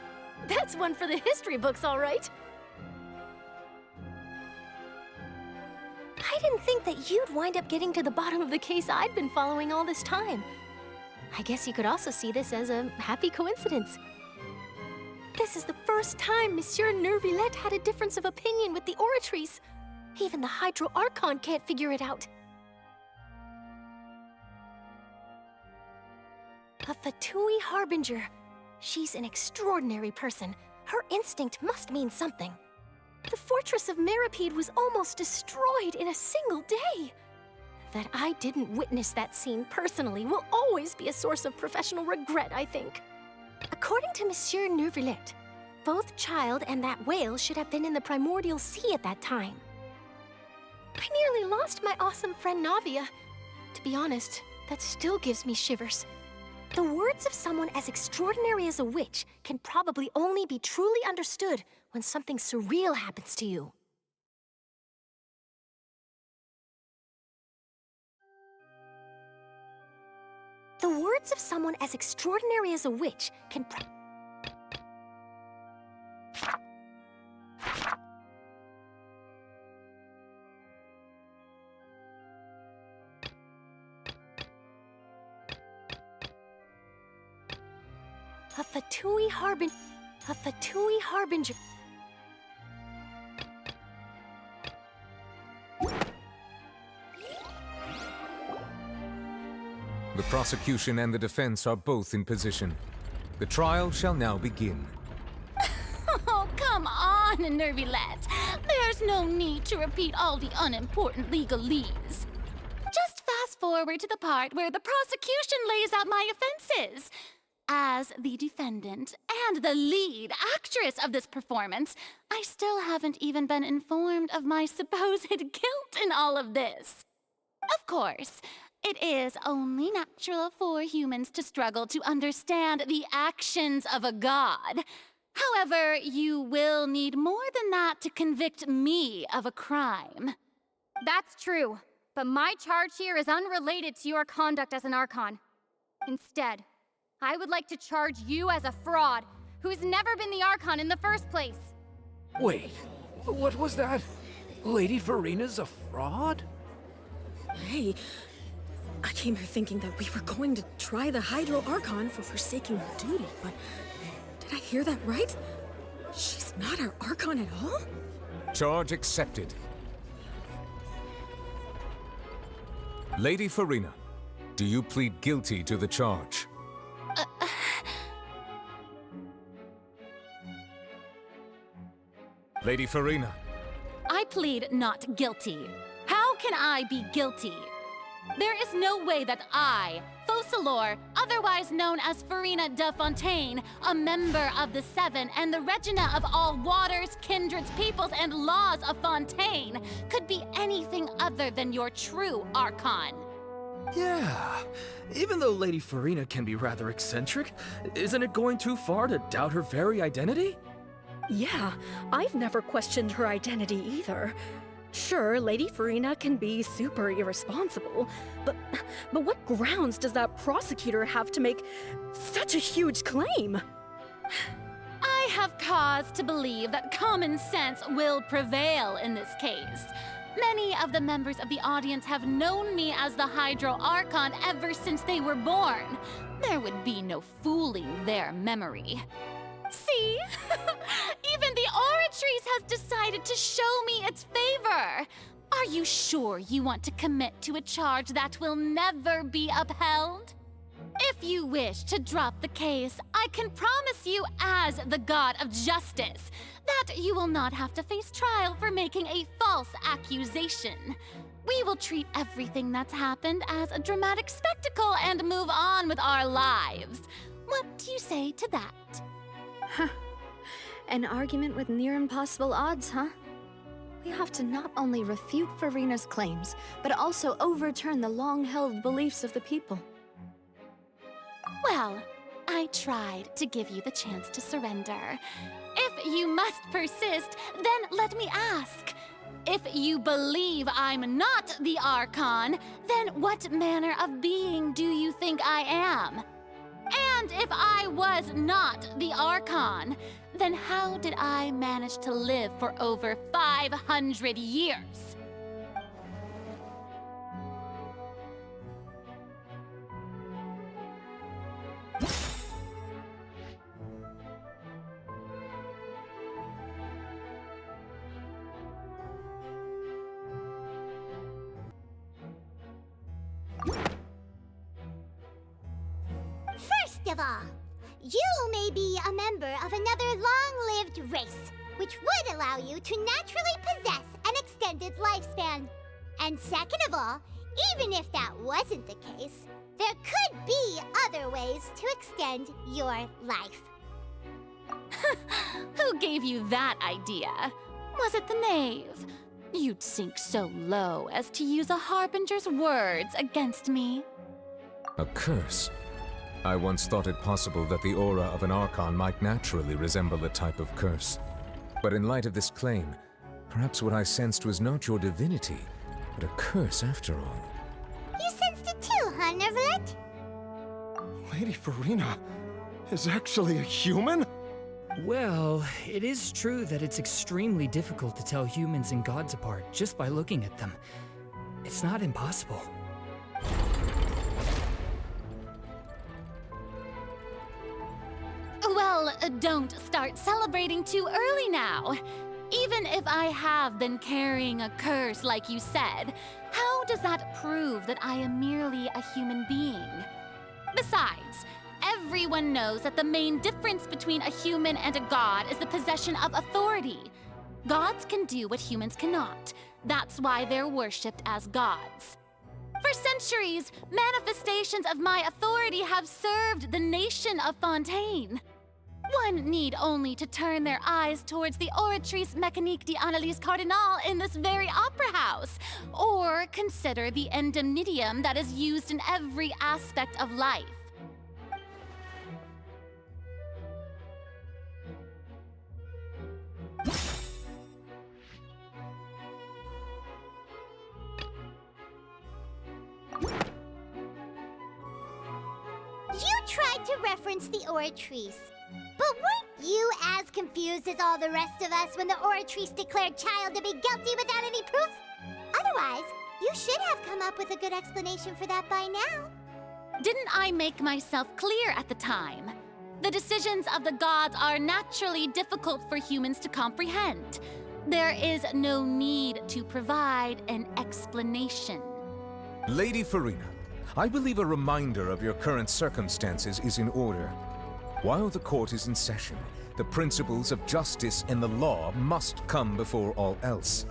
That's one for the history books, all right. I didn't think that you'd wind up getting to the bottom of the case I'd been following all this time. I guess you could also see this as a happy coincidence. This is the first time Monsieur Nervilette had a difference of opinion with the Oratrice. Even the Hydro Archon can't figure it out. A Fatui Harbinger. She's an extraordinary person. Her instinct must mean something. The fortress of Meripede was almost destroyed in a single day. That I didn't witness that scene personally will always be a source of professional regret, I think. According to Monsieur Nervilette, both Child and that whale should have been in the Primordial Sea at that time. I nearly lost my awesome friend Navia. To be honest, that still gives me shivers. The words of someone as extraordinary as a witch can probably only be truly understood when something surreal happens to you. The words of someone as extraordinary as a witch can A Fatui Harbinger. The prosecution and the defense are both in position. The trial shall now begin. Oh, come on, Nervylette. There's no need to repeat all the unimportant legalese. Just fast forward to the part where the prosecution lays out my offenses. As the defendant and the lead actress of this performance, I still haven't even been informed of my supposed guilt in all of this. Of course, it is only natural for humans to struggle to understand the actions of a god. However, you will need more than that to convict me of a crime. That's true, but my charge here is unrelated to your conduct as an Archon. Instead, I would like to charge you as a fraud who's never been the Archon in the first place. Wait, what was that? Lady Furina's a fraud? Hey, I came here thinking that we were going to try the Hydro Archon for forsaking her duty, but did I hear that right? She's not our Archon at all? Charge accepted. Lady Furina, do you plead guilty to the charge? Lady Furina. I plead not guilty. How can I be guilty? There is no way that I, Focalor, otherwise known as Furina de Fontaine, a member of the Seven and the Regina of all waters, kindreds, peoples, and laws of Fontaine, could be anything other than your true Archon. Yeah, even though Lady Furina can be rather eccentric, isn't it going too far to doubt her very identity? Yeah, I've never questioned her identity either. Sure, Lady Furina can be super irresponsible, but what grounds does that prosecutor have to make such a huge claim? I have cause to believe that common sense will prevail in this case. Many of the members of the audience have known me as the Hydro Archon ever since they were born. There would be no fooling their memory. See? Even the Oratrice has decided to show me its favor. Are you sure you want to commit to a charge that will never be upheld? If you wish to drop the case, I can promise you as the God of Justice that you will not have to face trial for making a false accusation. We will treat everything that's happened as a dramatic spectacle and move on with our lives. What do you say to that? Huh. An argument with near impossible odds, huh? We have to not only refute Furina's claims, but also overturn the long-held beliefs of the people. Well, I tried to give you the chance to surrender. If you must persist, then let me ask. If you believe I'm not the Archon, then what manner of being do you think I am? And if I was not the Archon, then how did I manage to live for over 500 years? First of all, you may be a member of another long-lived race, which would allow you to naturally possess an extended lifespan. And second of all, even if that wasn't the case, there could be other ways to extend your life. Who gave you that idea? Was it the knave? You'd sink so low as to use a harbinger's words against me. A curse? I once thought it possible that the aura of an Archon might naturally resemble a type of curse. But in light of this claim, perhaps what I sensed was not your divinity, but a curse after all. You sensed it too, huh, Nervylette? Lady Furina is actually a human? Well, it is true that it's extremely difficult to tell humans and gods apart just by looking at them. It's not impossible. Well, don't start celebrating too early now. Even if I have been carrying a curse like you said, how does that prove that I am merely a human being? Besides, everyone knows that the main difference between a human and a god is the possession of authority. Gods can do what humans cannot. That's why they're worshipped as gods. For centuries, manifestations of my authority have served the nation of Fontaine. One need only to turn their eyes towards the Oratrice Mécanique d'Analyse Cardinal in this very opera house, or consider the indemnitium that is used in every aspect of life. You tried to reference the Oratrice. But weren't you as confused as all the rest of us when the Oratrice declared Child to be guilty without any proof? Otherwise, you should have come up with a good explanation for that by now. Didn't I make myself clear at the time? The decisions of the gods are naturally difficult for humans to comprehend. There is no need to provide an explanation. Lady Furina, I believe a reminder of your current circumstances is in order. While the court is in session, the principles of justice and the law must come before all else.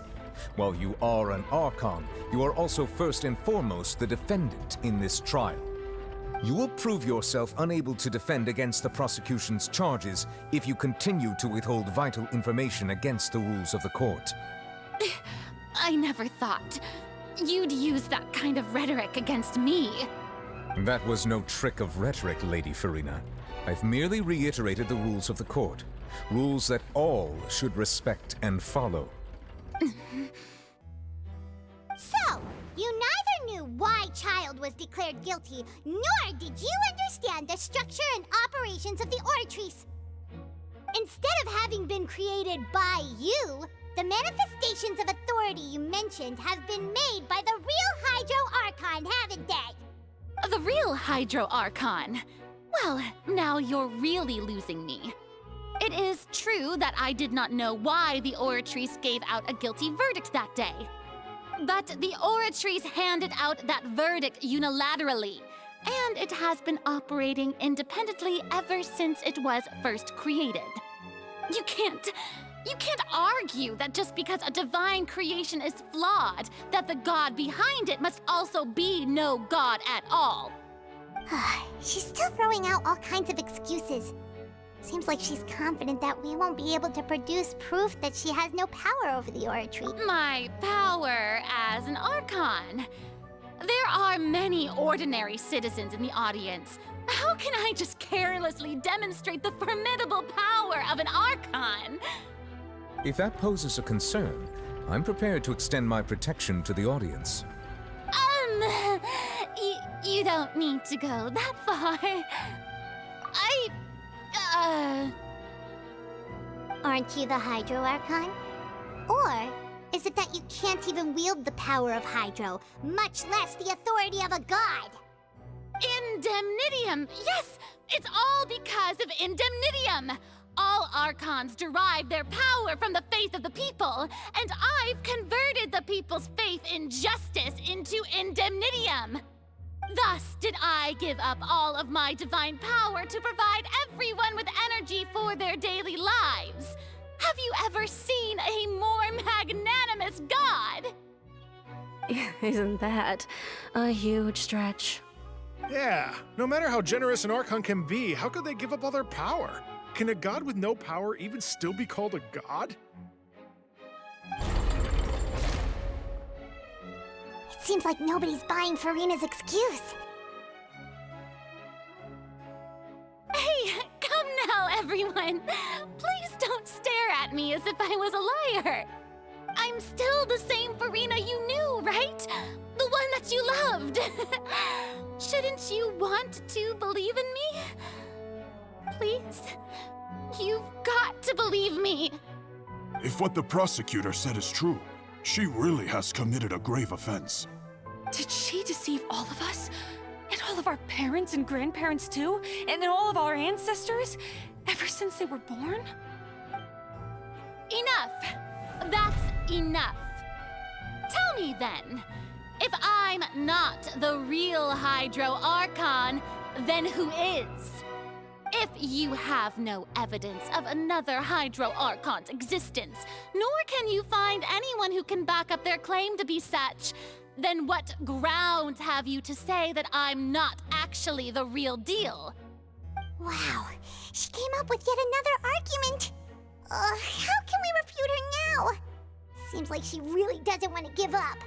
While you are an Archon, you are also first and foremost the defendant in this trial. You will prove yourself unable to defend against the prosecution's charges if you continue to withhold vital information against the rules of the court. I never thought you'd use that kind of rhetoric against me. That was no trick of rhetoric, Lady Furina. I've merely reiterated the rules of the court. Rules that all should respect and follow. So, you neither knew why Child was declared guilty, nor did you understand the structure and operations of the Oratrice. Instead of having been created by you, the manifestations of authority you mentioned have been made by the real Hydro Archon, haven't they? The real Hydro Archon? Well, now you're really losing me. It is true that I did not know why the Oratrice gave out a guilty verdict that day. But the Oratrice handed out that verdict unilaterally, and it has been operating independently ever since it was first created. You can't argue that just because a divine creation is flawed, that the god behind it must also be no god at all. She's still throwing out all kinds of excuses. Seems like she's confident that we won't be able to produce proof that she has no power over the Oratrice. My power as an Archon? There are many ordinary citizens in the audience. How can I just carelessly demonstrate the formidable power of an Archon? If that poses a concern, I'm prepared to extend my protection to the audience. You don't need to go that far. Aren't you the Hydro Archon? Or is it that you can't even wield the power of Hydro, much less the authority of a god? Indemnitium! Yes! It's all because of Indemnitium! All Archons derive their power from the faith of the people, and I've converted the people's faith in justice into Indemnitium! Thus did I give up all of my divine power to provide everyone with energy for their daily lives. Have you ever seen a more magnanimous god? Isn't that a huge stretch? Yeah, no matter how generous an Archon can be, how could they give up all their power? Can a god with no power even still be called a god? It seems like nobody's buying Furina's excuse. Hey, come now, everyone. Please don't stare at me as if I was a liar. I'm still the same Furina you knew, right? The one that you loved. Shouldn't you want to believe in me? Please? You've got to believe me. If what the prosecutor said is true, she really has committed a grave offense. Did she deceive all of us? And all of our parents and grandparents too? And all of our ancestors? Ever since they were born? Enough! That's enough. Tell me then, if I'm not the real Hydro Archon, then who is? If you have no evidence of another Hydro Archon's existence, nor can you find anyone who can back up their claim to be such, then what grounds have you to say that I'm not actually the real deal? Wow, she came up with yet another argument. How can we refute her now? Seems like she really doesn't want to give up.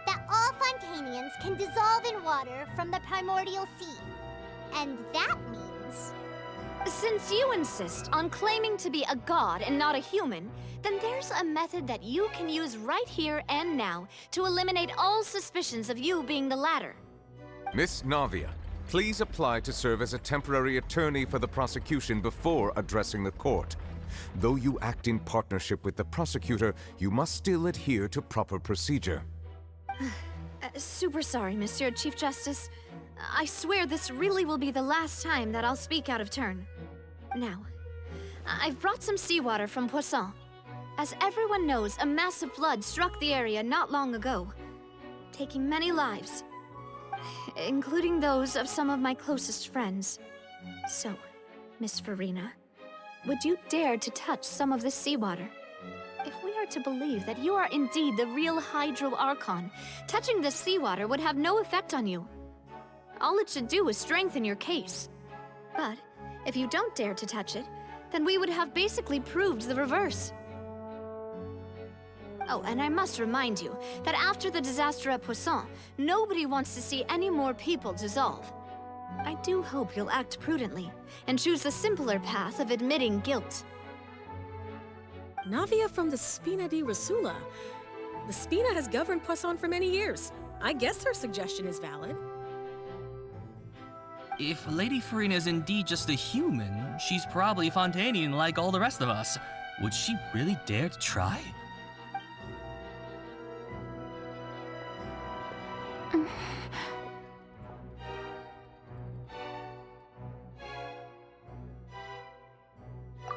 That all Fontanians can dissolve in water from the primordial sea. And that means... Since you insist on claiming to be a god and not a human, then there's a method that you can use right here and now to eliminate all suspicions of you being the latter. Miss Navia, please apply to serve as a temporary attorney for the prosecution before addressing the court. Though you act in partnership with the prosecutor, you must still adhere to proper procedure. Super sorry, Monsieur Chief Justice. I swear this really will be the last time that I'll speak out of turn. Now, I've brought some seawater from Poisson. As everyone knows, a massive flood struck the area not long ago, taking many lives, including those of some of my closest friends. So, Miss Furina, would you dare to touch some of this seawater? If we are to believe that you are indeed the real Hydro Archon, touching this seawater would have no effect on you. All it should do is strengthen your case. But if you don't dare to touch it, then we would have basically proved the reverse. Oh, and I must remind you that after the disaster at Poisson, nobody wants to see any more people dissolve. I do hope you'll act prudently and choose the simpler path of admitting guilt. Navia from the Spina di Rasula. The Spina has governed Poisson for many years. I guess her suggestion is valid. If Lady Furina is indeed just a human, she's probably Fontanian like all the rest of us. Would she really dare to try?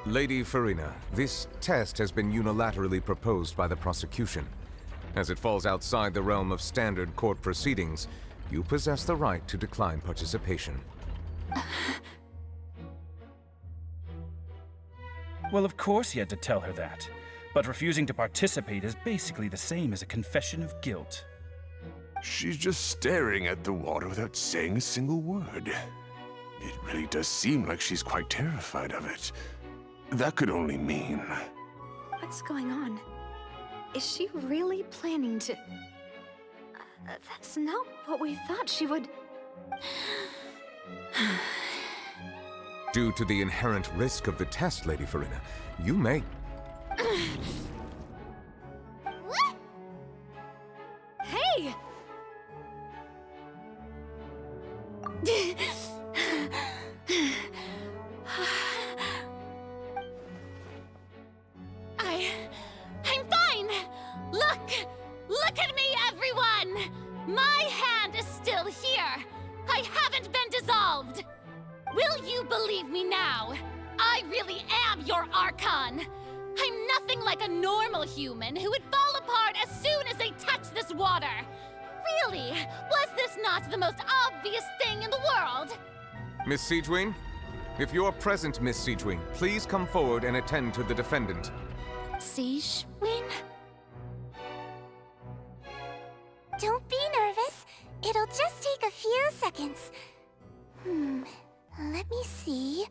Lady Furina, this test has been unilaterally proposed by the prosecution. As it falls outside the realm of standard court proceedings, you possess the right to decline participation. Well, of course he had to tell her that. But refusing to participate is basically the same as a confession of guilt. She's just staring at the water without saying a single word. It really does seem like she's quite terrified of it. That could only mean... What's going on? Is she really planning to... that's not what we thought she would... Due to the inherent risk of the test, Lady Furina, you may... What? Hey! I'm fine! Look at me, everyone! My hand is still here! I haven't been dissolved! Will you believe me now? I really am your Archon! I'm nothing like a normal human who would fall apart as soon as they touch this water! Really? Was this not the most obvious thing in the world? Miss Siegewing? If you're present, Miss Siegewing, please come forward and attend to the defendant. Siegewing? Don't be nervous. It'll just take a few seconds. Let me see.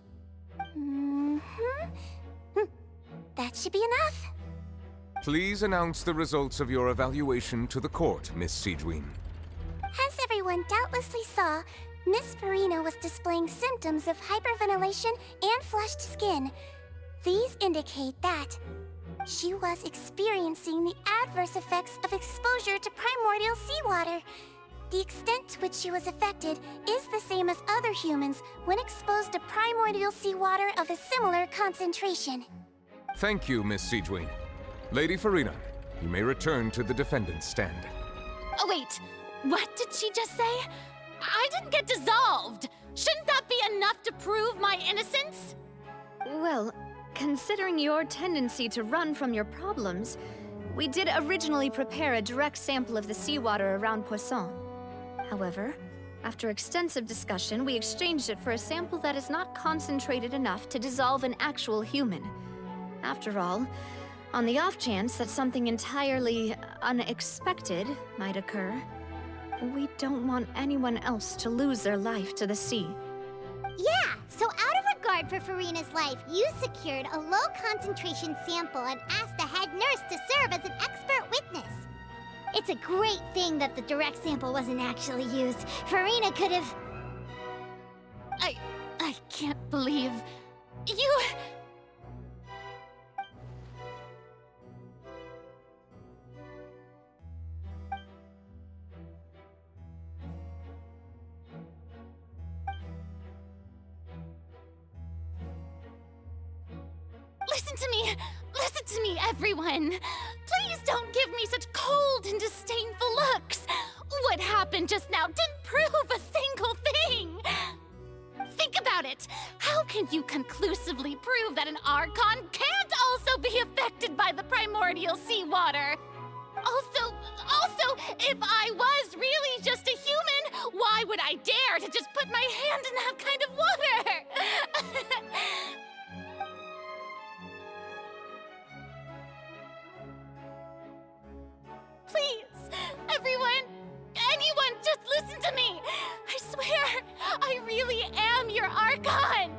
that should be enough. Please announce the results of your evaluation to the court, Miss Siegewien. As everyone doubtlessly saw, Miss Furina was displaying symptoms of hyperventilation and flushed skin. These indicate that she was experiencing the adverse effects of exposure to primordial seawater. The extent to which she was affected is the same as other humans when exposed to primordial seawater of a similar concentration. Thank you, Miss Siegewien. Lady Furina, you may return to the defendant's stand. Oh, wait. What did she just say? I didn't get dissolved. Shouldn't that be enough to prove my innocence? Well, considering your tendency to run from your problems, we did originally prepare a direct sample of the seawater around Poisson. However, after extensive discussion, we exchanged it for a sample that is not concentrated enough to dissolve an actual human. After all, on the off chance that something entirely unexpected might occur, we don't want anyone else to lose their life to the sea. Yeah, so out of regard for Furina's life, you secured a low-concentration sample and asked the head nurse to serve as an expert witness. It's a great thing that the direct sample wasn't actually used. Furina could have... I can't believe... you... Listen to me, everyone! Please don't give me such cold and disdainful looks! What happened just now didn't prove a single thing! Think about it! How can you conclusively prove that an Archon can't also be affected by the primordial seawater? Also, if I was really just a human, why would I dare to just put my hand in that kind of water? Please, everyone, anyone, just listen to me! I swear, I really am your Archon!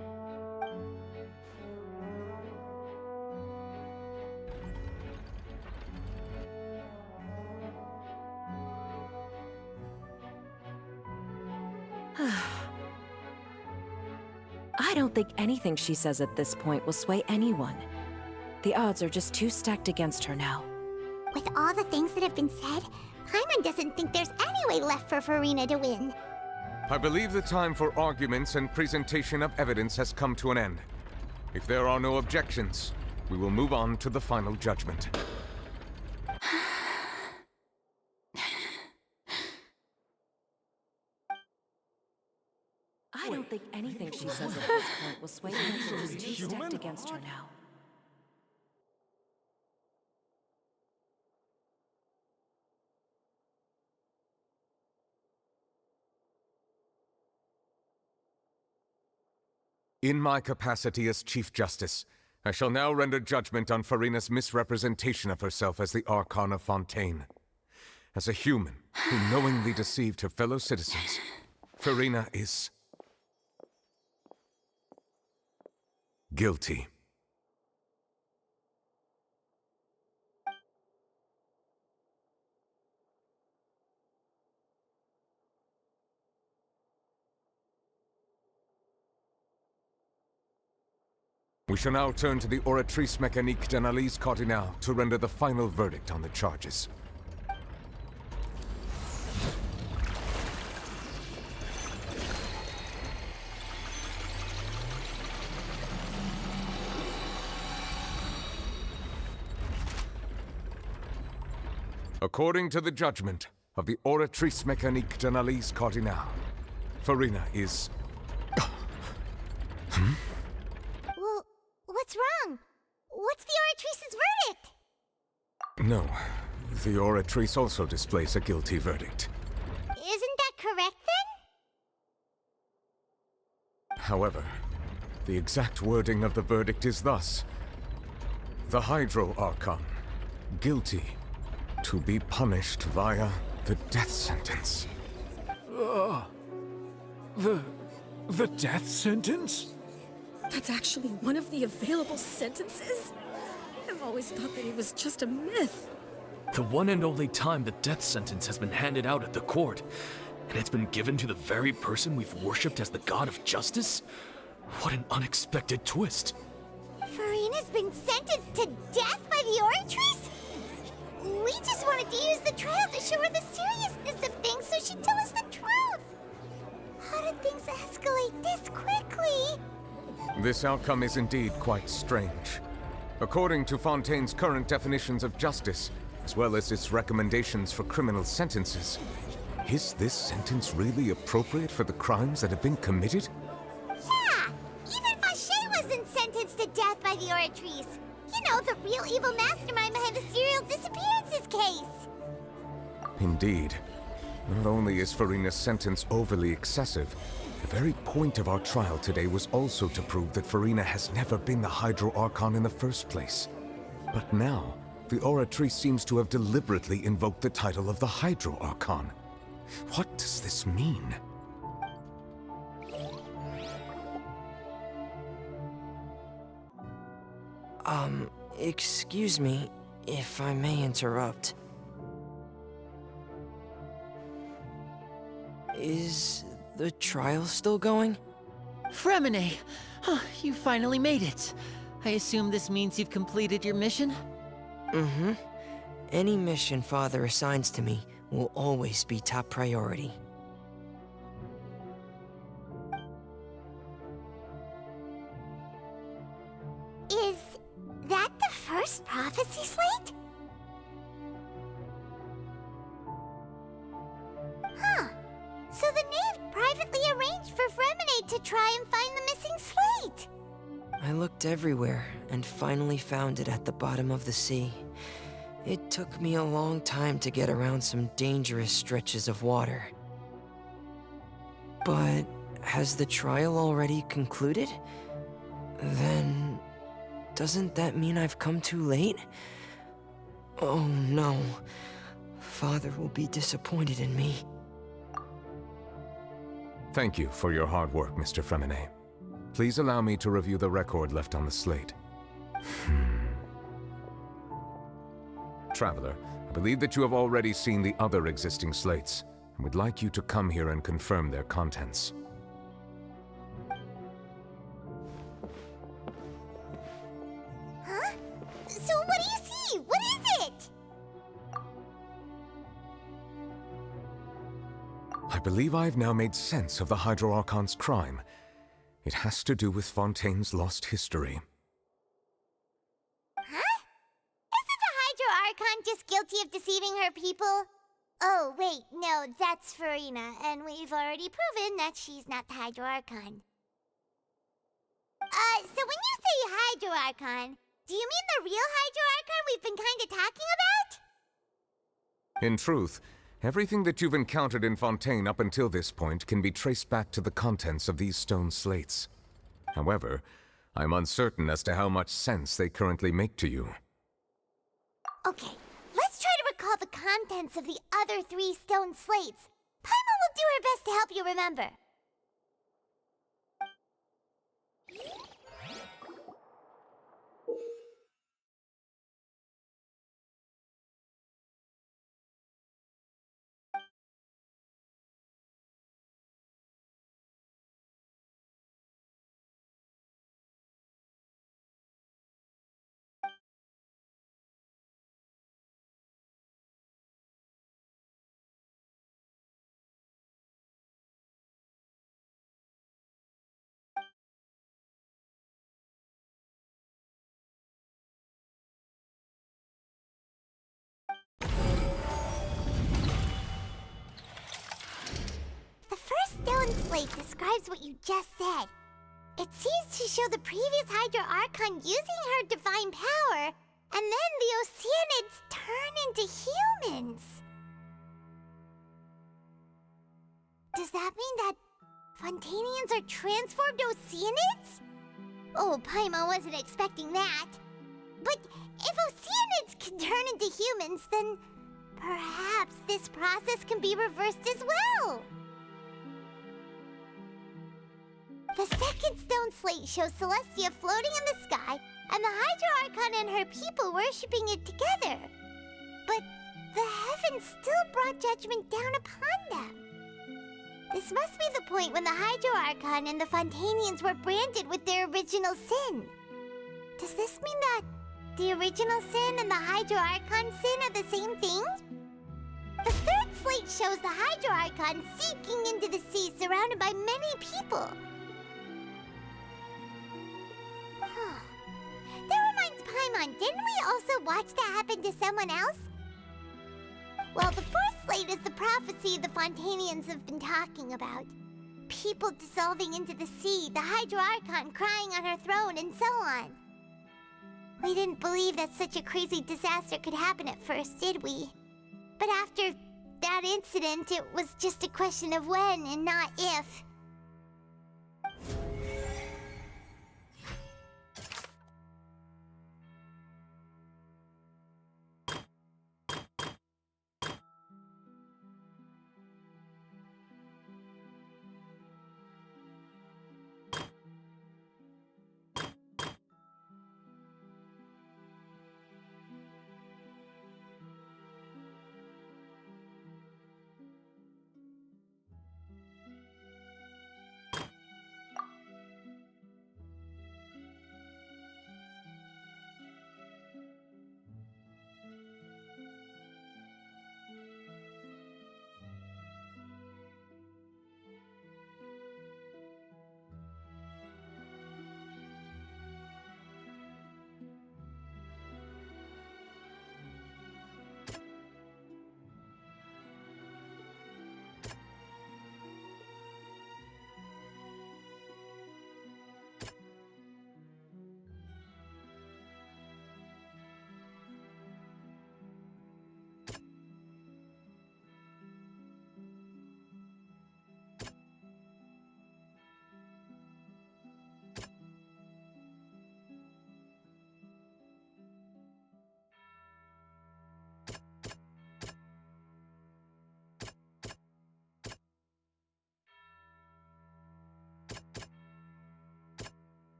I don't think anything she says at this point will sway anyone. The odds are just too stacked against her now. With all the things that have been said, Paimon doesn't think there's any way left for Furina to win. I believe the time for arguments and presentation of evidence has come to an end. If there are no objections, we will move on to the final judgment. I don't think anything she says at this point will sway anyone. She's too stacked against her now. In my capacity as Chief Justice, I shall now render judgment on Furina's misrepresentation of herself as the Archon of Fontaine. As a human who knowingly deceived her fellow citizens, Furina is... guilty. We shall now turn to the Oratrice Mécanique d'Analyse Cardinale to render the final verdict on the charges. According to the judgment of the Oratrice Mécanique d'Analyse Cardinale, Furina is... Well, what's wrong? What's the Oratrice's verdict? No, the Oratrice also displays a guilty verdict. Isn't that correct, then? However, the exact wording of the verdict is thus. The Hydro Archon, guilty, to be punished via the death sentence. The death sentence? That's actually one of the available sentences? always thought that he was just a myth. The one and only time the death sentence has been handed out at the court, and it's been given to the very person we've worshipped as the god of justice? What an unexpected twist. Furina's been sentenced to death by the Oratrice? We just wanted to use the trial to show her the seriousness of things so she'd tell us the truth. How did things escalate this quickly? This outcome is indeed quite strange. According to Fontaine's current definitions of justice, as well as its recommendations for criminal sentences, is this sentence really appropriate for the crimes that have been committed? Yeah! Even Fauché wasn't sentenced to death by the Oratrice. You know, the real evil mastermind behind the serial disappearances case. Indeed. Not only is Furina's sentence overly excessive, the very point of our trial today was also to prove that Furina has never been the Hydro Archon in the first place. But now, the Oratrice seems to have deliberately invoked the title of the Hydro Archon. What does this mean? Excuse me, if I may interrupt. Is the trial still going? Fremine! You finally made it. I assume this means you've completed your mission? Mm-hmm. Any mission Father assigns to me will always be top priority. Is that the first prophecy slate? Huh. So the knave privately arranged for Fremine to try and find the missing slate. I looked everywhere and finally found it at the bottom of the sea. It took me a long time to get around some dangerous stretches of water. But has the trial already concluded? Then doesn't that mean I've come too late? Oh no. Father will be disappointed in me. Thank you for your hard work, Mr. Fremine. Please allow me to review the record left on the slate. Traveler, I believe that you have already seen the other existing slates, and would like you to come here and confirm their contents. Huh? So what do you see? What is it? I believe I've now made sense of the Hydro Archon's crime. It has to do with Fontaine's lost history. Huh? Isn't the Hydro Archon just guilty of deceiving her people? Oh, wait, no, that's Furina, and we've already proven that she's not the Hydro Archon. So when you say Hydro Archon, do you mean the real Hydro Archon we've been kinda talking about? In truth, everything that you've encountered in Fontaine up until this point can be traced back to the contents of these stone slates. However, I'm uncertain as to how much sense they currently make to you. Okay, let's try to recall the contents of the other 3 stone slates. Paimon will do her best to help you remember. The first stone slate describes what you just said. It seems to show the previous Hydro Archon using her divine power, and then the Oceanids turn into humans. Does that mean that Fontainians are transformed Oceanids? Oh, Paimon wasn't expecting that. But if Oceanids can turn into humans, then perhaps this process can be reversed as well. The second stone slate shows Celestia floating in the sky, and the Hydro Archon Archon and her people worshipping it together. But the heavens still brought judgment down upon them. This must be the point when the Hydro Archon and the Fontanians were branded with their original sin. Does this mean that the original sin and the Hydro Archon sin are the same thing? The third slate shows the Hydro Archon sinking into the sea surrounded by many people. That reminds Paimon, didn't we also watch that happen to someone else? Well, the fourth slate is the prophecy the Fontanians have been talking about. People dissolving into the sea, the Hydro Archon crying on her throne, and so on. We didn't believe that such a crazy disaster could happen at first, did we? But after that incident, it was just a question of when and not if.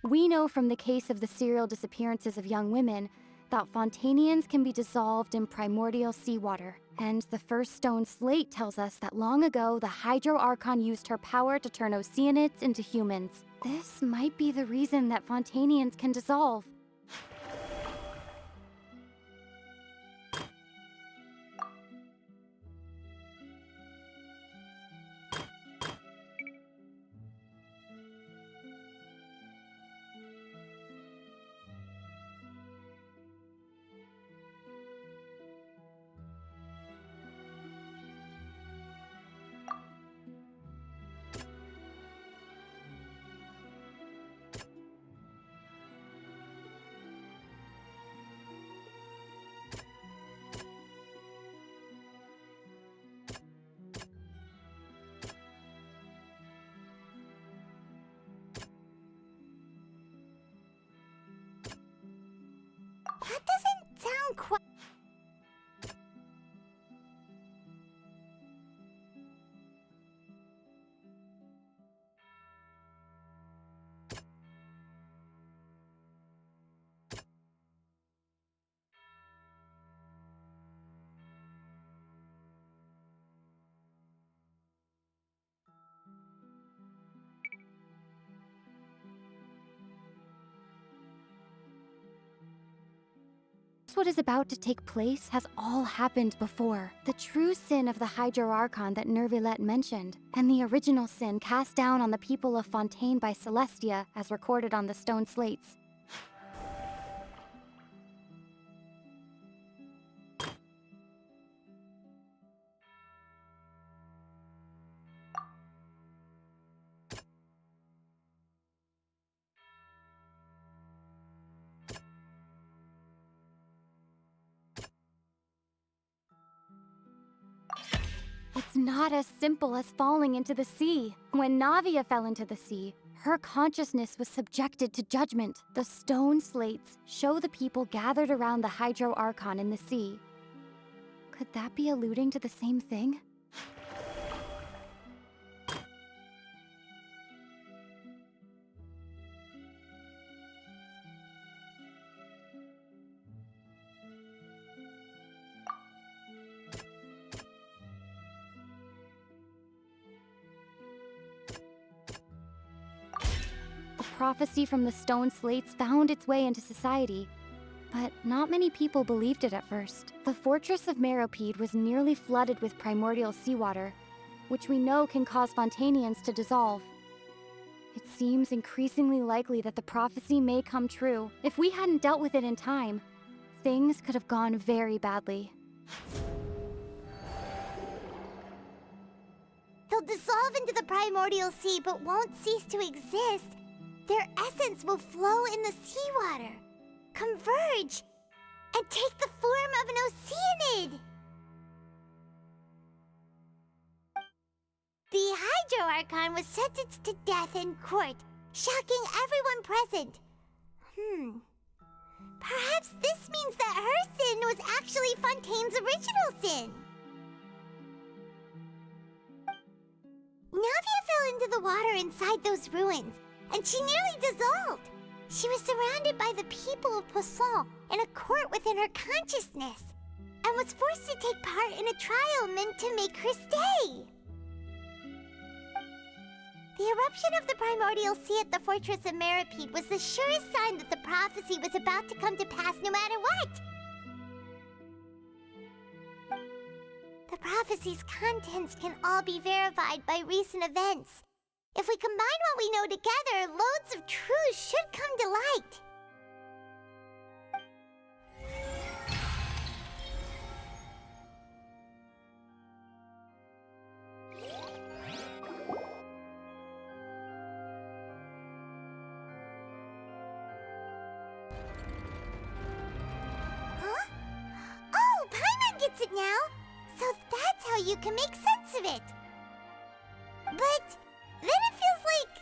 We know from the case of the serial disappearances of young women that Fontanians can be dissolved in primordial seawater. And the first stone slate tells us that long ago, the Hydro Archon used her power to turn Oceanids into humans. This might be the reason that Fontanians can dissolve. That doesn't sound quite... What is about to take place has all happened before. The true sin of the Hydro Archon that Nervilette mentioned, and the original sin cast down on the people of Fontaine by Celestia as recorded on the stone slates. It's not as simple as falling into the sea. When Navia fell into the sea, her consciousness was subjected to judgment. The stone slates show the people gathered around the Hydro Archon in the sea. Could that be alluding to the same thing? prophecy from the stone slates found its way into society, but not many people believed it at first. The fortress of Meropide was nearly flooded with primordial seawater, which we know can cause Fontanians to dissolve. It seems increasingly likely that the prophecy may come true. If we hadn't dealt with it in time, things could have gone very badly. They'll dissolve into the primordial sea but won't cease to exist. Their essence will flow in the seawater, converge, and take the form of an oceanid. The Hydro Archon was sentenced to death in court, shocking everyone present. Perhaps this means that her sin was actually Fontaine's original sin. Navia fell into the water inside those ruins, and she nearly dissolved. She was surrounded by the people of Poisson in a court within her consciousness, and was forced to take part in a trial meant to make her stay. The eruption of the primordial sea at the fortress of Meropide was the surest sign that the prophecy was about to come to pass no matter what. The prophecy's contents can all be verified by recent events. If we combine what we know together, loads of truths should come to light. Huh? Oh, Paimon gets it now! So that's how you can make sense of it. But then it feels like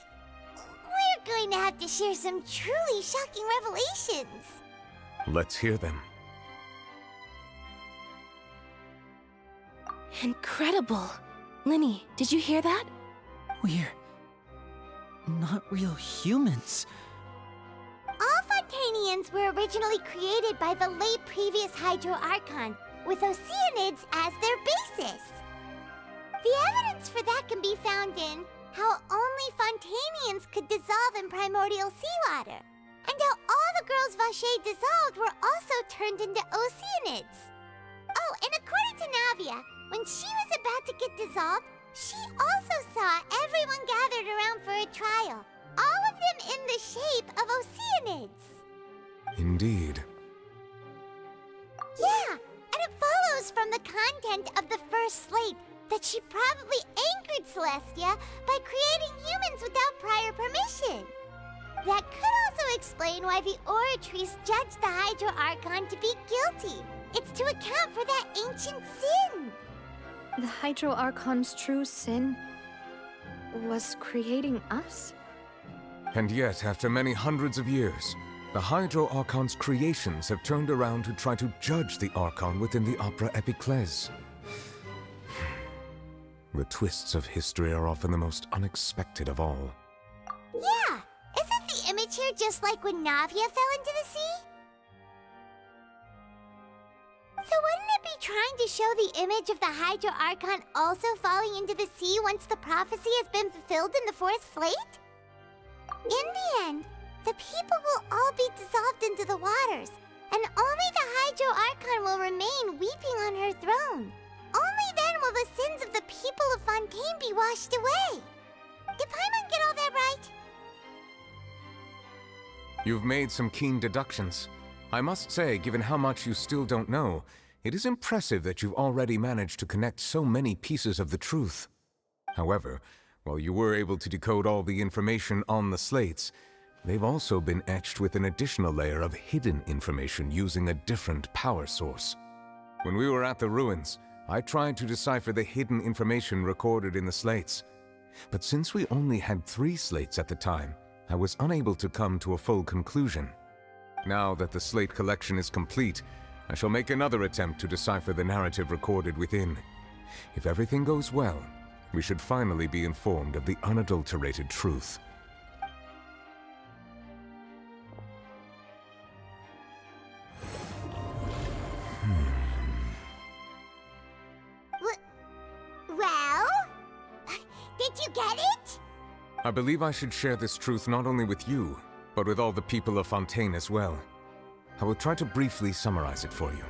we're going to have to share some truly shocking revelations. Let's hear them. Incredible. Linny, did you hear that? We're not real humans. All Fontanians were originally created by the late previous Hydro Archon, with oceanids as their basis. The evidence for that can be found in how only Fontanians could dissolve in primordial seawater, and how all the girls Vacher dissolved were also turned into oceanids. Oh, and according to Navia, when she was about to get dissolved, she also saw everyone gathered around for a trial, all of them in the shape of oceanids. Indeed. Yeah, and it follows from the content of the first slate that she probably angered Celestia by creating humans without prior permission. That could also explain why the Oratrice judged the Hydro Archon to be guilty. It's to account for that ancient sin. The Hydro Archon's true sin was creating us? And yet, after many hundreds of years, the Hydro Archon's creations have turned around to try to judge the Archon within the Opera Epiclese. The twists of history are often the most unexpected of all. Yeah, isn't the image here just like when Navia fell into the sea? So wouldn't it be trying to show the image of the Hydro Archon also falling into the sea once the prophecy has been fulfilled in the fourth slate? In the end, the people will all be dissolved into the waters, and only the Hydro Archon will remain weeping on her throne. Only then will the sins of the people of Fontaine be washed away. Did Paimon get all that right? You've made some keen deductions. I must say, given how much you still don't know, it is impressive that you've already managed to connect so many pieces of the truth. However, while you were able to decode all the information on the slates, they've also been etched with an additional layer of hidden information using a different power source. When we were at the ruins, I tried to decipher the hidden information recorded in the slates. But since we only had 3 slates at the time, I was unable to come to a full conclusion. Now that the slate collection is complete, I shall make another attempt to decipher the narrative recorded within. If everything goes well, we should finally be informed of the unadulterated truth. Well? Did you get it? I believe I should share this truth not only with you, but with all the people of Fontaine as well. I will try to briefly summarize it for you.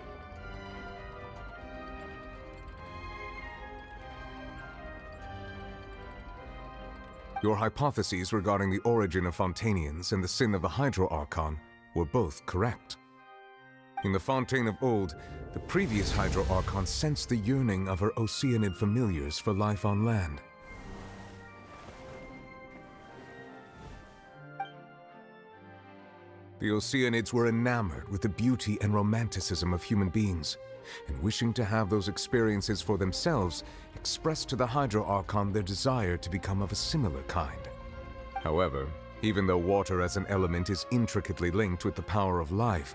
Your hypotheses regarding the origin of Fontainians and the sin of the Hydro Archon were both correct. In the Fontaine of old, the previous Hydro Archon sensed the yearning of her Oceanid familiars for life on land. The Oceanids were enamored with the beauty and romanticism of human beings, and wishing to have those experiences for themselves, expressed to the Hydro Archon their desire to become of a similar kind. However, even though water as an element is intricately linked with the power of life,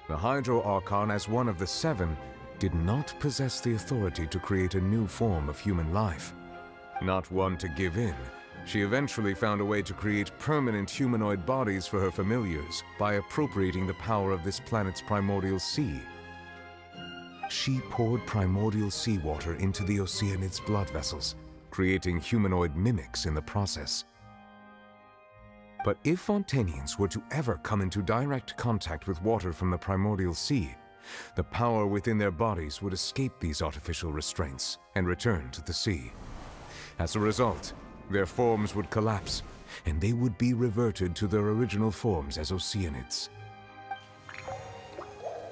the Hydro Archon, as one of the seven, did not possess the authority to create a new form of human life. Not one to give in, she eventually found a way to create permanent humanoid bodies for her familiars by appropriating the power of this planet's primordial sea. She poured primordial seawater into the Oceanid's blood vessels, creating humanoid mimics in the process. But if Fontainians were to ever come into direct contact with water from the primordial sea, the power within their bodies would escape these artificial restraints and return to the sea. As a result, their forms would collapse, and they would be reverted to their original forms as Oceanids.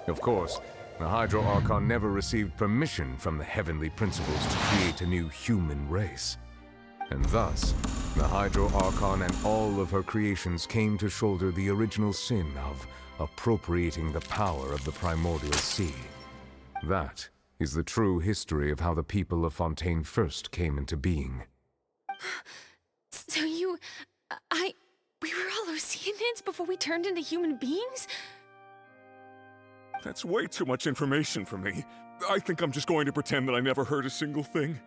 Of course, the Hydro Archon never received permission from the heavenly principles to create a new human race. And thus, the Hydro Archon and all of her creations came to shoulder the original sin of appropriating the power of the primordial sea. That is the true history of how the people of Fontaine first came into being. So we were all Oceanids before we turned into human beings? That's way too much information for me. I think I'm just going to pretend that I never heard a single thing.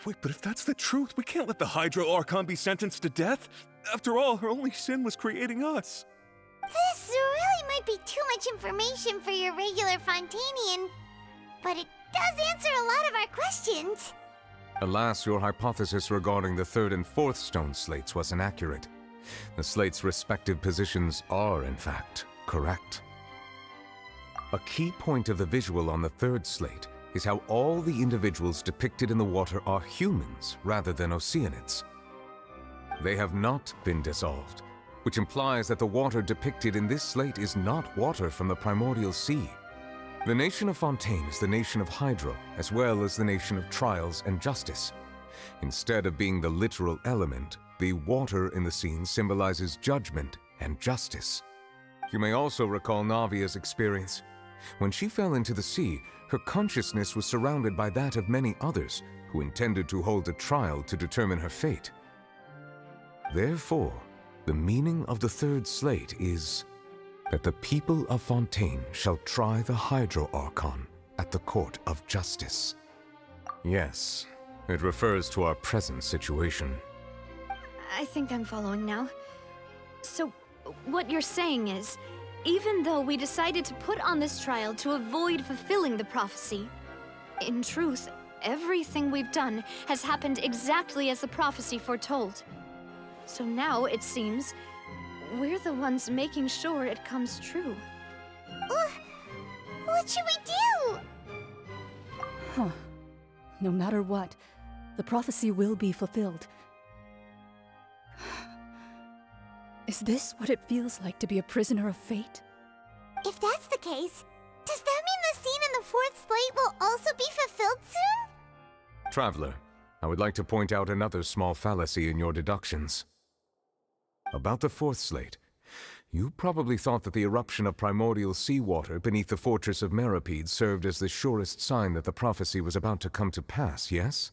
Wait, but if that's the truth, we can't let the Hydro Archon be sentenced to death. After all, her only sin was creating us. This really might be too much information for your regular Fontainian, but it does answer a lot of our questions. Alas, your hypothesis regarding the third and fourth stone slates was inaccurate. The slates' respective positions are, in fact, correct. A key point of the visual on the third slate is how all the individuals depicted in the water are humans rather than Oceanids. They have not been dissolved, which implies that the water depicted in this slate is not water from the primordial sea. The nation of Fontaine is the nation of Hydro, as well as the nation of trials and justice. Instead of being the literal element, the water in the scene symbolizes judgment and justice. You may also recall Navia's experience. When she fell into the sea, her consciousness was surrounded by that of many others who intended to hold a trial to determine her fate. Therefore, the meaning of the third slate is that the people of Fontaine shall try the Hydro Archon at the court of justice. Yes, it refers to our present situation. I think I'm following now. So, what you're saying is, even though we decided to put on this trial to avoid fulfilling the prophecy, in truth, everything we've done has happened exactly as the prophecy foretold. So now, it seems, we're the ones making sure it comes true. What should we do? Huh. No matter what, the prophecy will be fulfilled. Is this what it feels like to be a prisoner of fate? If that's the case, does that mean the scene in the fourth slate will also be fulfilled soon? Traveler, I would like to point out another small fallacy in your deductions. About the fourth slate, you probably thought that the eruption of primordial seawater beneath the fortress of Masquerade served as the surest sign that the prophecy was about to come to pass, yes?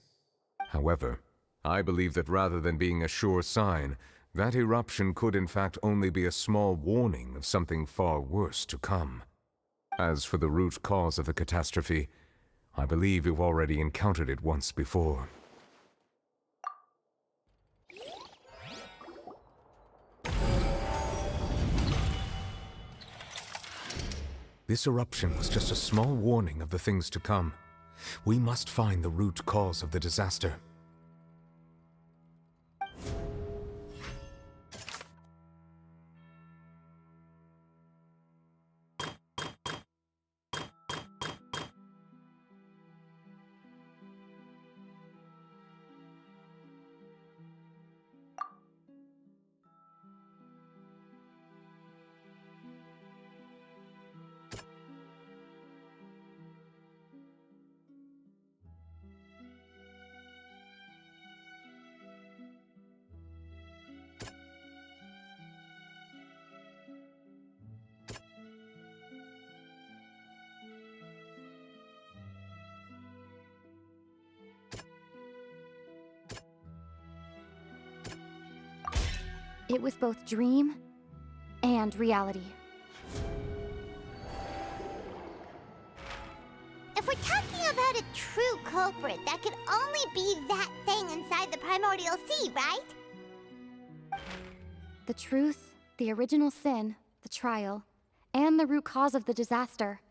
However, I believe that rather than being a sure sign, that eruption could in fact only be a small warning of something far worse to come. As for the root cause of the catastrophe, I believe you've already encountered it once before. This eruption was just a small warning of the things to come. We must find the root cause of the disaster. It was both dream and reality. If we're talking about a true culprit, that could only be that thing inside the Primordial Sea, right? The truth, the original sin, the trial, and the root cause of the disaster.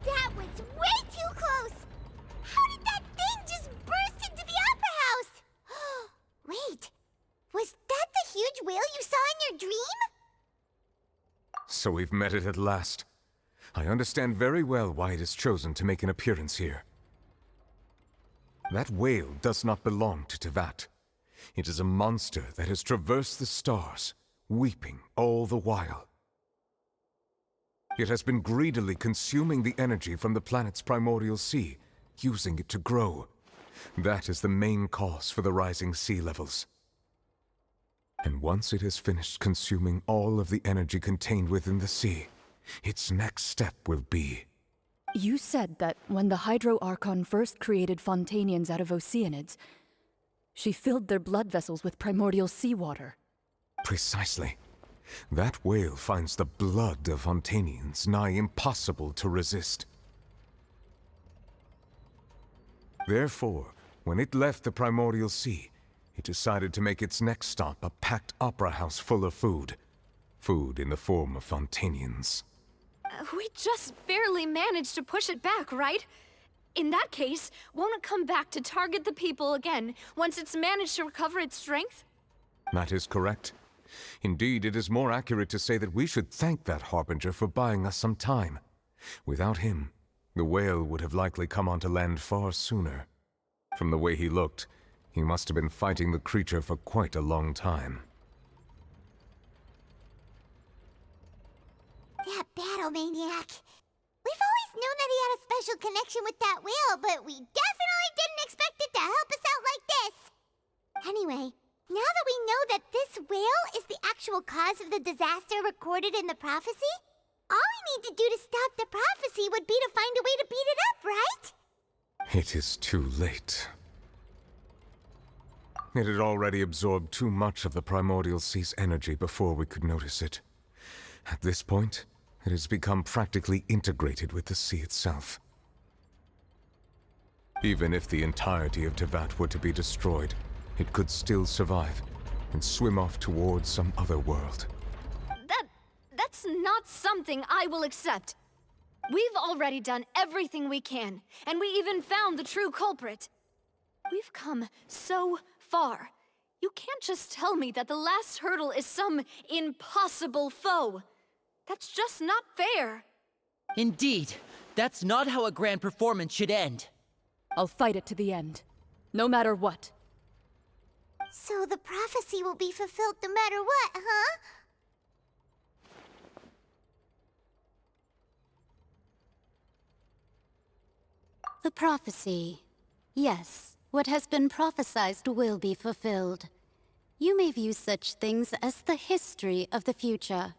That was way too close! How did that thing just burst into the Opera House? Wait, was that the huge whale you saw in your dream? So we've met it at last. I understand very well why it has chosen to make an appearance here. That whale does not belong to Teyvat. It is a monster that has traversed the stars, weeping all the while. It has been greedily consuming the energy from the planet's primordial sea, using it to grow. That is the main cause for the rising sea levels. And once it has finished consuming all of the energy contained within the sea, its next step will be... You said that when the Hydro Archon first created Fontanians out of Oceanids, she filled their blood vessels with primordial seawater. Precisely. That whale finds the blood of Fontanians nigh impossible to resist. Therefore, when it left the primordial sea, it decided to make its next stop a packed opera house full of food. Food in the form of Fontanians. We just barely managed to push it back, right? In that case, won't it come back to target the people again once it's managed to recover its strength? That is correct. Indeed, it is more accurate to say that we should thank that Harbinger for buying us some time. Without him, the whale would have likely come onto land far sooner. From the way he looked, he must have been fighting the creature for quite a long time. That battle maniac. We've always known that he had a special connection with that whale, but we definitely didn't expect it to help us out like this. Anyway, now that we know that this whale is the actual cause of the disaster recorded in the prophecy, all we need to do to stop the prophecy would be to find a way to beat it up, right? It is too late. It had already absorbed too much of the primordial sea's energy before we could notice it. At this point, it has become practically integrated with the sea itself. Even if the entirety of Teyvat were to be destroyed, it could still survive and swim off towards some other world. That's not something I will accept. We've already done everything we can, and we even found the true culprit. We've come so far. You can't just tell me that the last hurdle is some impossible foe. That's just not fair. Indeed, that's not how a grand performance should end. I'll fight it to the end, no matter what. So the prophecy will be fulfilled no matter what, huh? The prophecy. Yes, what has been prophesied will be fulfilled. You may view such things as the history of the future.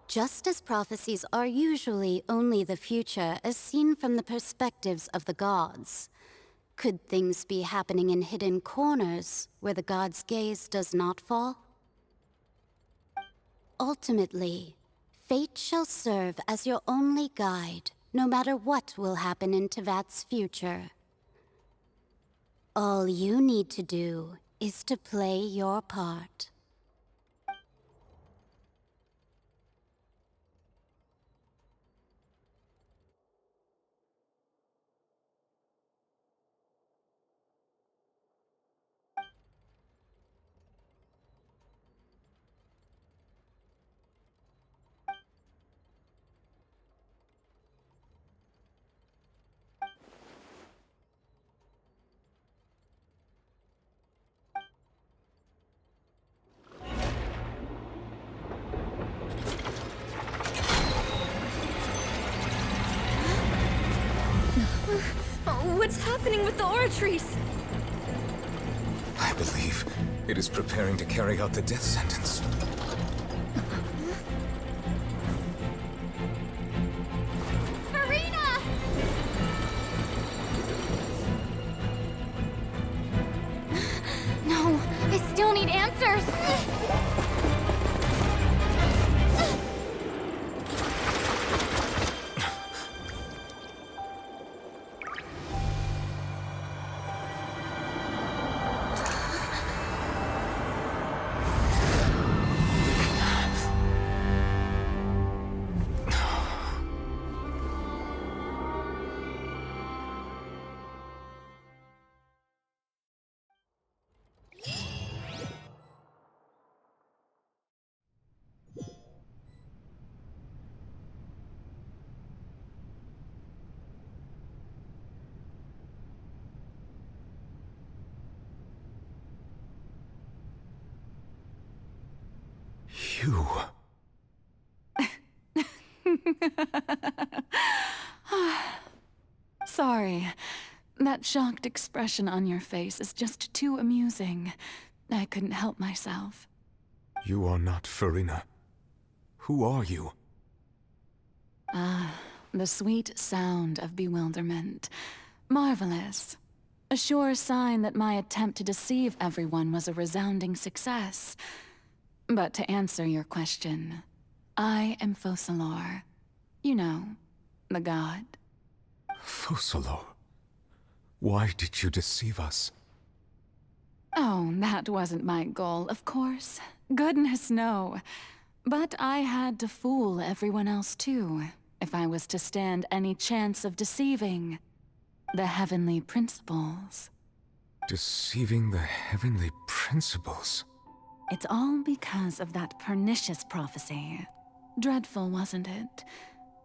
Just as prophecies are usually only the future as seen from the perspectives of the gods, could things be happening in hidden corners where the gods' gaze does not fall? Ultimately, fate shall serve as your only guide, no matter what will happen in Tevat's future. All you need to do is to play your part. What's happening with the oratories? I believe it is preparing to carry out the death sentence. Furina! No, I still need answers. You... Sorry. That shocked expression on your face is just too amusing. I couldn't help myself. You are not Furina. Who are you? Ah, the sweet sound of bewilderment. Marvelous. A sure sign that my attempt to deceive everyone was a resounding success. But to answer your question, I am Focalor. You know, the god. Focalor? Why did you deceive us? Oh, that wasn't my goal, of course. Goodness, no. But I had to fool everyone else too, if I was to stand any chance of deceiving the heavenly principles. Deceiving the heavenly principles? It's all because of that pernicious prophecy. Dreadful, wasn't it?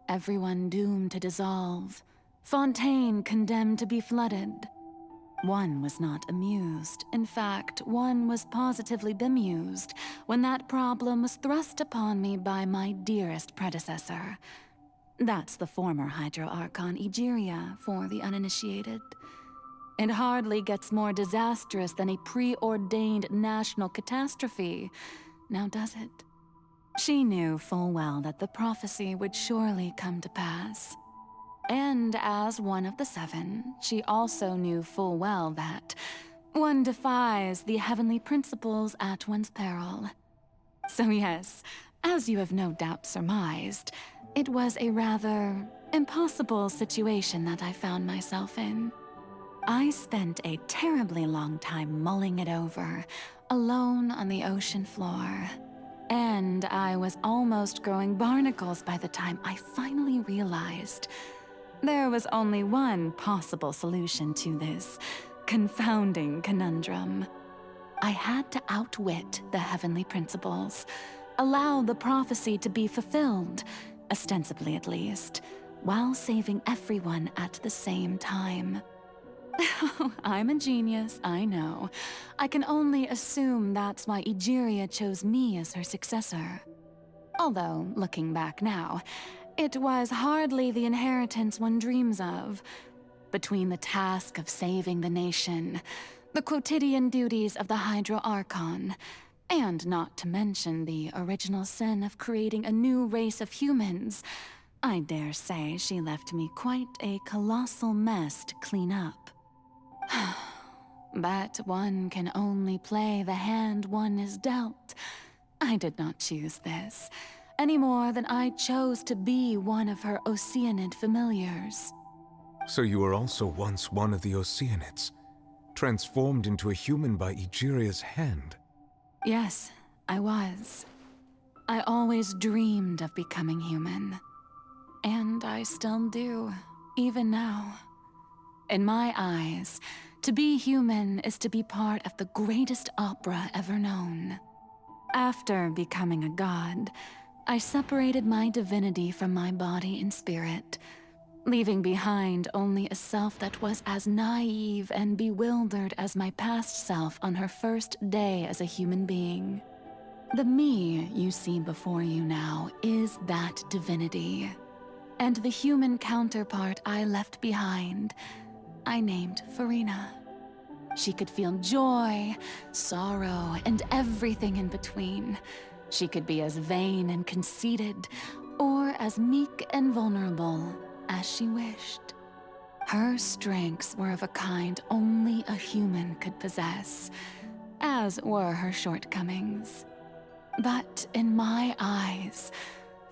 Everyone doomed to dissolve. Fontaine condemned to be flooded. One was not amused. In fact, one was positively bemused when that problem was thrust upon me by my dearest predecessor. That's the former Hydro Archon Egeria for the uninitiated. It hardly gets more disastrous than a preordained national catastrophe, now does it? She knew full well that the prophecy would surely come to pass. And as one of the seven, she also knew full well that one defies the heavenly principles at one's peril. So yes, as you have no doubt surmised, it was a rather impossible situation that I found myself in. I spent a terribly long time mulling it over, alone on the ocean floor. And I was almost growing barnacles by the time I finally realized there was only one possible solution to this confounding conundrum. I had to outwit the heavenly principles, allow the prophecy to be fulfilled, ostensibly at least, while saving everyone at the same time. I'm a genius, I know. I can only assume that's why Egeria chose me as her successor. Although, looking back now, it was hardly the inheritance one dreams of. Between the task of saving the nation, the quotidian duties of the Hydro Archon, and not to mention the original sin of creating a new race of humans, I dare say she left me quite a colossal mess to clean up. But one can only play the hand one is dealt. I did not choose this, any more than I chose to be one of her Oceanid familiars. So you were also once one of the Oceanids, transformed into a human by Egeria's hand. Yes, I was. I always dreamed of becoming human. And I still do, even now. In my eyes, to be human is to be part of the greatest opera ever known. After becoming a god, I separated my divinity from my body and spirit, leaving behind only a self that was as naive and bewildered as my past self on her first day as a human being. The me you see before you now is that divinity, and the human counterpart I left behind, I named Furina. She could feel joy, sorrow, and everything in between. She could be as vain and conceited, or as meek and vulnerable as she wished. Her strengths were of a kind only a human could possess, as were her shortcomings. But in my eyes,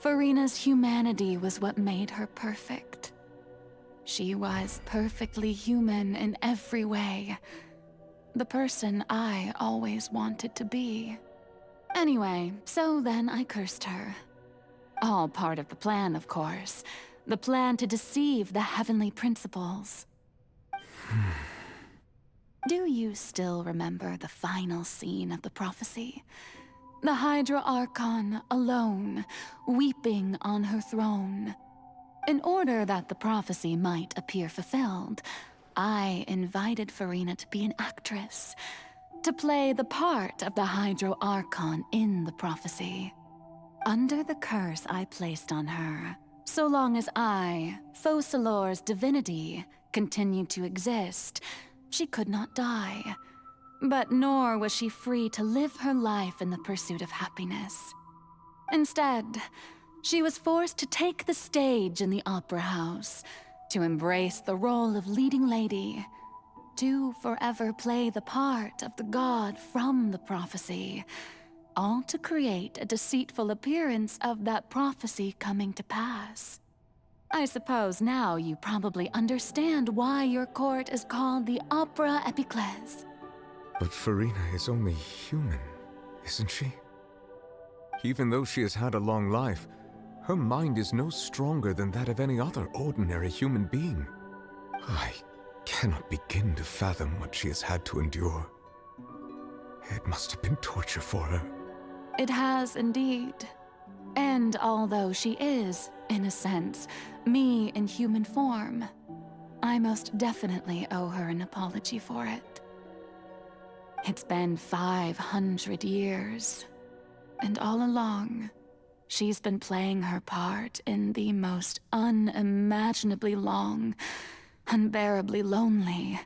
Furina's humanity was what made her perfect. She was perfectly human in every way. The person I always wanted to be. Anyway, so then I cursed her. All part of the plan, of course. The plan to deceive the heavenly principles. Do you still remember the final scene of the prophecy? The Hydra Archon alone, weeping on her throne. In order that the prophecy might appear fulfilled, I invited Furina to be an actress, to play the part of the Hydro Archon in the prophecy. Under the curse I placed on her, so long as I, Focalor's divinity, continued to exist, she could not die. But nor was she free to live her life in the pursuit of happiness. Instead, she was forced to take the stage in the opera house, to embrace the role of leading lady, to forever play the part of the god from the prophecy, all to create a deceitful appearance of that prophecy coming to pass. I suppose now you probably understand why your court is called the Opera Epiclese. But Furina is only human, isn't she? Even though she has had a long life, her mind is no stronger than that of any other ordinary human being. I cannot begin to fathom what she has had to endure. It must have been torture for her. It has indeed. And although she is, in a sense, me in human form, I most definitely owe her an apology for it. It's been 500 years, and all along, she's been playing her part in the most unimaginably long, unbearably lonely,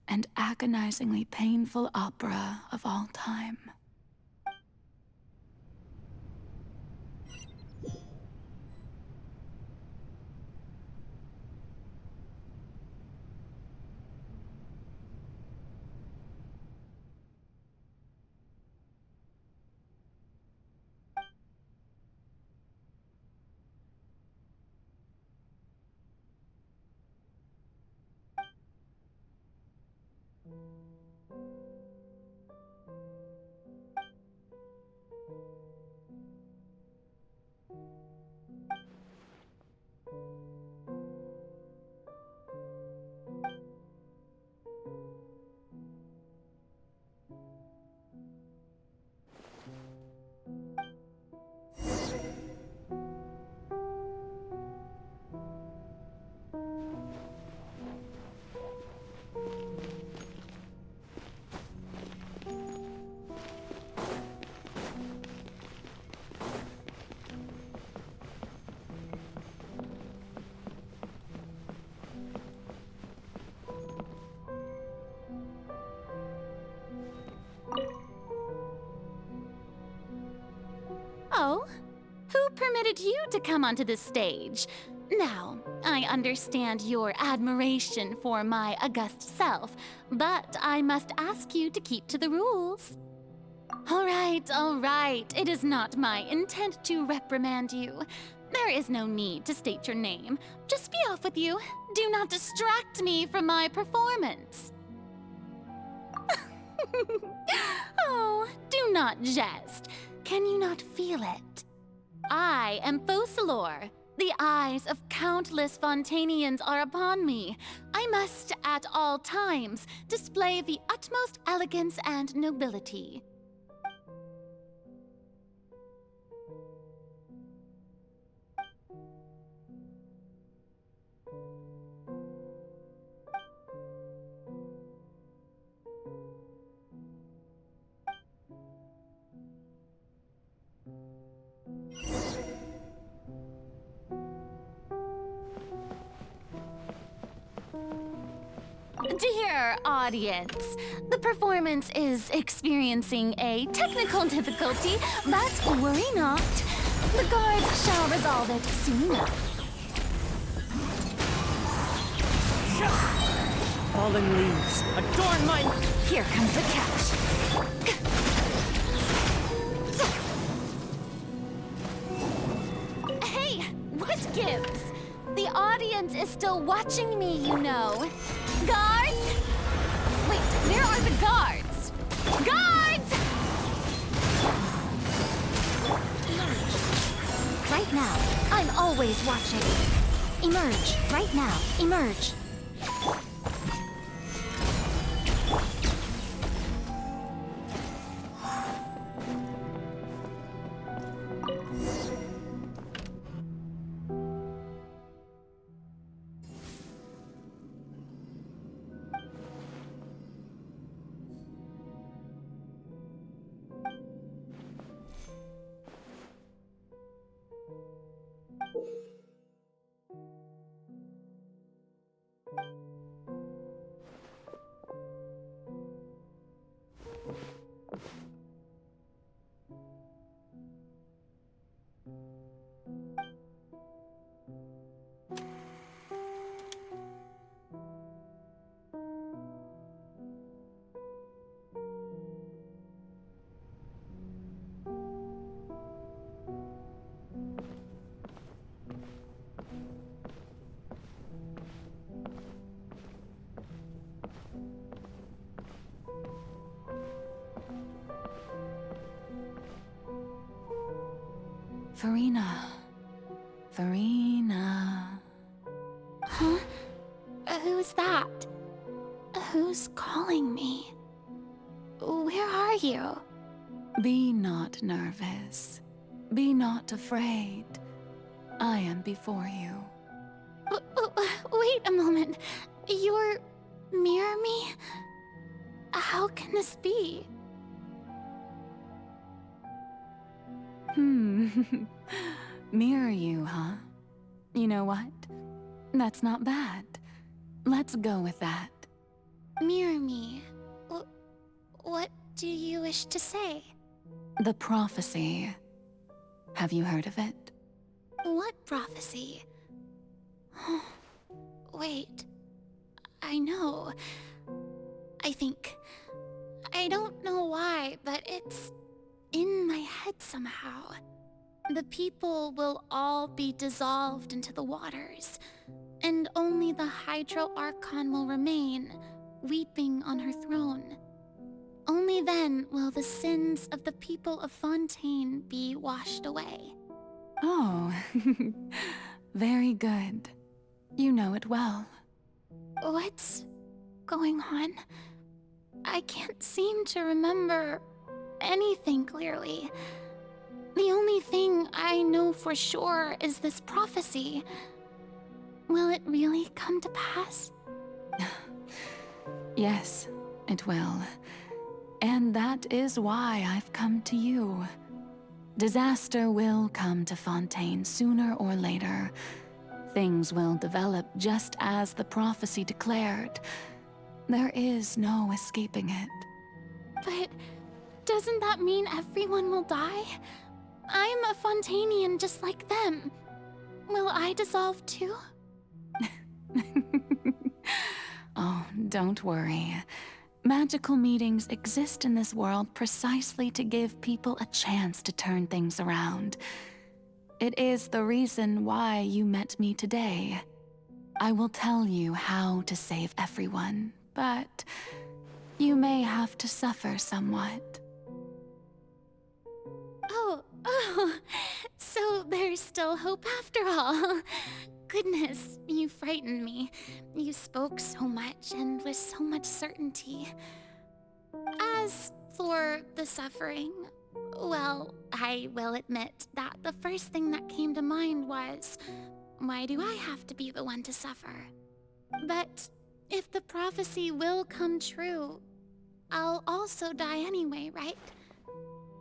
and agonizingly painful opera of all time. invited you to come onto the stage. Now, I understand your admiration for my august self, but I must ask you to keep to the rules. All right. It is not my intent to reprimand you. There is no need to state your name. Just be off with you. Do not distract me from my performance. Oh, do not jest. Can you not feel it? I am Focalor. The eyes of countless Fontanians are upon me. I must, at all times, display the utmost elegance and nobility. Dear audience, the performance is experiencing a technical difficulty, but worry not. The guards shall resolve it soon enough. Fallen leaves, adorn my... Here comes the catch. Hey, what gives? The audience is still watching me, you know. Guards? Wait, where are the guards? Guards! Right now, I'm always watching. Emerge, right now, emerge. Furina. Huh? Who's that? Who's calling me? Where are you? Be not nervous. Be not afraid. I am before you. Wait a moment. You're near me? How can this be? Mirror you, huh? You know what? That's not bad. Let's go with that. Mirror me? What do you wish to say? The prophecy. Have you heard of it? What prophecy? Wait. I know. I think. I don't know why, but it's in my head somehow. The people will all be dissolved into the waters, and only the Hydro Archon will remain, weeping on her throne. Only then will the sins of the people of Fontaine be washed away. Oh, very good. You know it well. What's going on? I can't seem to remember anything clearly. The only thing I know for sure is this prophecy. Will it really come to pass? Yes, it will. And that is why I've come to you. Disaster will come to Fontaine sooner or later. Things will develop just as the prophecy declared. There is no escaping it. But doesn't that mean everyone will die? I'm a Fontanian just like them. Will I dissolve too? Oh, don't worry. Magical meetings exist in this world precisely to give people a chance to turn things around. It is the reason why you met me today. I will tell you how to save everyone, but you may have to suffer somewhat. Oh, so there's still hope after all. Goodness, you frightened me. You spoke so much and with so much certainty. As for the suffering, well, I will admit that the first thing that came to mind was, why do I have to be the one to suffer? But if the prophecy will come true, I'll also die anyway, right?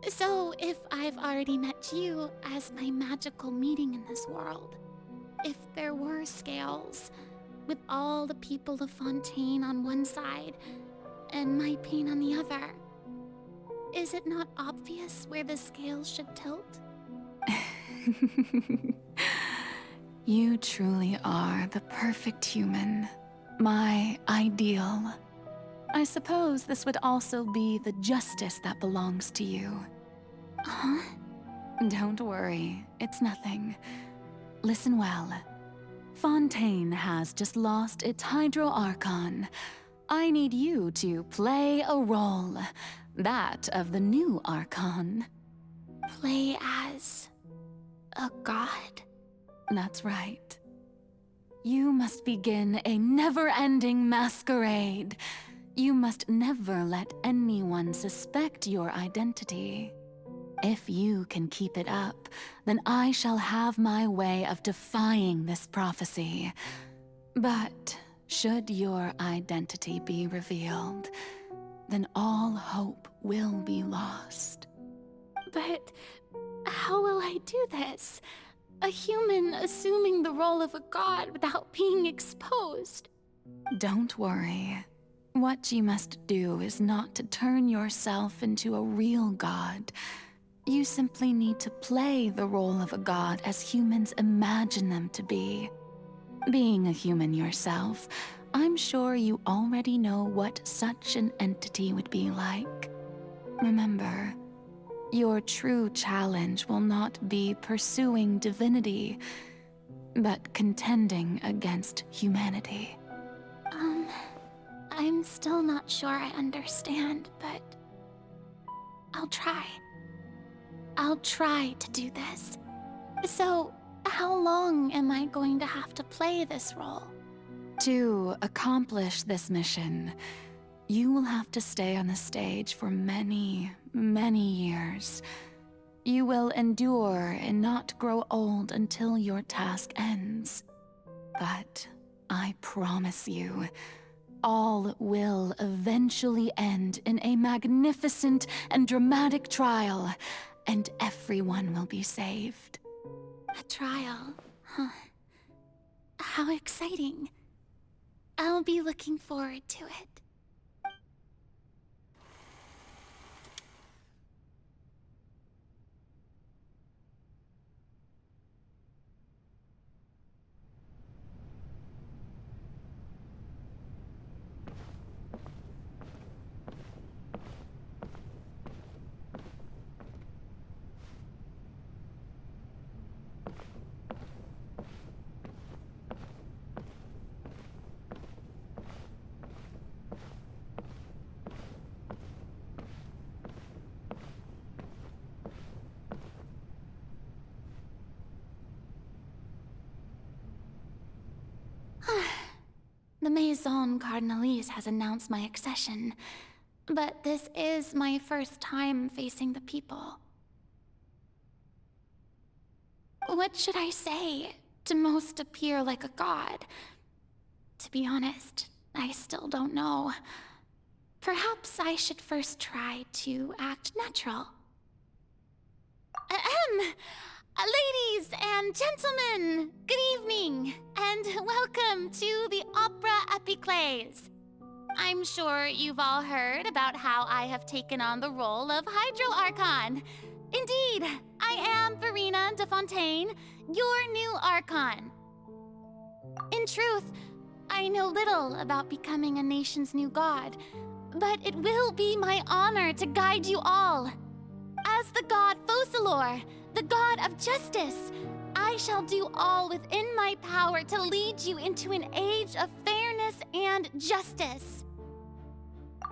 So if I've already met you as my magical meeting in this world, if there were scales, with all the people of Fontaine on one side and my pain on the other, is it not obvious where the scales should tilt? You truly are the perfect human, my ideal. I suppose this would also be the justice that belongs to you. Huh? Don't worry, it's nothing. Listen well. Fontaine has just lost its Hydro Archon. I need you to play a role, that of the new Archon. Play as a god? That's right. You must begin a never-ending masquerade. You must never let anyone suspect your identity. If you can keep it up, then I shall have my way of defying this prophecy. But should your identity be revealed, then all hope will be lost. But how will I do this? A human assuming the role of a god without being exposed? Don't worry. What you must do is not to turn yourself into a real god. You simply need to play the role of a god as humans imagine them to be. Being a human yourself, I'm sure you already know what such an entity would be like. Remember, your true challenge will not be pursuing divinity, but contending against humanity. I'm still not sure I understand, but I'll try. I'll try to do this. So, how long am I going to have to play this role? To accomplish this mission, you will have to stay on the stage for many, many years. You will endure and not grow old until your task ends. But I promise you, all will eventually end in a magnificent and dramatic trial, and everyone will be saved. A trial, huh? How exciting. I'll be looking forward to it. The Maison Cardinalise has announced my accession, but this is my first time facing the people. What should I say to most appear like a god? To be honest, I still don't know. Perhaps I should first try to act natural. Ladies and gentlemen, good evening, and welcome to the Opera Epiclese. I'm sure you've all heard about how I have taken on the role of Hydro Archon. Indeed, I I am Furina de Fontaine, your new Archon. In truth, I know little about becoming a nation's new god, but it will be my honor to guide you all. As the god Focalor, the god of justice, I shall do all within my power to lead you into an age of fairness and justice.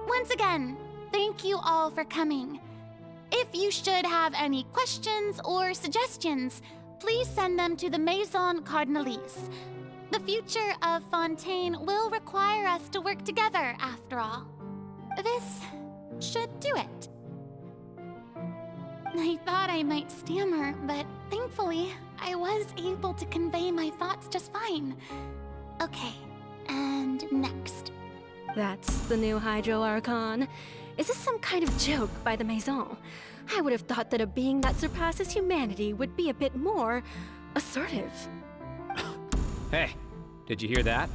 Once again, thank you all for coming. If you should have any questions or suggestions, please send them to the Maison Cardinalise. The future of Fontaine will require us to work together, after all. This should do it. I thought I might stammer, but thankfully, I was able to convey my thoughts just fine. Okay, and next. That's the new Hydro Archon. Is this some kind of joke by the Maison? I would have thought that a being that surpasses humanity would be a bit more assertive. Hey, did you hear that?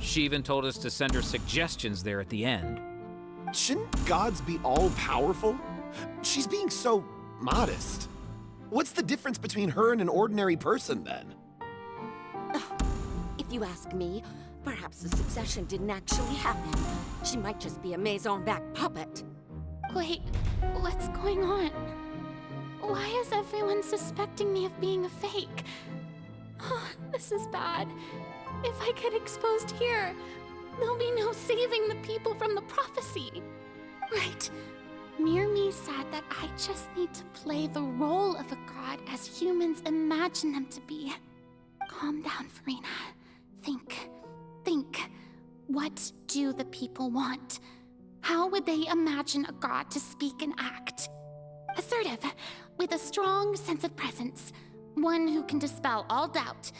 She even told us to send her suggestions there at the end. Shouldn't gods be all-powerful? She's being so modest. What's the difference between her and an ordinary person, then? If you ask me, perhaps the succession didn't actually happen. She might just be a Maison-back puppet. Wait, what's going on? Why is everyone suspecting me of being a fake? Oh, this is bad. If I get exposed here, there'll be no saving the people from the prophecy. Right. Mirmi said that I just need to play the role of a god as humans imagine them to be. Calm down, Furina. Think. What do the people want? How would they imagine a god to speak and act? Assertive, with a strong sense of presence. One who can dispel all doubt.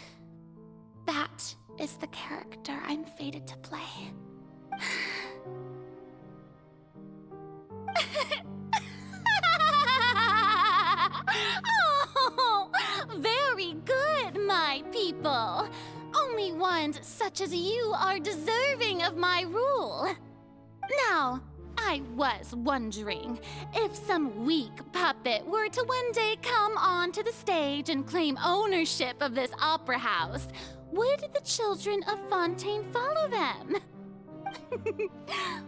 That is the character I'm fated to play. Oh, very good, my people. Only ones such as you are deserving of my rule. Now, I was wondering if some weak puppet were to one day come onto the stage and claim ownership of this opera house, would the children of Fontaine follow them?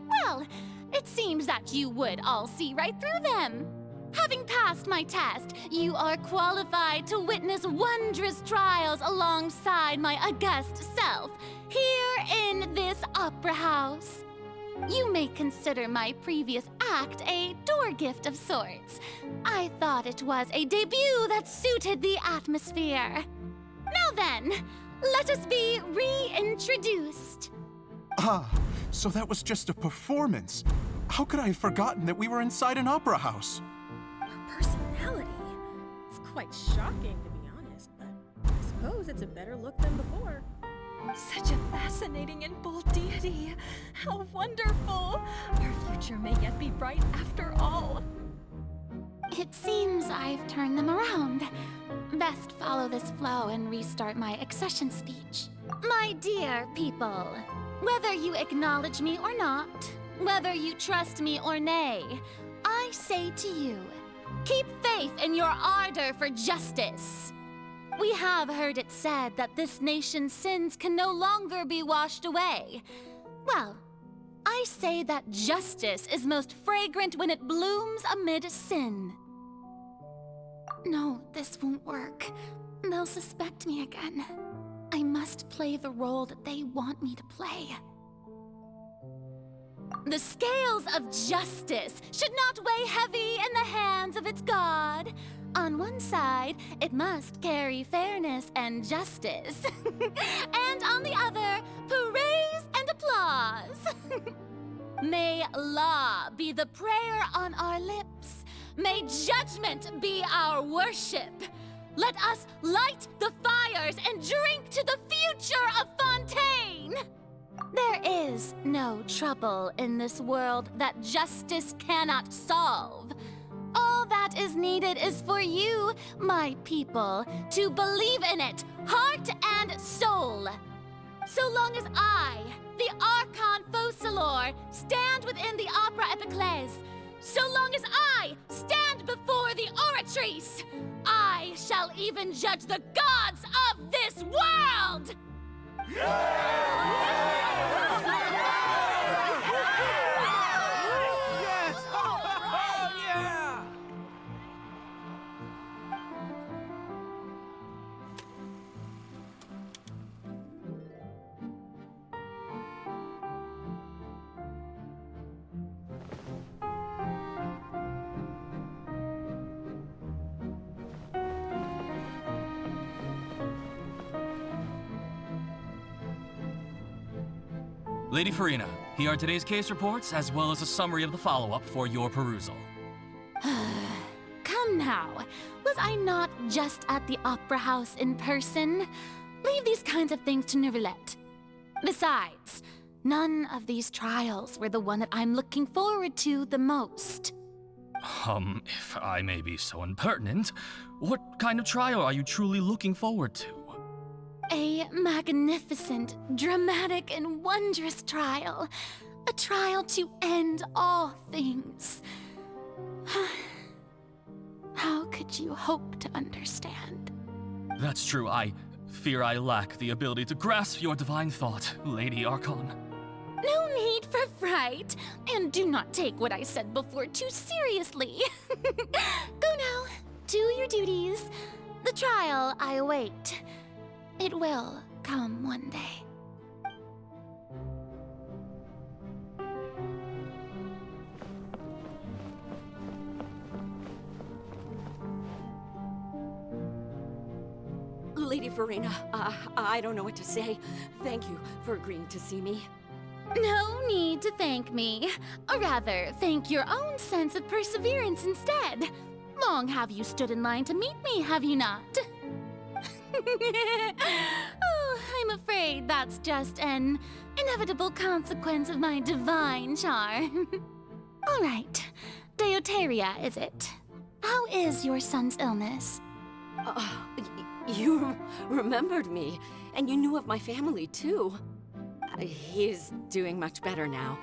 Well, it seems that you would all see right through them. Having passed my test, you are qualified to witness wondrous trials alongside my august self, here in this opera house. You may consider my previous act a door gift of sorts. I thought it was a debut that suited the atmosphere. Now then, let us be reintroduced. Ah, so that was just a performance. How could I have forgotten that we were inside an opera house? Her personality. It's quite shocking, to be honest, but I suppose it's a better look than before. Such a fascinating and bold deity. How wonderful! Our future may yet be bright after all. It seems I've turned them around. Best follow this flow and restart my accession speech. My dear people, whether you acknowledge me or not, whether you trust me or nay, I say to you, keep faith in your ardor for justice. We have heard it said that this nation's sins can no longer be washed away. Well, I say that justice is most fragrant when it blooms amid sin. No, this won't work. They'll suspect me again. I must play the role that they want me to play. The scales of justice should not weigh heavy in the hands of its god. On one side, it must carry fairness and justice. And on the other, praise and applause. May law be the prayer on our lips. May judgment be our worship. Let us light the fires and drink to the future of Fontaine. There is no trouble in this world that justice cannot solve. All that is needed is for you, my people, to believe in it, heart and soul. So long as I, the Archon Focalor, stand within the Opera Epiclese, So long as I stand before the Oratrice, I shall even judge the gods of this world! Lady Furina, here are today's case reports, as well as a summary of the follow-up for your perusal. Come now. Was I not just at the Opera House in person? Leave these kinds of things to Neuvillette. Besides, none of these trials were the one that I'm looking forward to the most. If I may be so impertinent, what kind of trial are you truly looking forward to? A magnificent, dramatic, and wondrous trial. A trial to end all things. How could you hope to understand? That's true. I fear I lack the ability to grasp your divine thought, Lady Archon. No need for fright, and do not take what I said before too seriously. Go now, do your duties. The trial I await. It will come one day. Lady Furina, I don't know what to say. Thank you for agreeing to see me. No need to thank me. Or rather, thank your own sense of perseverance instead. Long have you stood in line to meet me, have you not? Oh, I'm afraid that's just an inevitable consequence of my divine charm. All right, Deoteria, is it? How is your son's illness? You remembered me, and you knew of my family, too. He is doing much better now.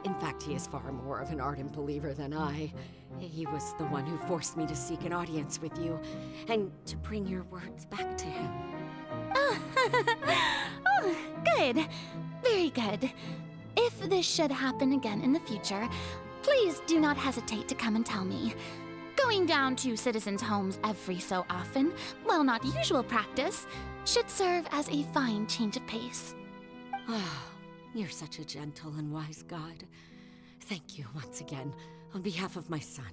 In fact, he is far more of an ardent believer than I. He was the one who forced me to seek an audience with you, and to bring your words back to him. Oh, good. Very good. If this should happen again in the future, please do not hesitate to come and tell me. Going down to citizens' homes every so often, while not usual practice, should serve as a fine change of pace. You're such a gentle and wise god. Thank you once again, on behalf of my son.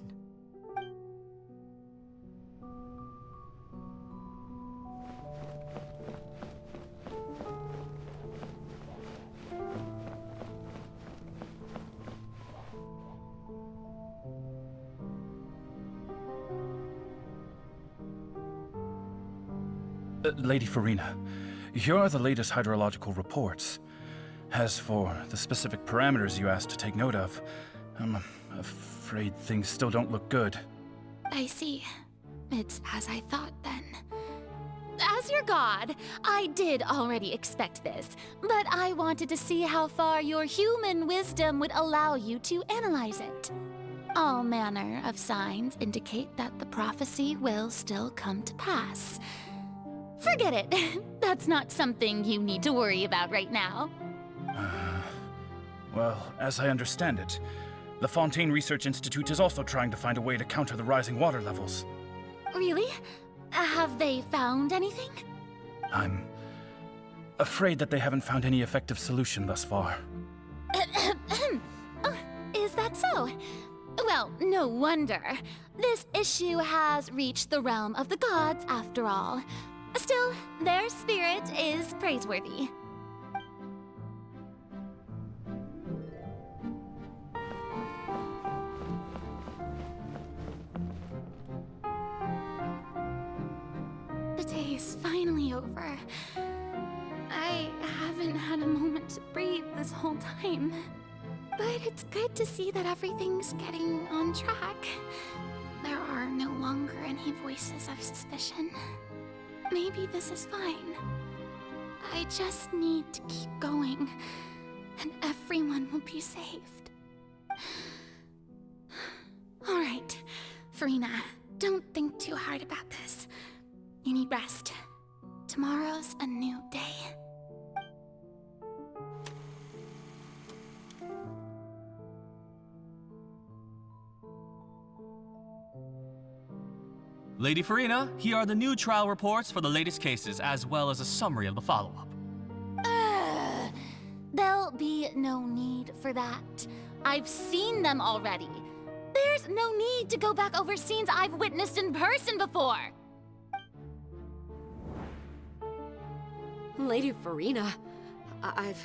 Lady Furina, here are the latest hydrological reports. As for the specific parameters you asked to take note of, I'm afraid things still don't look good. I see. It's as I thought then. As your god, I did already expect this, but I wanted to see how far your human wisdom would allow you to analyze it. All manner of signs indicate that the prophecy will still come to pass. Forget it. That's not something you need to worry about right now. Well, as I understand it, the Fontaine Research Institute is also trying to find a way to counter the rising water levels. Really? Have they found anything? I'm afraid that they haven't found any effective solution thus far. Oh, is that so? Well, no wonder. This issue has reached the realm of the gods, after all. Still, their spirit is praiseworthy. The day is finally over. I haven't had a moment to breathe this whole time. But it's good to see that everything's getting on track. There are no longer any voices of suspicion. Maybe this is fine. I just need to keep going, and everyone will be saved. Furina, don't think too hard about this. You need rest. Tomorrow's a new day. Lady Furina, here are the new trial reports for the latest cases, as well as a summary of the follow-up. There'll be no need for that. I've seen them already. There's no need to go back over scenes I've witnessed in person before. Lady Furina, I've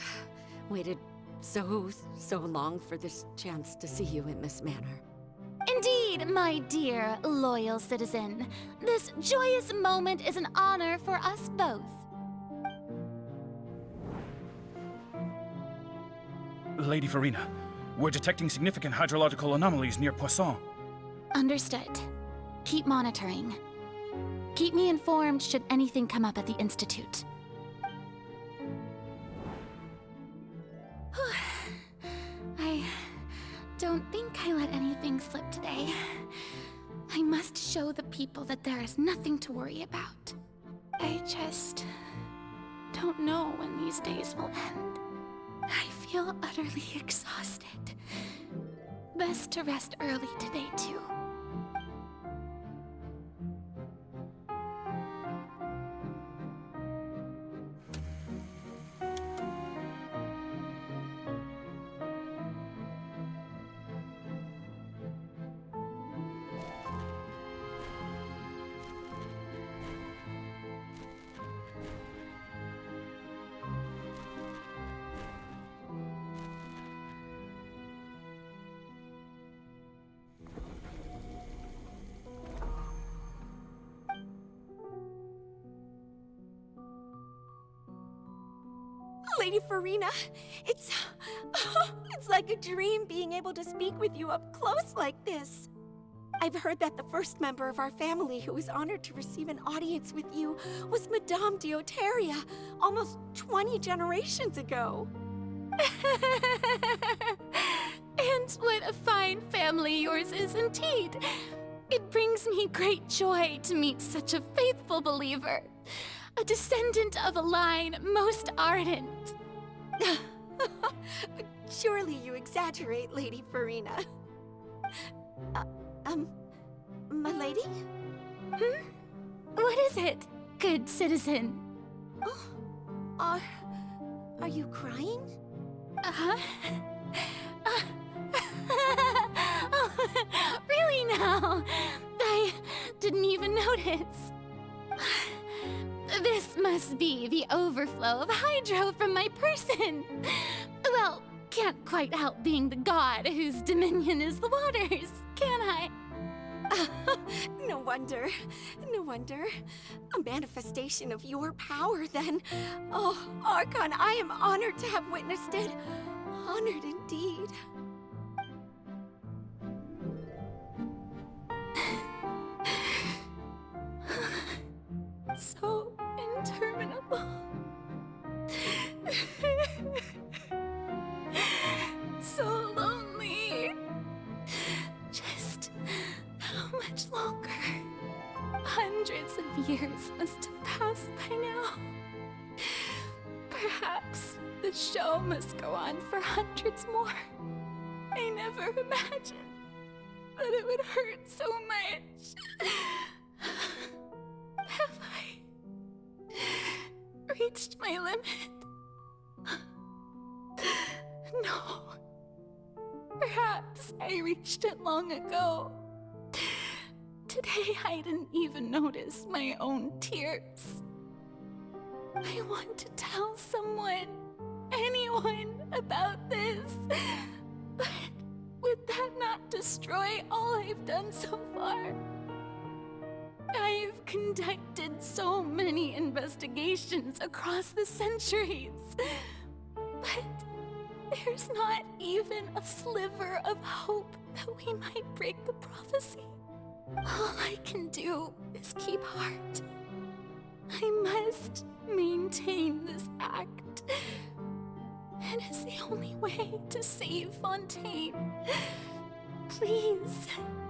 waited so long for this chance to see you in this manner. Indeed, my dear, loyal citizen. This joyous moment is an honor for us both. Lady Furina, we're detecting significant hydrological anomalies near Poisson. Understood. Keep monitoring. Keep me informed should anything come up at the Institute. I don't think I let anything slip today. I must show the people that there is nothing to worry about. I just don't know when these days will end. I feel utterly exhausted. Best to rest early today, too. Lady Furina, it's like a dream being able to speak with you up close like this. I've heard that the first member of our family who was honored to receive an audience with you was Madame Deoteria, almost 20 generations ago. And what a fine family yours is indeed. It brings me great joy to meet such a faithful believer. A descendant of a line most ardent. Surely you exaggerate, Lady Furina. My lady? What is it, good citizen? Oh, are you crying? Uh-huh. Really now? I didn't even notice. This must be the overflow of hydro from my person. Well, can't quite help being the god whose dominion is the waters, can I? No wonder. No wonder. A manifestation of your power, then. Oh, Archon, I am honored to have witnessed it. Honored indeed. So interminable. So lonely. Just how much longer? Hundreds of years must have passed by now. Perhaps the show must go on for hundreds more. I never imagined that it would hurt so much. Have I reached my limit? No. Perhaps I reached it long ago. Today I didn't even notice my own tears. I want to tell someone, anyone, about this. But would that not destroy all I've done so far? I've conducted so many investigations across the centuries, but there's not even a sliver of hope that we might break the prophecy. All I can do is keep heart. I must maintain this act. It is the only way to save Fontaine. Please,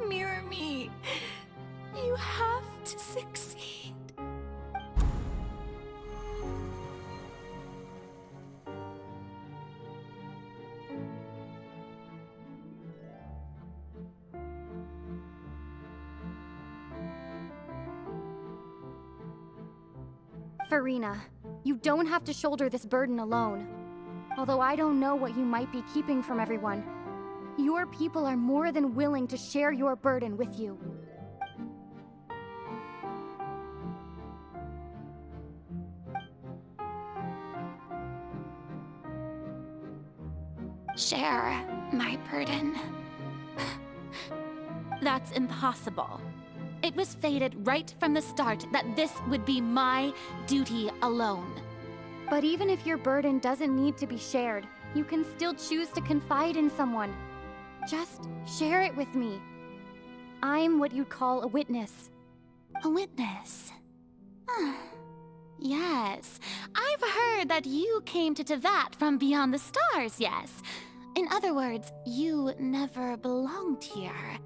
mirror me. You have to succeed. Furina, you don't have to shoulder this burden alone. Although I don't know what you might be keeping from everyone, your people are more than willing to share your burden with you. Share my burden. That's impossible. It was fated right from the start that this would be my duty alone. But even if your burden doesn't need to be shared, you can still choose to confide in someone. Just share it with me. I'm what you'd call a witness. A witness? Yes, I've heard that you came to Tevat from beyond the stars, yes. In other words, you never belonged here.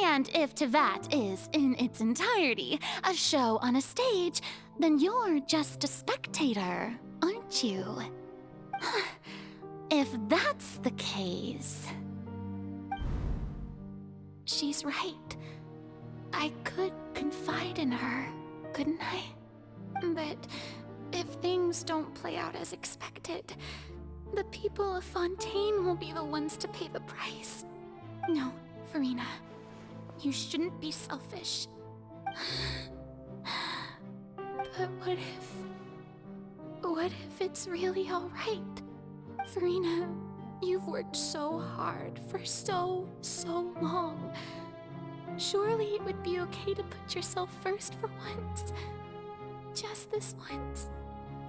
And if Tevat is, in its entirety, a show on a stage, then you're just a spectator, aren't you? If that's the case... She's right. I could confide in her, couldn't I? But if things don't play out as expected, the people of Fontaine will be the ones to pay the price. No, Furina. You shouldn't be selfish. But what if it's really all right? Furina, you've worked so hard for so long. Surely it would be okay to put yourself first for once. Just this once.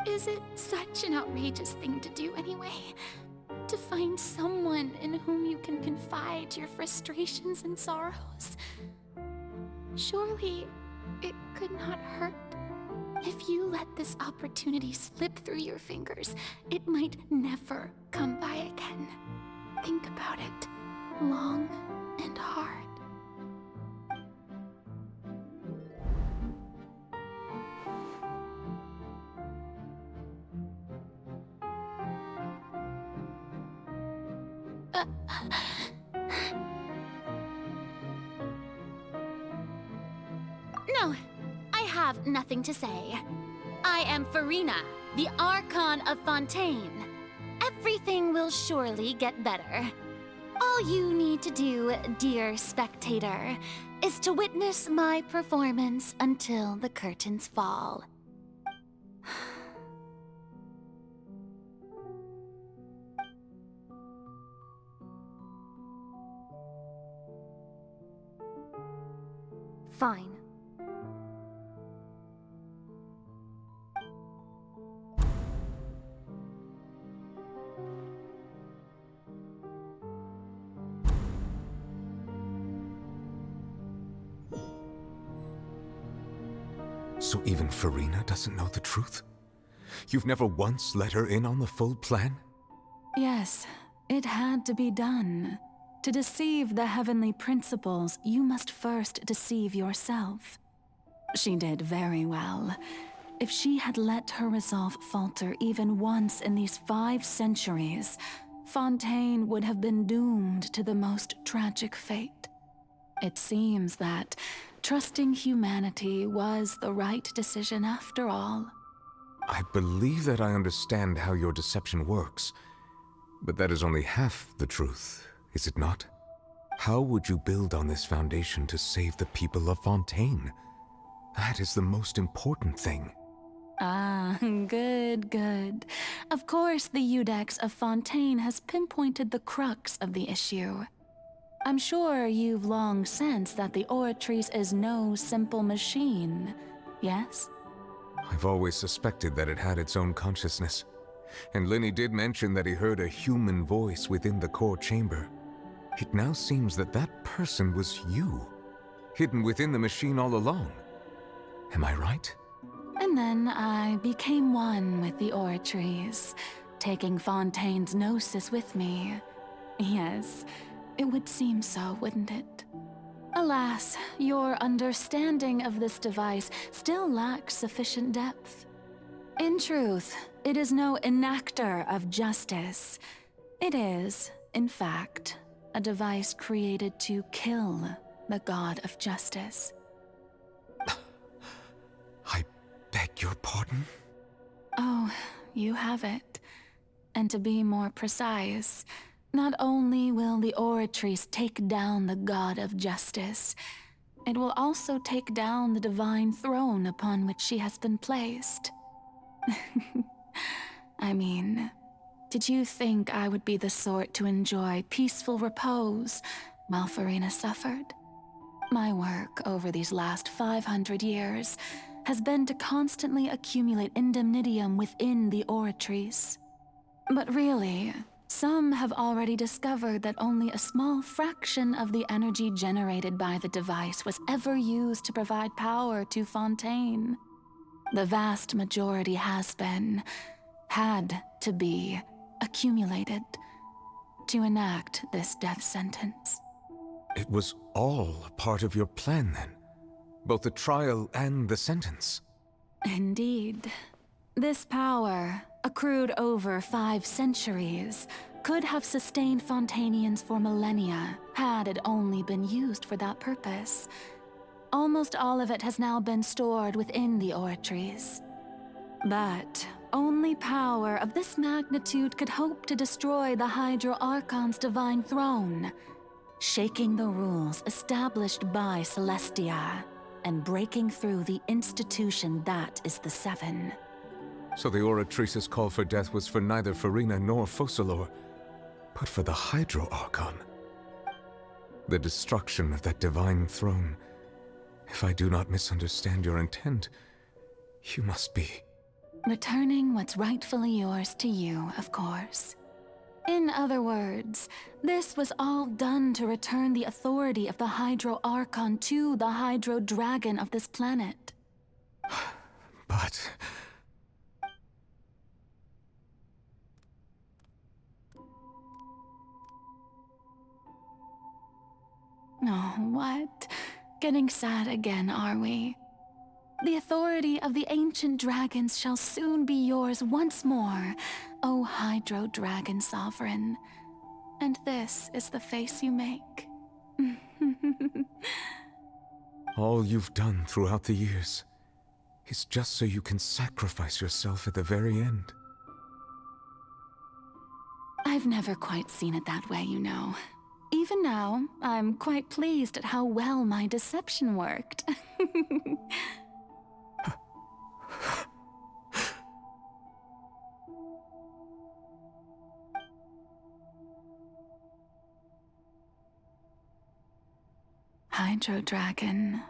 Is it such an outrageous thing to do anyway? To find someone in whom you can confide your frustrations and sorrows? Surely it could not hurt. If you let this opportunity slip through your fingers, it might never come by again. Think about it long and hard. No, I have nothing to say. I am Furina, the Archon of Fontaine. Everything will surely get better. All you need to do, dear spectator, is to witness my performance until the curtains fall. Fine. So even Furina doesn't know the truth? You've never once let her in on the full plan? Yes, it had to be done. To deceive the heavenly principles, you must first deceive yourself. She did very well. If she had let her resolve falter even once in these 5 centuries, Fontaine would have been doomed to the most tragic fate. It seems that trusting humanity was the right decision after all. I believe that I understand how your deception works, but that is only half the truth, is it not? How would you build on this foundation to save the people of Fontaine? That is the most important thing. Ah, good. Of course, the Iudex of Fontaine has pinpointed the crux of the issue. I'm sure you've long sensed that the Oratrice is no simple machine, yes? I've always suspected that it had its own consciousness. And Lenny did mention that he heard a human voice within the core chamber. It now seems that that person was you, hidden within the machine all along. Am I right? And then I became one with the Oratrice, taking Fontaine's gnosis with me. Yes, It would seem so, wouldn't it? Alas, your understanding of this device still lacks sufficient depth. In truth, it is no enactor of justice. It is, in fact, a device created to kill the god of justice. I beg your pardon? Oh, you have it. And to be more precise, not only will the Oratrice take down the god of justice, it will also take down the divine throne upon which she has been placed. I mean, did you think I would be the sort to enjoy peaceful repose while Furina suffered? My work over these last 500 years has been to constantly accumulate indemnitium within the Oratrice. But really, some have already discovered that only a small fraction of the energy generated by the device was ever used to provide power to Fontaine. The vast majority had to be, accumulated to enact this death sentence. It was all a part of your plan, then? Both the trial and the sentence? Indeed. This power, accrued over 5 centuries, could have sustained Fontainians for millennia had it only been used for that purpose. Almost all of it has now been stored within the Oratrice. But only power of this magnitude could hope to destroy the Hydro Archon's divine throne, shaking the rules established by Celestia and breaking through the institution that is the Seven. So the Oratrice's call for death was for neither Furina nor Focalor, but for the Hydro Archon. The destruction of that divine throne. If I do not misunderstand your intent, you must be... Returning what's rightfully yours to you, of course. In other words, this was all done to return the authority of the Hydro Archon to the Hydro Dragon of this planet. But... Oh, what? Getting sad again, are we? The authority of the ancient dragons shall soon be yours once more, O Hydro Dragon Sovereign. And this is the face you make. all you've done throughout the years is just so you can sacrifice yourself at the very end. I've never quite seen it that way, you know. Even now, I'm quite pleased at how well my deception worked. Hydro Dragon,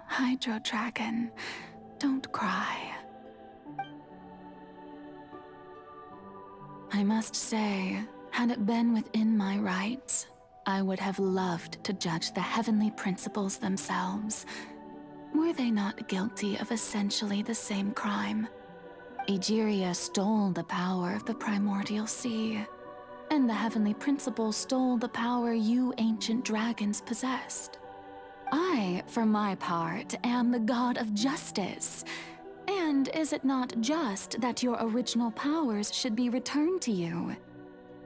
don't cry. I must say, had it been within my rights, I would have loved to judge the heavenly principles themselves. Were they not guilty of essentially the same crime? Egeria stole the power of the primordial sea, and the heavenly principles stole the power you ancient dragons possessed. I, for my part, am the god of justice. And is it not just that your original powers should be returned to you?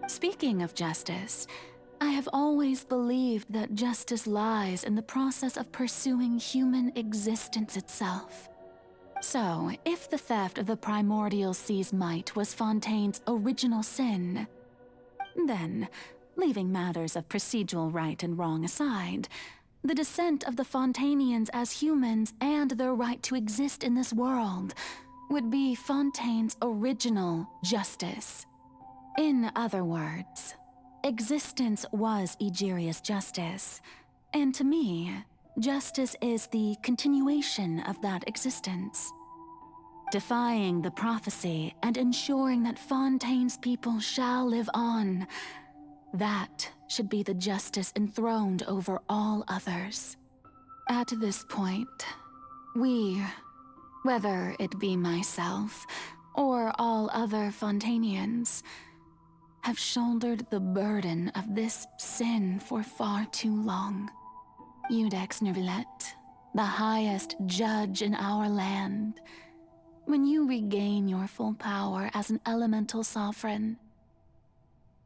Speaking of justice, I have always believed that justice lies in the process of pursuing human existence itself. So, if the theft of the primordial sea's might was Fontaine's original sin, then, leaving matters of procedural right and wrong aside, the descent of the Fontainians as humans and their right to exist in this world would be Fontaine's original justice. In other words, existence was Egeria's justice, and to me, justice is the continuation of that existence. Defying the prophecy and ensuring that Fontaine's people shall live on, that should be the justice enthroned over all others. At this point, we, whether it be myself or all other Fontainians, have shouldered the burden of this sin for far too long. Iudex Neuvillette, the highest judge in our land, when you regain your full power as an elemental sovereign,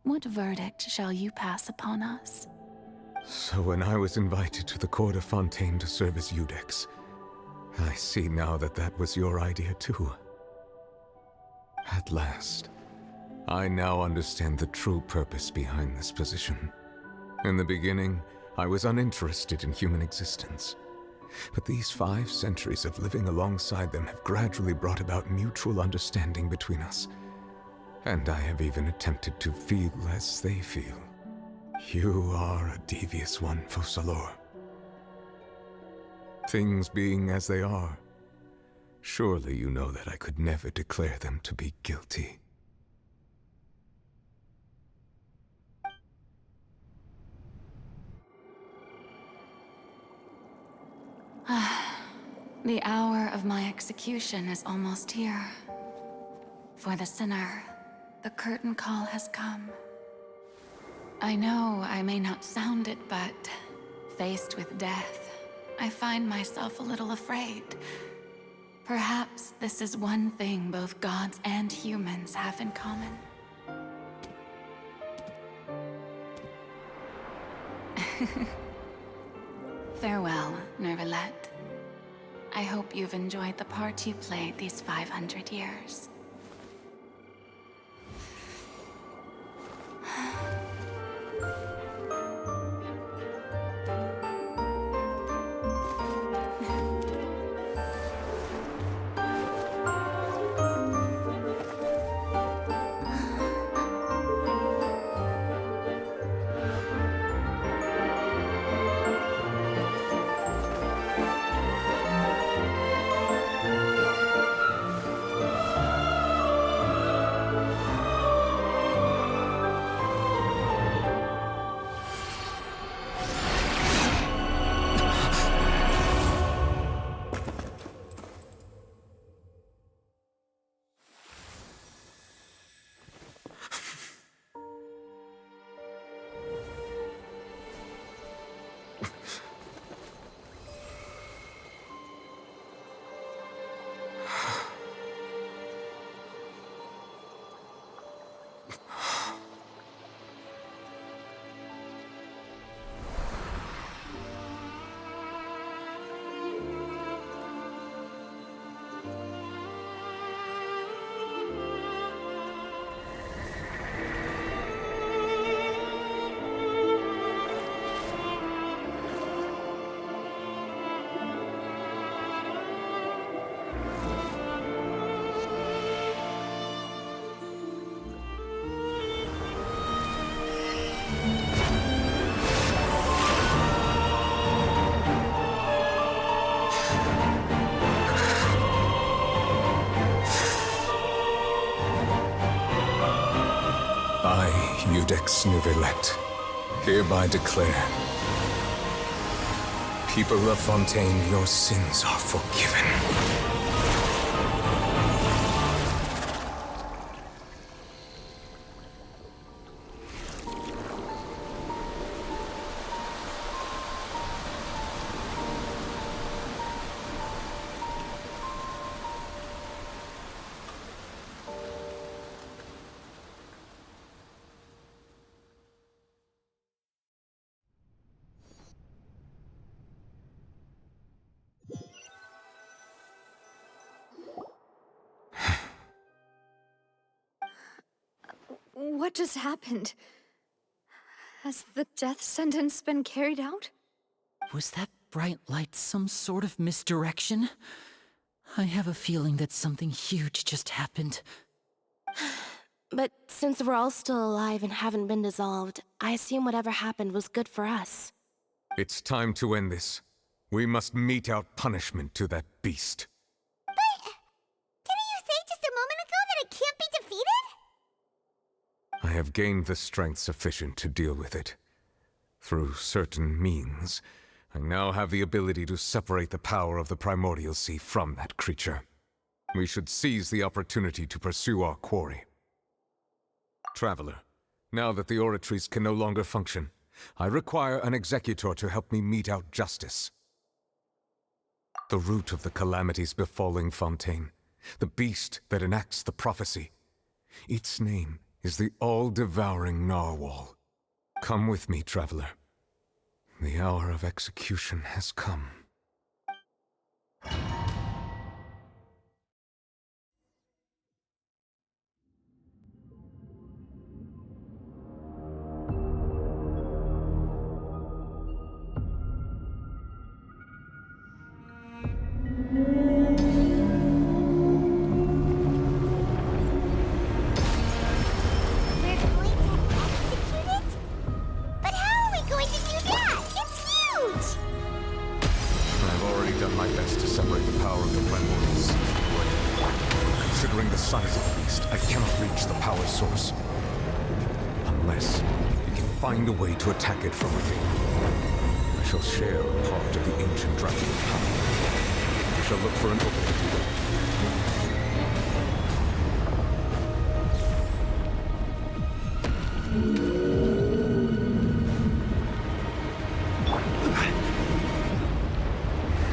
what verdict shall you pass upon us? So when I was invited to the court of Fontaine to serve as Iudex, I see now that that was your idea too. At last, I now understand the true purpose behind this position. In the beginning, I was uninterested in human existence. But these 5 centuries of living alongside them have gradually brought about mutual understanding between us. And I have even attempted to feel as they feel. You are a devious one, Focalors. Things being as they are, surely you know that I could never declare them to be guilty. The hour of my execution is almost here. For the sinner, the curtain call has come. I know I may not sound it, but faced with death, I find myself a little afraid. Perhaps this is one thing both gods and humans have in common. Farewell, Neuvillette. I hope you've enjoyed the part you played these 500 years. I, Iudex Neuvillette, hereby declare, people of Fontaine, your sins are forgiven. What just happened? Has the death sentence been carried out? Was that bright light some sort of misdirection? I have a feeling that something huge just happened. But since we're all still alive and haven't been dissolved, I assume whatever happened was good for us. It's time to end this. We must mete out punishment to that beast. Didn't you say just a moment ago that it can't be defeated? I have gained the strength sufficient to deal with it. Through certain means, I now have the ability to separate the power of the Primordial Sea from that creature. We should seize the opportunity to pursue our quarry. Traveler, Now that the oratories can no longer function, I require an executor to help me mete out justice. The root of the calamities befalling Fontaine, the beast that enacts the prophecy. Its name is the all-devouring narwhal. Come with me, traveler. The hour of execution has come. Find a way to attack it from within. I shall share a part of the ancient dragon power. We shall look for an opening to it.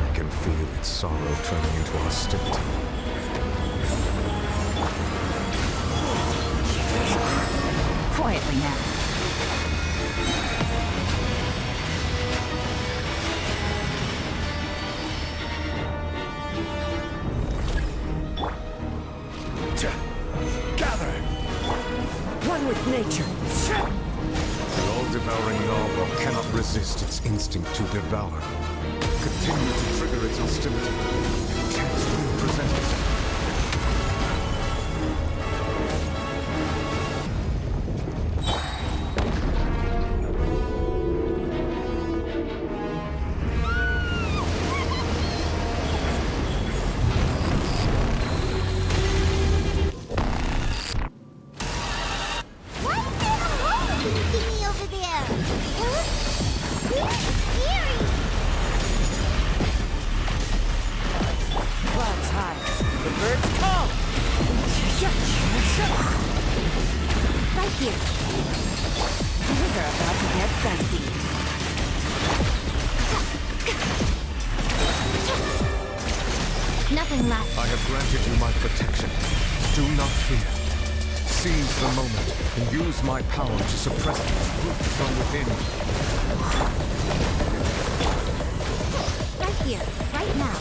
I can feel its sorrow turning into hostility. Quietly now. Gather! One with nature. The all-devouring narwhal cannot resist its instinct to devour. Continue to trigger its hostility. Chance will present itself. I have granted you my protection. Do not fear. Seize the moment and use my power to suppress its root from within. Right here, right now.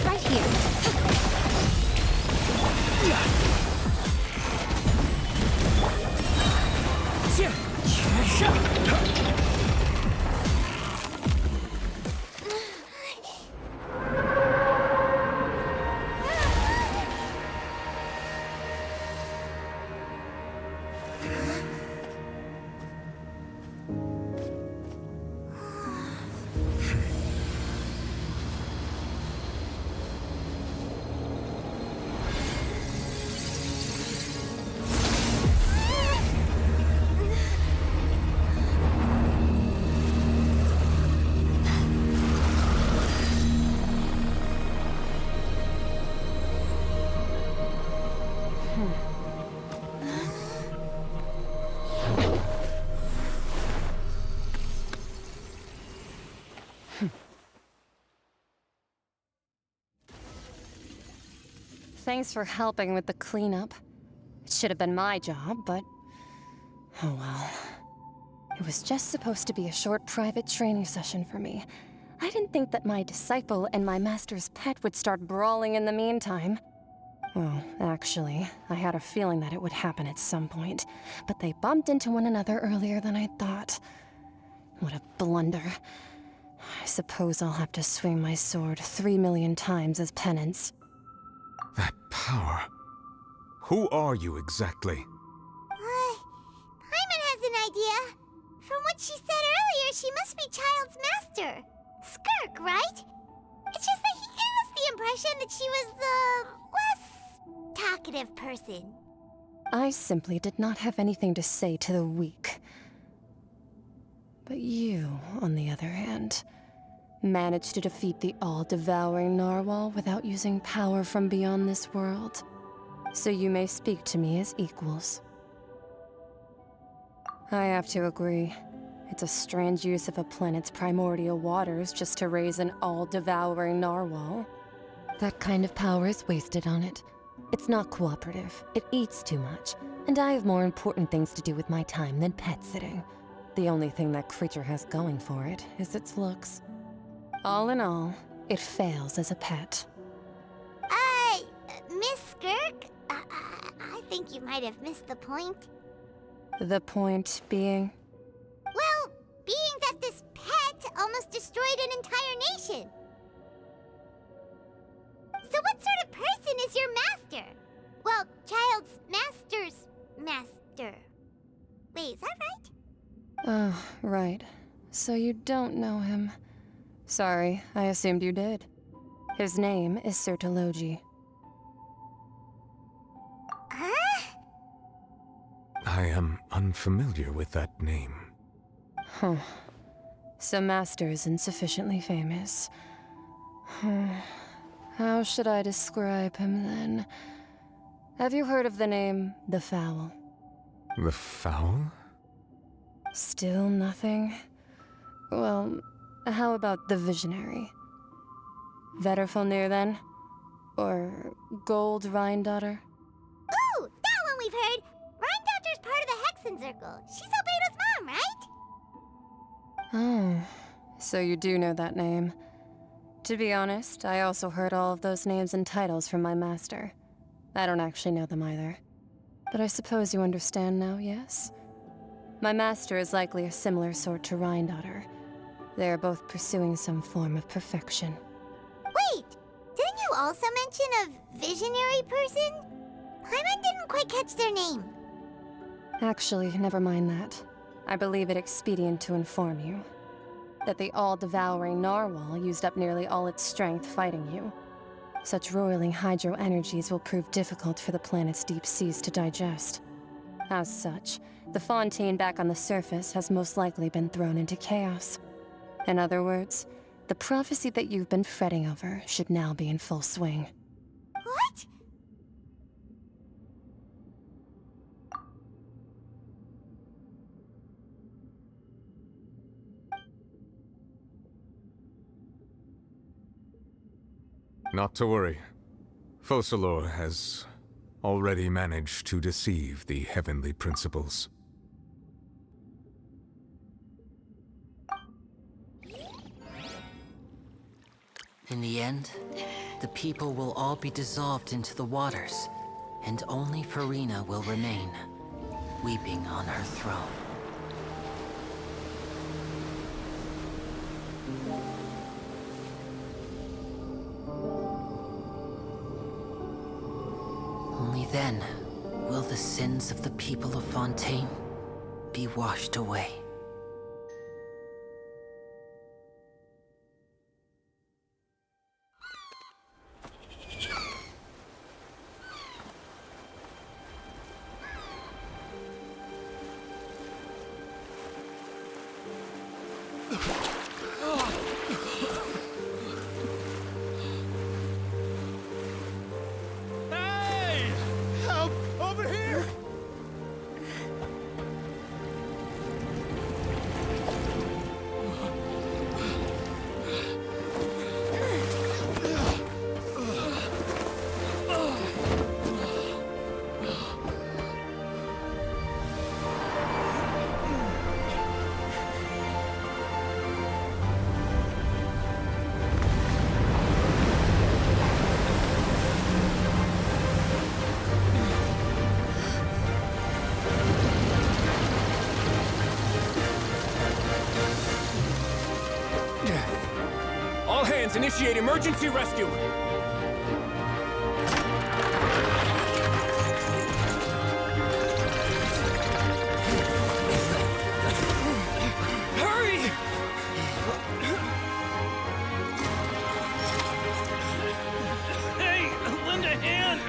Right here. Thanks for helping with the cleanup. It should have been my job, but... oh well. It was just supposed to be a short private training session for me. I didn't think that my disciple and my master's pet would start brawling in the meantime. Well, actually, I had a feeling that it would happen at some point, but they bumped into one another earlier than I thought. What a blunder. I suppose I'll have to swing my sword 3 million times as penance. That power. Who are you exactly? Paimon has an idea. From what she said earlier, she must be Child's master. Skirk, right? It's just that he gave us the impression that she was the less talkative person. I simply did not have anything to say to the weak. But you, on the other hand, managed to defeat the all-devouring narwhal without using power from beyond this world. So you may speak to me as equals. I have to agree. It's a strange use of a planet's primordial waters just to raise an all-devouring narwhal. That kind of power is wasted on it. It's not cooperative, it eats too much, and I have more important things to do with my time than pet sitting. The only thing that creature has going for it is its looks. All in all, it fails as a pet. Miss Skirk? I think you might have missed the point. The point being? Well, being that this pet almost destroyed an entire nation. So what sort of person is your master? Well, child's master's master. Wait, is that right? Oh, right. So you don't know him. Sorry, I assumed you did. His name is Sir Taloji. I am unfamiliar with that name. Huh. So Master isn't sufficiently famous. How should I describe him then? Have you heard of the name The Fowl? The Fowl? Still nothing? Well, how about the Visionary? Vetterfulnir then? Or Gold Rhindaughter? Ooh, that one we've heard! Rhindaughter's part of the Hexen Circle. She's Albedo's mom, right? Oh, so you do know that name. To be honest, I also heard all of those names and titles from my master. I don't actually know them either. But I suppose you understand now, yes? My master is likely a similar sort to Rhindaughter. They are both pursuing some form of perfection. Wait! Didn't you also mention a visionary person? Paimon didn't quite catch their name. Actually, never mind that. I believe it expedient to inform you that the all-devouring narwhal used up nearly all its strength fighting you. Such roiling hydro energies will prove difficult for the planet's deep seas to digest. As such, the Fontaine back on the surface has most likely been thrown into chaos. In other words, the prophecy that you've been fretting over should now be in full swing. What? Not to worry. Focalor has already managed to deceive the heavenly principles. In the end, the people will all be dissolved into the waters, and only Furina will remain, weeping on her throne. Only then will the sins of the people of Fontaine be washed away. All hands, initiate emergency rescue! Hurry! Hey, lend a hand!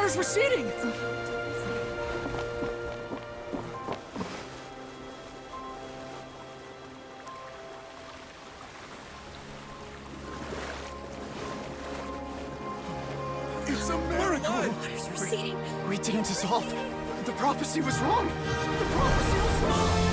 water's receding! It's a miracle! Water's receding. We didn't dissolve. The prophecy was wrong. The prophecy was wrong.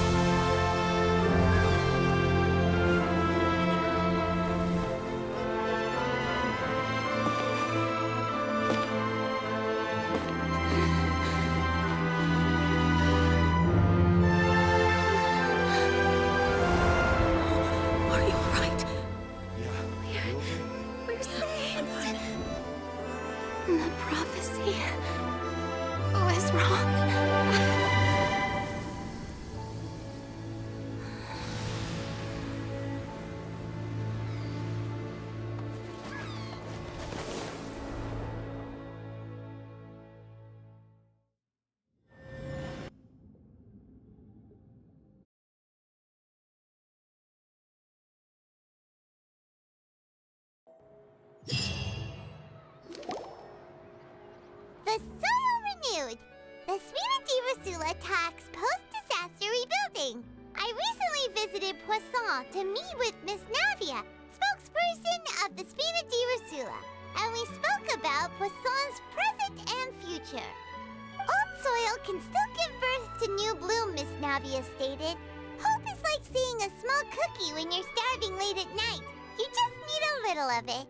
Are you alright? Yeah. We're safe. The prophecy was wrong. The soil renewed. The Spina di Rosula talks post-disaster rebuilding. I recently visited Poisson to meet with Miss Navia, spokesperson of the Spina di Rosula, and we spoke about Poisson's present and future. Old soil can still give birth to new bloom, Miss Navia stated. Hope is like seeing a small cookie when you're starving late at night. You just need a little of it.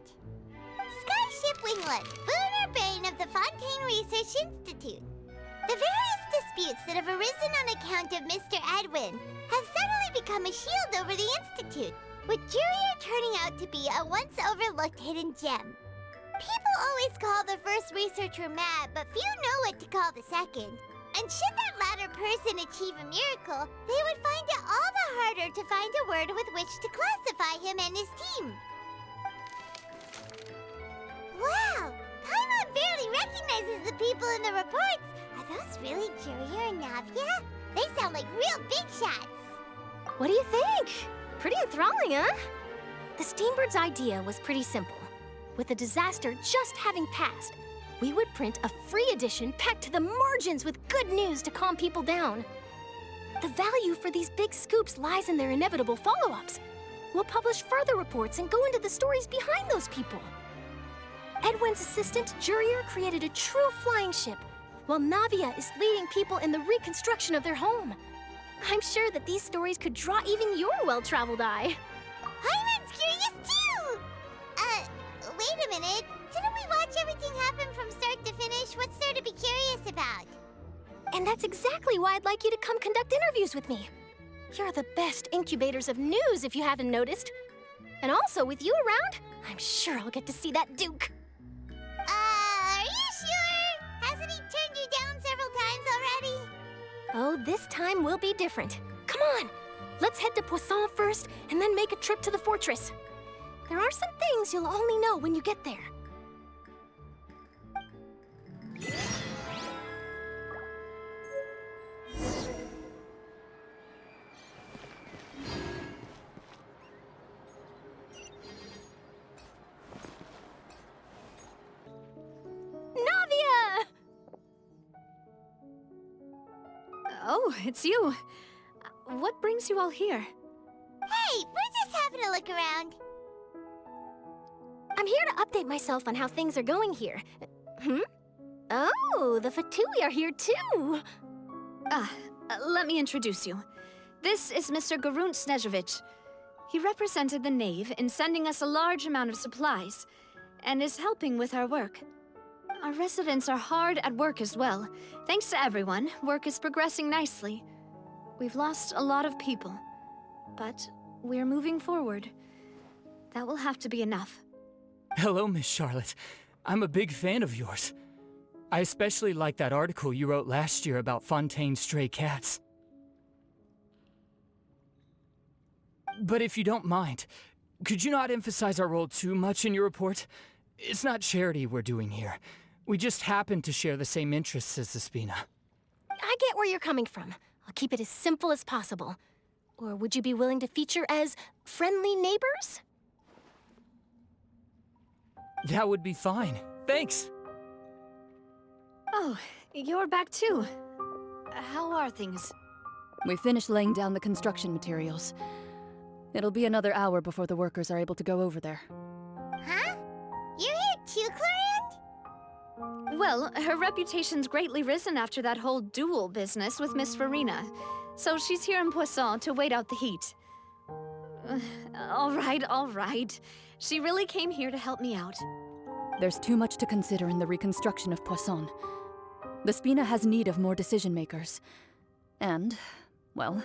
Skyship Winglet, boon or bane of the Fontaine Research Institute. The various disputes that have arisen on account of Mr. Edwin have suddenly become a shield over the Institute, with Jurier turning out to be a once overlooked hidden gem. People always call the first researcher mad, but few know what to call the second. And should that latter person achieve a miracle, they would find it all the harder to find a word with which to classify him and his team. Wow! Paimon barely recognizes the people in the reports. Are those really Jurier and Navia? They sound like real big shots. What do you think? Pretty enthralling, huh? The Steambird's idea was pretty simple. With the disaster just having passed, we would print a free edition packed to the margins with good news to calm people down. The value for these big scoops lies in their inevitable follow-ups. We'll publish further reports and go into the stories behind those people. Edwin's assistant, Jurier, created a true flying ship, while Navia is leading people in the reconstruction of their home. I'm sure that these stories could draw even your well-traveled eye. Paimon's curious too! Wait a minute. Didn't we watch everything happen from start to finish? What's there to be curious about? And that's exactly why I'd like you to come conduct interviews with me. You're the best incubators of news, if you haven't noticed. And also, with you around, I'm sure I'll get to see that Duke. Are you sure? Hasn't he turned you down several times already? Oh, this time will be different. Come on, let's head to Poisson first, and then make a trip to the fortress. There are some things you'll only know when you get there. Navia! Oh, it's you. What brings you all here? Hey, we're just having a look around. I'm here to update myself on how things are going here. Oh, the Fatui are here too. Let me introduce you. This is Mr. Garunt Snežević. He represented the Knave in sending us a large amount of supplies, and is helping with our work. Our residents are hard at work as well. Thanks to everyone, work is progressing nicely. We've lost a lot of people, but we're moving forward. That will have to be enough. Hello, Miss Charlotte. I'm a big fan of yours. I especially like that article you wrote last year about Fontaine's stray cats. But if you don't mind, could you not emphasize our role too much in your report? It's not charity we're doing here. We just happen to share the same interests as the Spina. I get where you're coming from. I'll keep it as simple as possible. Or would you be willing to feature as friendly neighbors? That would be fine. Thanks. Oh, you're back too. How are things? We finished laying down the construction materials. It'll be another hour before the workers are able to go over there. Huh? You're here too, Clorinde? Well, her reputation's greatly risen after that whole duel business with Miss Furina. So she's here in Poisson to wait out the heat. All right. She really came here to help me out. There's too much to consider in the reconstruction of Poisson. The Spina has need of more decision-makers. And, well,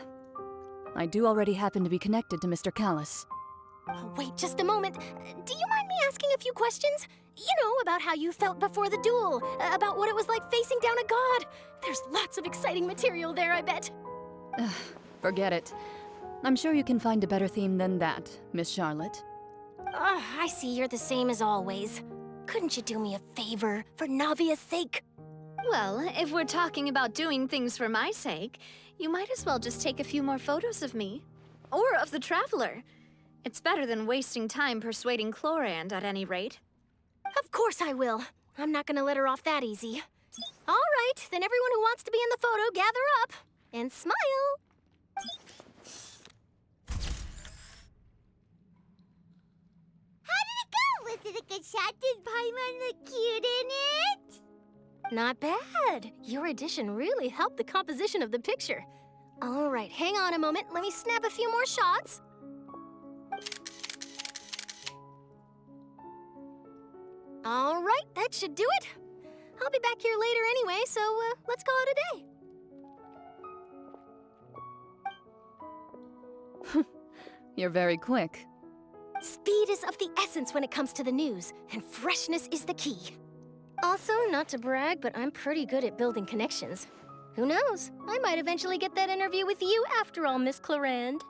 I do already happen to be connected to Mr. Callis. Oh, wait just a moment. Do you mind me asking a few questions? You know, about how you felt before the duel, about what it was like facing down a god. There's lots of exciting material there, I bet. Forget it. I'm sure you can find a better theme than that, Miss Charlotte. I see you're the same as always. Couldn't you do me a favor, for Navia's sake? Well, if we're talking about doing things for my sake, you might as well just take a few more photos of me. Or of the Traveler. It's better than wasting time persuading Clorinde, at any rate. Of course I will. I'm not gonna let her off that easy. All right, then everyone who wants to be in the photo, gather up. And smile. How did it go? Was it a good shot? Did Paimon look cute in it? Not bad. Your addition really helped the composition of the picture. All right, hang on a moment. Let me snap a few more shots. All right, that should do it. I'll be back here later anyway, so let's call it a day. You're very quick. Speed is of the essence when it comes to the news, and freshness is the key. Also, not to brag, but I'm pretty good at building connections. Who knows? I might eventually get that interview with you after all, Miss Clorinde.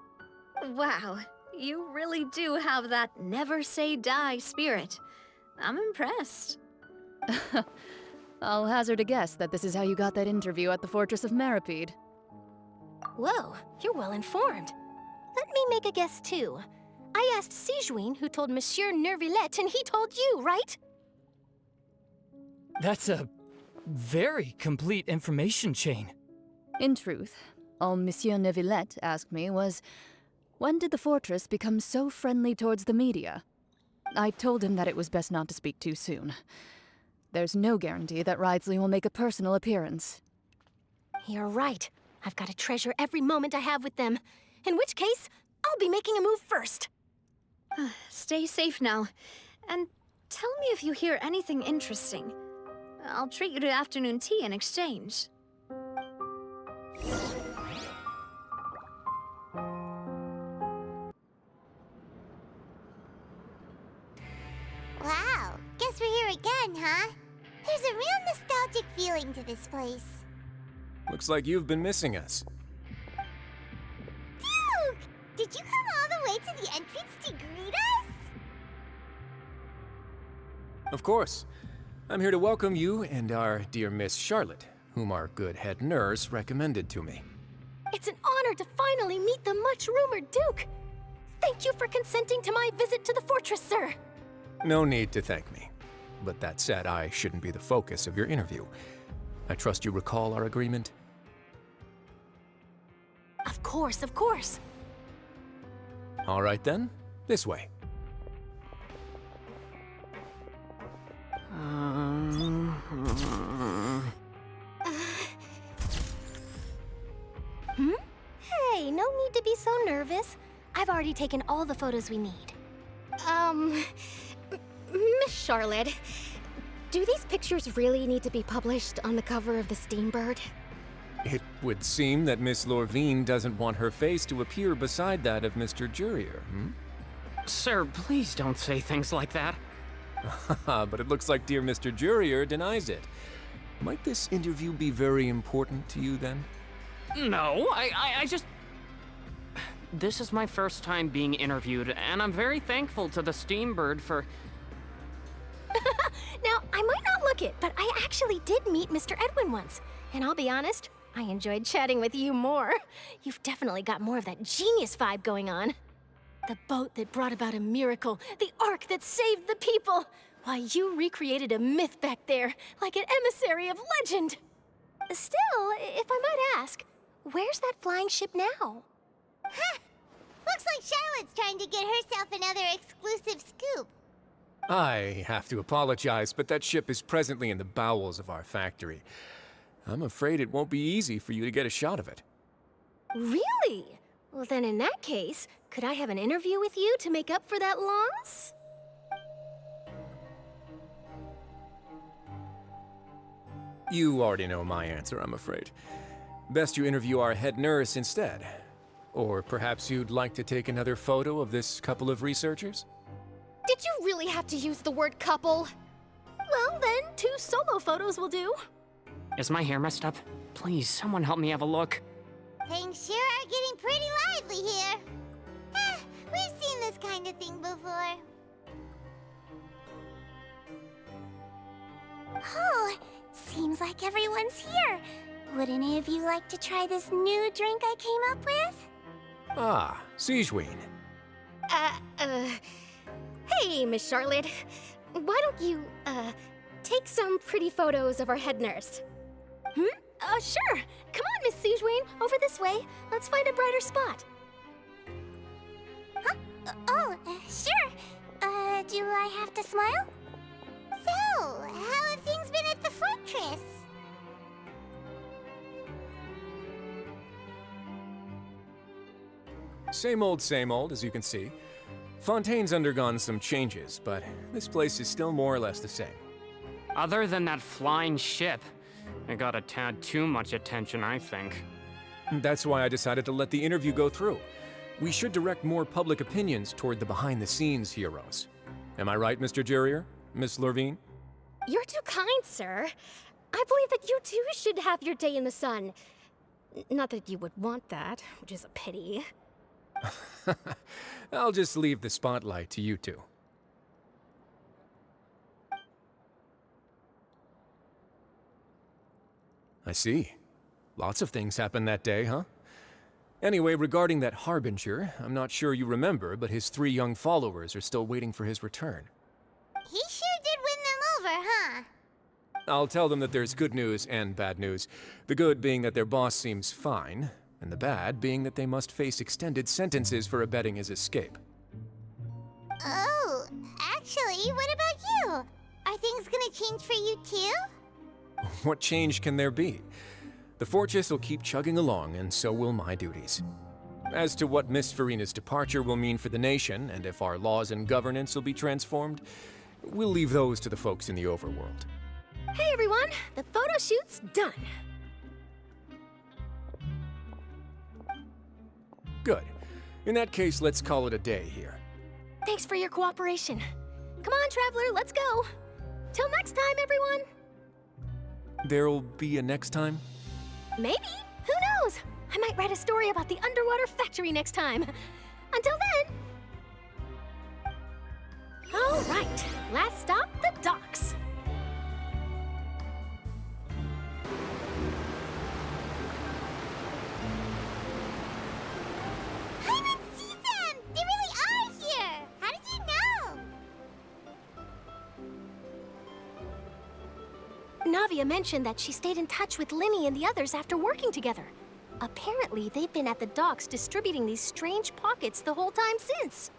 Wow, you really do have that never say die spirit. I'm impressed. I'll hazard a guess that this is how you got that interview at the Fortress of Meripede. Whoa, you're well informed. Let me make a guess, too. I asked Sijuin, who told Monsieur Nervillette, and he told you, right? That's a very complete information chain. In truth, all Monsieur Nervillette asked me was, when did the fortress become so friendly towards the media? I told him that it was best not to speak too soon. There's no guarantee that Ridsley will make a personal appearance. You're right. I've got to treasure every moment I have with them. In which case, I'll be making a move first. Stay safe now. And tell me if you hear anything interesting. I'll treat you to afternoon tea in exchange. Wow, guess we're here again, huh? There's a real nostalgic feeling to this place. Looks like you've been missing us. Duke! Did you come all the way to the entrance to greet us? Of course. I'm here to welcome you and our dear Miss Charlotte, whom our good head nurse recommended to me. It's an honor to finally meet the much-rumored Duke. Thank you for consenting to my visit to the fortress, sir. No need to thank me. But that said, I shouldn't be the focus of your interview. I trust you recall our agreement? Of course, of course. All right then, this way. Hey, no need to be so nervous. I've already taken all the photos we need. Miss Charlotte, do these pictures really need to be published on the cover of the Steambird? It would seem that Miss Lorvine doesn't want her face to appear beside that of Mr. Jurier, Sir, please don't say things like that. But it looks like dear Mr. Jurier denies it. Might this interview be very important to you, then? No, I just... This is my first time being interviewed, and I'm very thankful to the Steambird for... Now, I might not look it, but I actually did meet Mr. Edwin once. And I'll be honest, I enjoyed chatting with you more. You've definitely got more of that genius vibe going on. The boat that brought about a miracle, the ark that saved the people. Why, you recreated a myth back there, like an emissary of legend. Still, if I might ask, where's that flying ship now? Huh! Looks like Charlotte's trying to get herself another exclusive scoop. I have to apologize, but that ship is presently in the bowels of our factory. I'm afraid it won't be easy for you to get a shot of it. Really? Well, then in that case, could I have an interview with you to make up for that loss? You already know my answer, I'm afraid. Best you interview our head nurse instead. Or perhaps you'd like to take another photo of this couple of researchers? Did you really have to use the word couple? Well, then, 2 solo photos will do. Is my hair messed up? Please, someone help me have a look. Things sure are getting pretty lively here. We've seen this kind of thing before. Oh, seems like everyone's here. Would any of you like to try this new drink I came up with? Ah, Siegeween. Hey, Miss Charlotte. Why don't you, take some pretty photos of our head nurse? Sure. Come on, Miss Siegeween, over this way. Let's find a brighter spot. Huh? Sure. Do I have to smile? So, how have things been at the fortress? Same old, as you can see. Fontaine's undergone some changes, but this place is still more or less the same. Other than that flying ship, it got a tad too much attention, I think. That's why I decided to let the interview go through. We should direct more public opinions toward the behind-the-scenes heroes. Am I right, Mr. Jurier? Miss Lurvine? You're too kind, sir. I believe that you too should have your day in the sun. Not that you would want that, which is a pity. I'll just leave the spotlight to you two. I see. Lots of things happened that day, huh? Anyway, regarding that Harbinger, I'm not sure you remember, but his 3 young followers are still waiting for his return. He sure did win them over, huh? I'll tell them that there's good news and bad news. The good being that their boss seems fine, and the bad being that they must face extended sentences for abetting his escape. Oh, actually, what about you? Are things gonna change for you too? What change can there be? The fortress will keep chugging along, and so will my duties. As to what Miss Furina's departure will mean for the nation, and if our laws and governance will be transformed, we'll leave those to the folks in the overworld. Hey everyone, the photo shoot's done. Good. In that case, let's call it a day here. Thanks for your cooperation. Come on, Traveler, let's go. Till next time, everyone. There'll be a next time? Maybe. Who knows? I might write a story about the underwater factory next time. Until then. All right, last stop, the docks. I didn't see them! They really are here! How did you know? Navia mentioned that she stayed in touch with Linny and the others after working together. Apparently, they've been at the docks distributing these strange pockets the whole time since.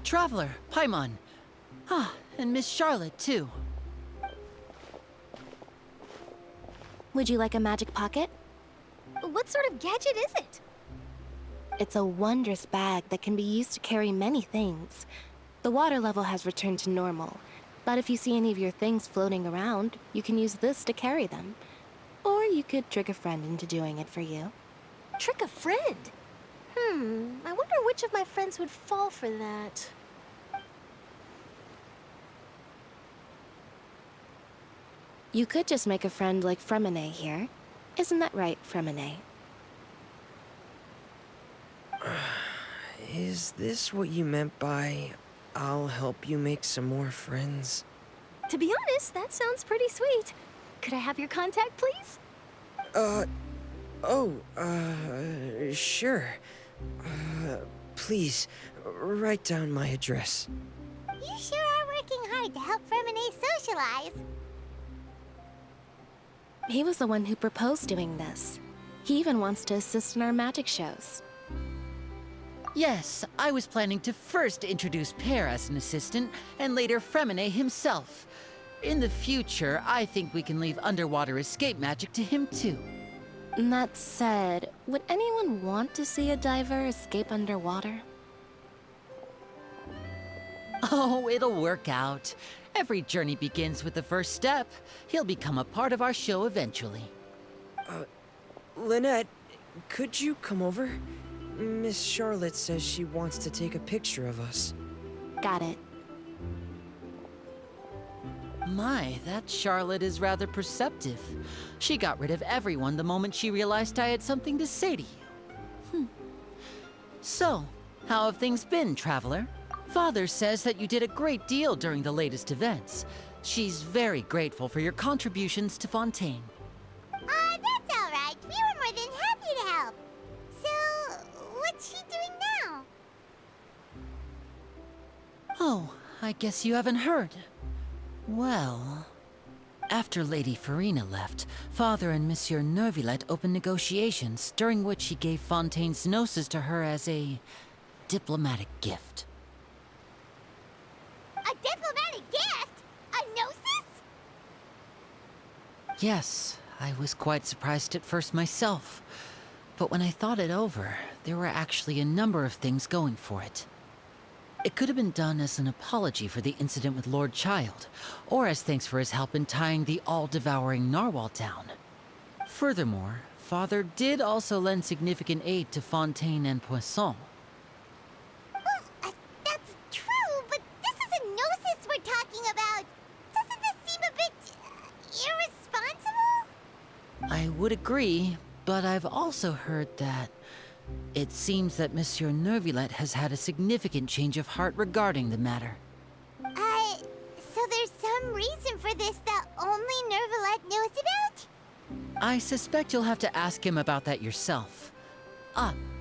Traveler, Paimon. Ah, and Miss Charlotte, too. Would you like a magic pocket? What sort of gadget is it? It's a wondrous bag that can be used to carry many things. The water level has returned to normal, but if you see any of your things floating around, you can use this to carry them. Or you could trick a friend into doing it for you. Trick a friend? I wonder which of my friends would fall for that. You could just make a friend like Fremine here. Isn't that right, Fremine? Is this what you meant by, I'll help you make some more friends? To be honest, that sounds pretty sweet. Could I have your contact, please? Sure. Please, write down my address. You sure are working hard hired to help Furina socialize. He was the one who proposed doing this. He even wants to assist in our magic shows. Yes, I was planning to first introduce Pear as an assistant, and later Fremine himself. In the future, I think we can leave underwater escape magic to him too. That said, would anyone want to see a diver escape underwater? Oh, it'll work out. Every journey begins with the first step. He'll become a part of our show eventually. Lynette, could you come over? Miss Charlotte says she wants to take a picture of us. Got it. My, that Charlotte is rather perceptive. She got rid of everyone the moment she realized I had something to say to you. So, how have things been, Traveler? Father says that you did a great deal during the latest events. She's very grateful for your contributions to Fontaine. That's all right. We were more than happy to help. So, what's she doing now? Oh, I guess you haven't heard. Well, after Lady Furina left, Father and Monsieur Neuvillette opened negotiations, during which he gave Fontaine's gnosis to her as a diplomatic gift. A diplomatic gift? A gnosis? Yes, I was quite surprised at first myself. But when I thought it over, there were actually a number of things going for it. It could have been done as an apology for the incident with Lord Child, or as thanks for his help in tying the all-devouring narwhal down. Furthermore, Father did also lend significant aid to Fontaine and Poisson. That's true, but this is a gnosis we're talking about. Doesn't this seem a bit irresponsible? I would agree, but I've also heard that it seems that Monsieur Neuvillette has had a significant change of heart regarding the matter. So there's some reason for this that only Neuvillette knows about? I suspect you'll have to ask him about that yourself.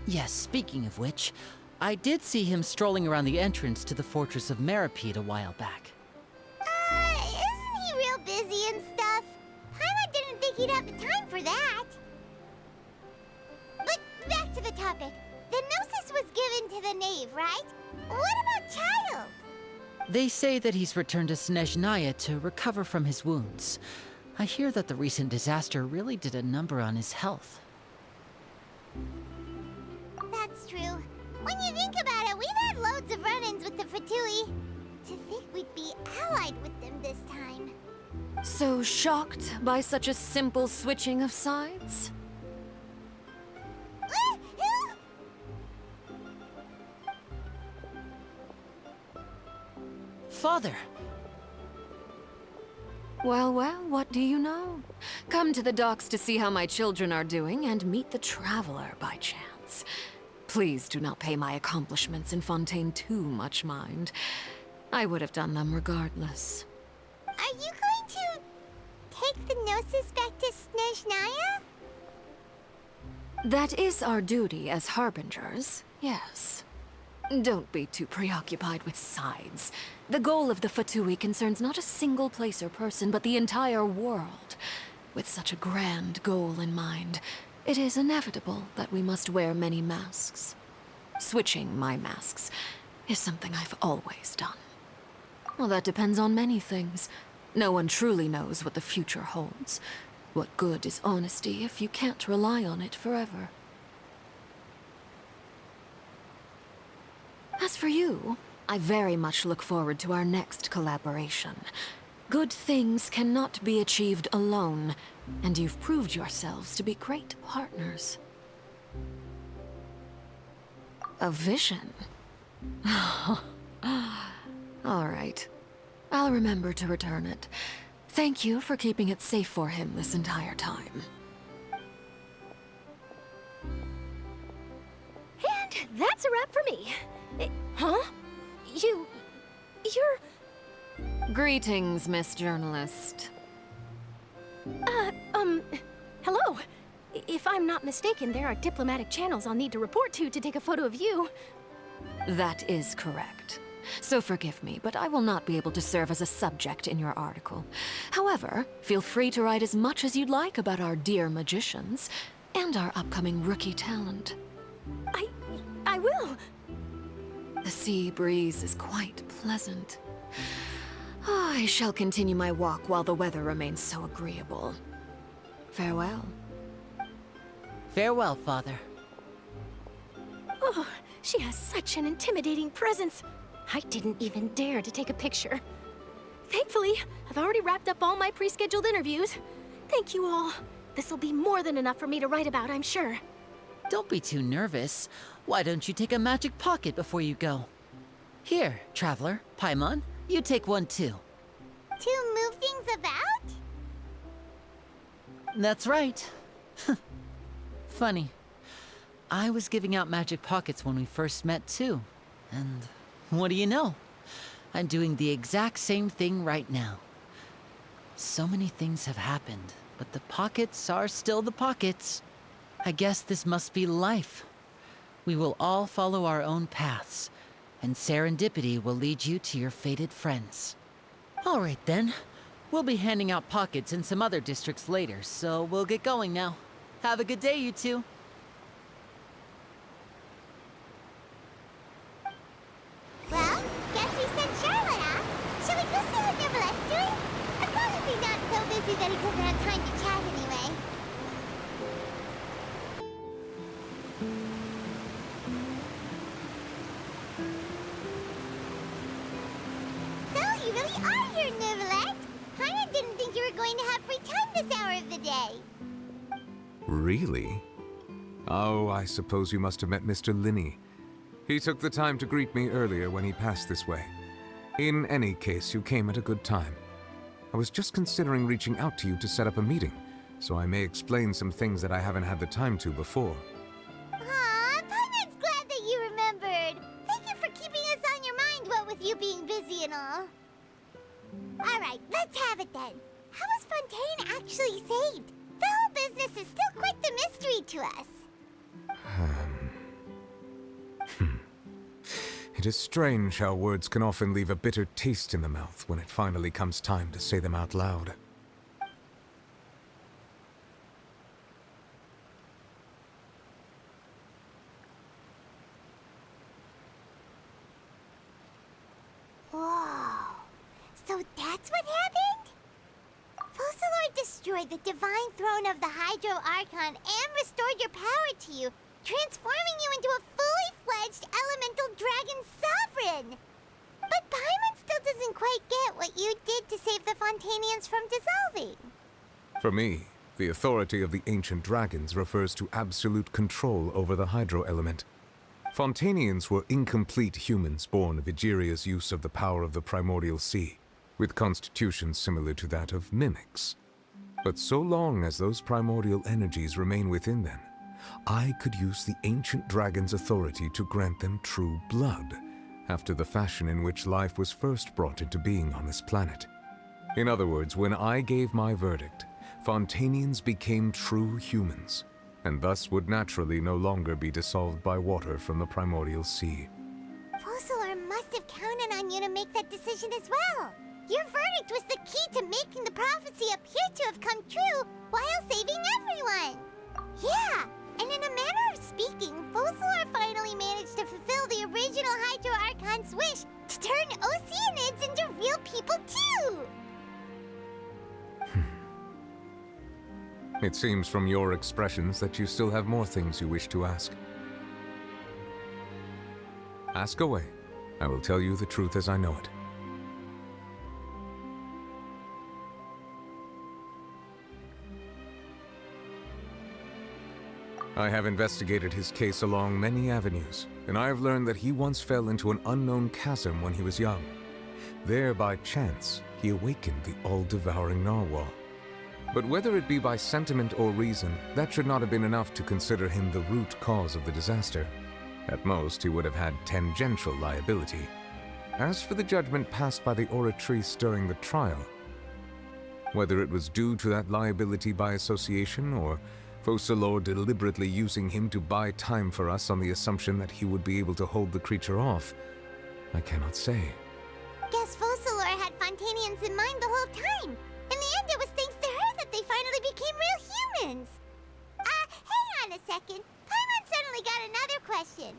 Yes, speaking of which, I did see him strolling around the entrance to the Fortress of Masquerade a while back. Isn't he real busy and stuff? Paimon didn't think he'd have the time for that. But back to the topic. The gnosis was given to the knave, right? What about Child? They say that he's returned to Snezhnaya to recover from his wounds. I hear that the recent disaster really did a number on his health. That's true. When you think about it, we've had loads of run-ins with the Fatui. To think we'd be allied with them this time. So shocked by such a simple switching of sides? Father! Well, what do you know? Come to the docks to see how my children are doing and meet the Traveler by chance. Please do not pay my accomplishments in Fontaine too much mind. I would have done them regardless. Are you going to take the gnosis back to Snezhnaya? That is our duty as harbingers, yes. Don't be too preoccupied with sides. The goal of the Fatui concerns not a single place or person, but the entire world. With such a grand goal in mind, it is inevitable that we must wear many masks. Switching my masks is something I've always done. Well, that depends on many things. No one truly knows what the future holds. What good is honesty if you can't rely on it forever? As for you, I very much look forward to our next collaboration. Good things cannot be achieved alone, and you've proved yourselves to be great partners. A vision? All right. I'll remember to return it. Thank you for keeping it safe for him this entire time. And that's a wrap for me. Huh? You're... Greetings, Miss Journalist. Hello. If I'm not mistaken, there are diplomatic channels I'll need to report to take a photo of you. That is correct. so forgive me, but I will not be able to serve as a subject in your article. However, feel free to write as much as you'd like about our dear magicians and our upcoming rookie talent. I will! The sea breeze is quite pleasant. I shall continue my walk while the weather remains so agreeable. Farewell. Farewell, Father. Oh, she has such an intimidating presence. I didn't even dare to take a picture. Thankfully, I've already wrapped up all my pre-scheduled interviews. Thank you all. This'll be more than enough for me to write about, I'm sure. Don't be too nervous. Why don't you take a magic pocket before you go? Here, Traveler, Paimon, you take one too. To move things about? That's right. Funny. I was giving out magic pockets when we first met too. And what do you know? I'm doing the exact same thing right now. So many things have happened, but the pockets are still the pockets. I guess this must be life. We will all follow our own paths, and serendipity will lead you to your fated friends. All right then. We'll be handing out pockets in some other districts later, so we'll get going now. Have a good day, you two. Well, guess we sent Charlotte off. Shall we go see what Neverlette's doing? As long as he's not so busy that he doesn't have time to chat anyway. So, you really are here, Neverlette. I didn't think you were going to have free time this hour of the day. Really? Oh, I suppose you must have met Mr. Linney. He took the time to greet me earlier when he passed this way. In any case, you came at a good time. I was just considering reaching out to you to set up a meeting, so I may explain some things that I haven't had the time to before. Aw, Paimon's glad that you remembered. Thank you for keeping us on your mind, what with you being busy and all. Alright, let's have it then. How was Fontaine actually saved? The whole business is still quite the mystery to us. It is strange how words can often leave a bitter taste in the mouth when it finally comes time to say them out loud. Whoa. So that's what happened? Focalor destroyed the divine throne of the Hydro Archon and restored your power to you, transforming you into a fully fledged elemental dragon sovereign. But Paimon still doesn't quite get what you did to save the Fontainians from dissolving. For me, the authority of the ancient dragons refers to absolute control over the hydro element. Fontainians were incomplete humans born of Egeria's use of the power of the primordial sea, with constitutions similar to that of mimics. But so long as those primordial energies remain within them, I could use the ancient dragon's authority to grant them true blood, after the fashion in which life was first brought into being on this planet. In other words, when I gave my verdict, Fontainians became true humans, and thus would naturally no longer be dissolved by water from the primordial sea. Focalor must have counted on you to make that decision as well. Your verdict was the key to making the prophecy appear to have come true while saving everyone. Yeah, and in a manner of speaking, Focalor finally managed to fulfill the original Hydro Archon's wish to turn Oceanids into real people too! It seems from your expressions that you still have more things you wish to ask. Ask away. I will tell you the truth as I know it. I have investigated his case along many avenues, and I have learned that he once fell into an unknown chasm when he was young. There, by chance, he awakened the all-devouring narwhal. But whether it be by sentiment or reason, that should not have been enough to consider him the root cause of the disaster. At most, he would have had tangential liability. As for the judgment passed by the oratrice during the trial, whether it was due to that liability by association, or Focalor deliberately using him to buy time for us on the assumption that he would be able to hold the creature off, I cannot say. Guess Focalor had Fontanians in mind the whole time. In the end, it was thanks to her that they finally became real humans. Hang on a second. Paimon suddenly got another question.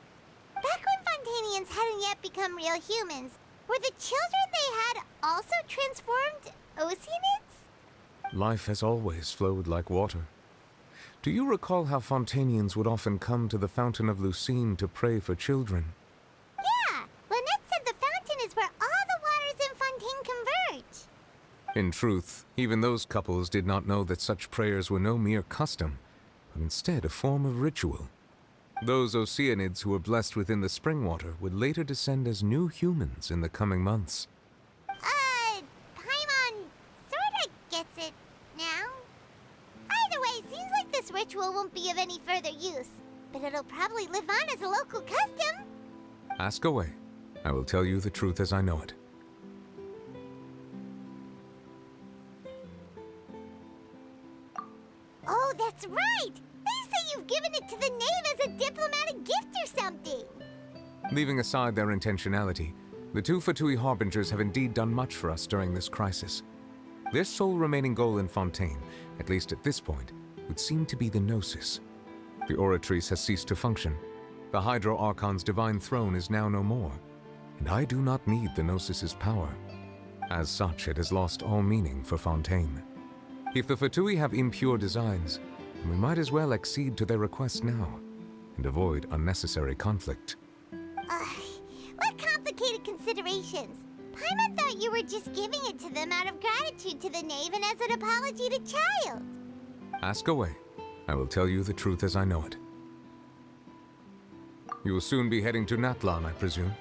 Back when Fontanians hadn't yet become real humans, were the children they had also transformed Oceanids? Life has always flowed like water. Do you recall how Fontanians would often come to the Fountain of Lucine to pray for children? Yeah, Lynette said the fountain is where all the waters in Fontaine converge. In truth, even those couples did not know that such prayers were no mere custom, but instead a form of ritual. Those Oceanids who were blessed within the spring water would later descend as new humans in the coming months. Paimon sorta gets it now. Either way, it seems like this ritual won't be of any further use, but it'll probably live on as a local custom. Ask away. I will tell you the truth as I know it. Oh, that's right! They say you've given it to the Knave as a diplomatic gift or something. Leaving aside their intentionality, the two Fatui Harbingers have indeed done much for us during this crisis. Their sole remaining goal in Fontaine, at least at this point, would seem to be the Gnosis. The Oratrice has ceased to function. The Hydro Archon's divine throne is now no more, and I do not need the Gnosis's power. As such, it has lost all meaning for Fontaine. If the Fatui have impure designs, then we might as well accede to their request now, and avoid unnecessary conflict. What complicated considerations? Paimon thought you were just giving it to them out of gratitude to the Knave and as an apology to Child. Ask away. I will tell you the truth as I know it. You will soon be heading to Natlan, I presume?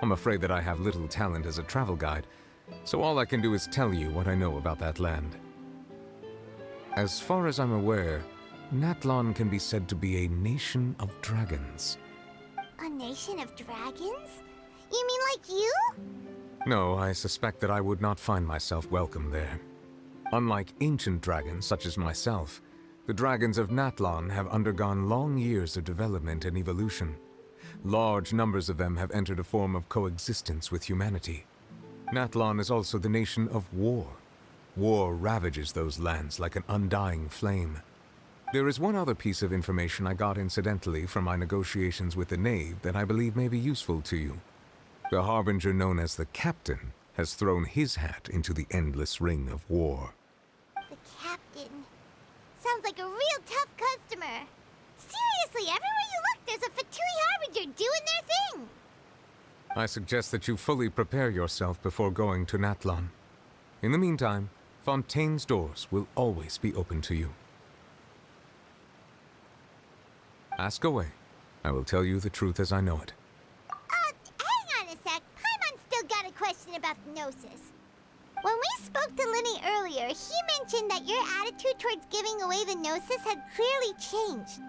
I'm afraid that I have little talent as a travel guide, so all I can do is tell you what I know about that land. As far as I'm aware, Natlan can be said to be a nation of dragons. A nation of dragons? You mean like you? No, I suspect that I would not find myself welcome there. Unlike ancient dragons such as myself, the dragons of Natlan have undergone long years of development and evolution. Large numbers of them have entered a form of coexistence with humanity. Natlan is also the nation of war. War ravages those lands like an undying flame. There is one other piece of information I got incidentally from my negotiations with the Knave that I believe may be useful to you. The Harbinger known as the Captain has thrown his hat into the endless ring of war. The Captain. Sounds like a real tough customer. Seriously, everywhere you look, there's a Fatui Harbinger doing their thing. I suggest that you fully prepare yourself before going to Natlan. In the meantime, Fontaine's doors will always be open to you. Ask away. I will tell you the truth as I know it. Hang on a sec. Paimon's still got a question about Gnosis. When we spoke to Linny earlier, he mentioned that your attitude towards giving away the Gnosis had clearly changed.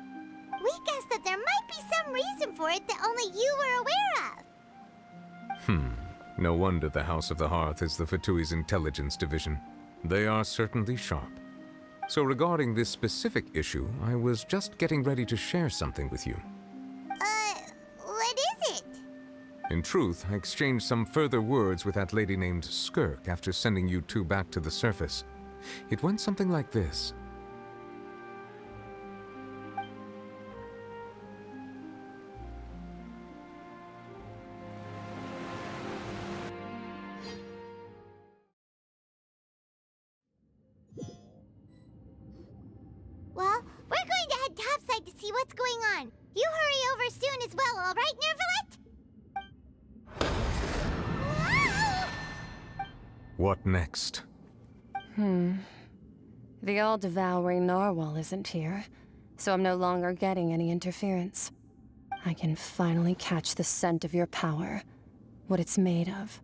We guessed that there might be some reason for it that only you were aware of. No wonder the House of the Hearth is the Fatui's intelligence division. They are certainly sharp. So regarding this specific issue, I was just getting ready to share something with you. What is it? In truth, I exchanged some further words with that lady named Skirk after sending you two back to the surface. It went something like this. Well, we're going to head topside to see what's going on. You hurry over soon as well, all right, Nervalet? What next? The all-devouring narwhal isn't here, so I'm no longer getting any interference. I can finally catch the scent of your power, what it's made of.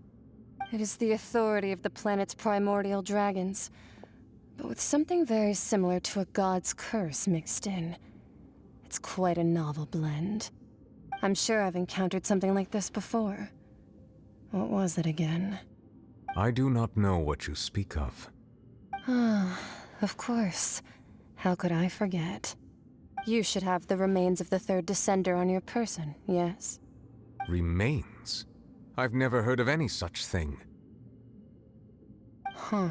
It is the authority of the planet's primordial dragons, but with something very similar to a god's curse mixed in. It's quite a novel blend. I'm sure I've encountered something like this before. What was it again? I do not know what you speak of. Ah, of course. How could I forget? You should have the remains of the third Descender on your person, yes? Remains? I've never heard of any such thing. Huh.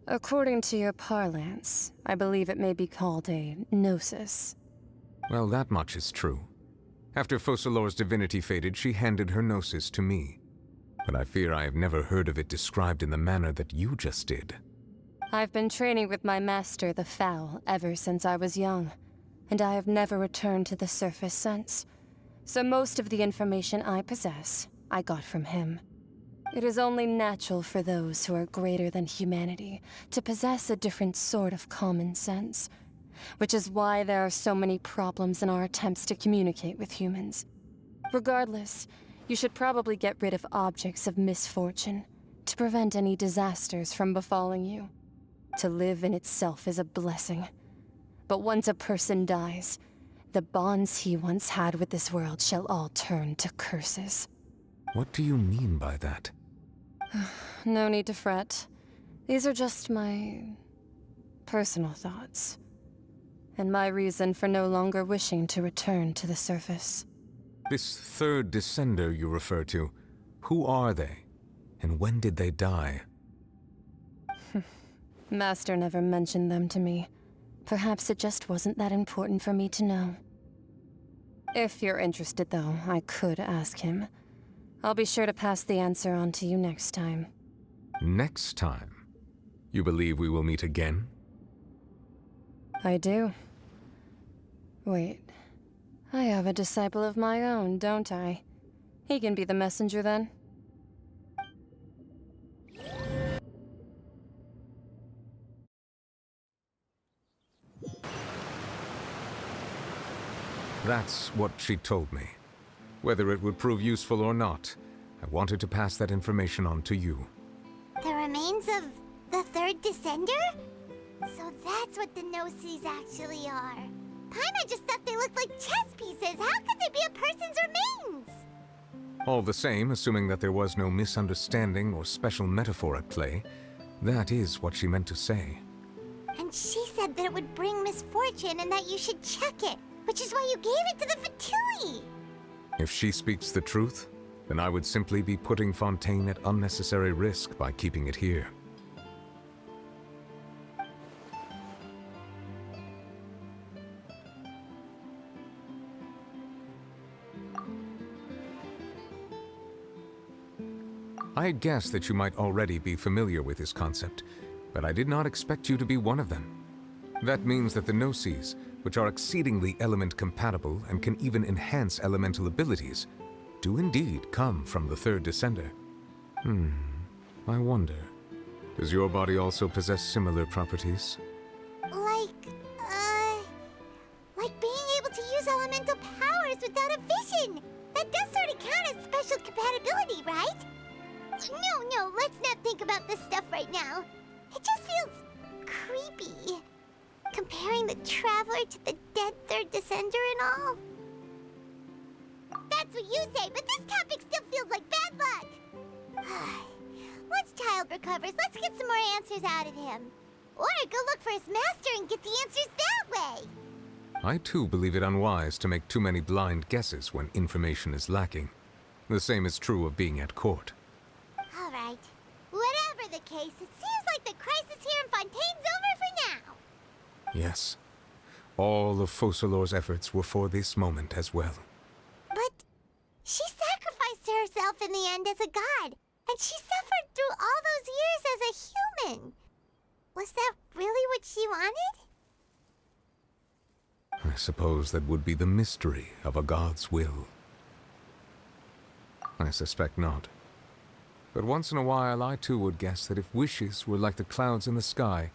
According to your parlance, I believe it may be called a gnosis. Well, that much is true. After Focalor's divinity faded, she handed her gnosis to me. But I fear I have never heard of it described in the manner that you just did. I've been training with my master, the Foul, ever since I was young, and I have never returned to the surface since. So most of the information I possess, I got from him. It is only natural for those who are greater than humanity to possess a different sort of common sense, which is why there are so many problems in our attempts to communicate with humans. Regardless, you should probably get rid of objects of misfortune to prevent any disasters from befalling you. To live in itself is a blessing. But once a person dies, the bonds he once had with this world shall all turn to curses. What do you mean by that? No need to fret. These are just my personal thoughts, and my reason for no longer wishing to return to the surface. This third descender you refer to, who are they? And when did they die? Master never mentioned them to me. Perhaps it just wasn't that important for me to know. If you're interested, though, I could ask him. I'll be sure to pass the answer on to you next time. Next time? You believe we will meet again? I do. Wait. I have a disciple of my own, don't I? He can be the messenger then. That's what she told me. Whether it would prove useful or not, I wanted to pass that information on to you. The remains of the third descender? So that's what the Gnosis actually are. Paimon just thought they looked like chess pieces. How could they be a person's remains? All the same, assuming that there was no misunderstanding or special metaphor at play, that is what she meant to say. And she said that it would bring misfortune and that you should check it, which is why you gave it to the Fatui. If she speaks the truth, then I would simply be putting Fontaine at unnecessary risk by keeping it here. I had guessed that you might already be familiar with this concept, but I did not expect you to be one of them. That means that the Gnosis, which are exceedingly element-compatible and can even enhance elemental abilities, do indeed come from the third descender. I wonder, does your body also possess similar properties? Like being able to use elemental powers without a vision. That does sort of count as special compatibility, right? No, let's not think about this stuff right now. It just feels creepy. Comparing the Traveler to the dead third descender and all. That's what you say, but this topic still feels like bad luck. Once Child recovers, let's get some more answers out of him. Or go look for his master and get the answers that way. I too believe it unwise to make too many blind guesses when information is lacking. The same is true of being at court. All right. Whatever the case, it seems like the crisis here in Fontaine's over for now. Yes. All of Focalor's efforts were for this moment as well. But she sacrificed herself in the end as a god, and she suffered through all those years as a human. Was that really what she wanted? I suppose that would be the mystery of a god's will. I suspect not. But once in a while, I too would guess that if wishes were like the clouds in the sky,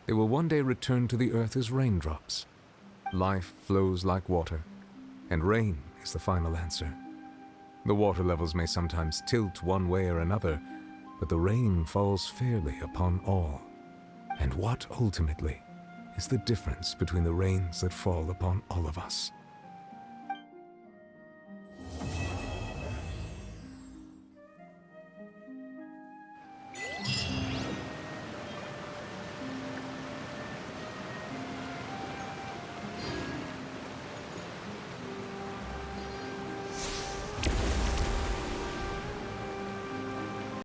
they will one day return to the earth as raindrops. Life flows like water, and rain is the final answer. The water levels may sometimes tilt one way or another, but the rain falls fairly upon all. And what, ultimately, is the difference between the rains that fall upon all of us?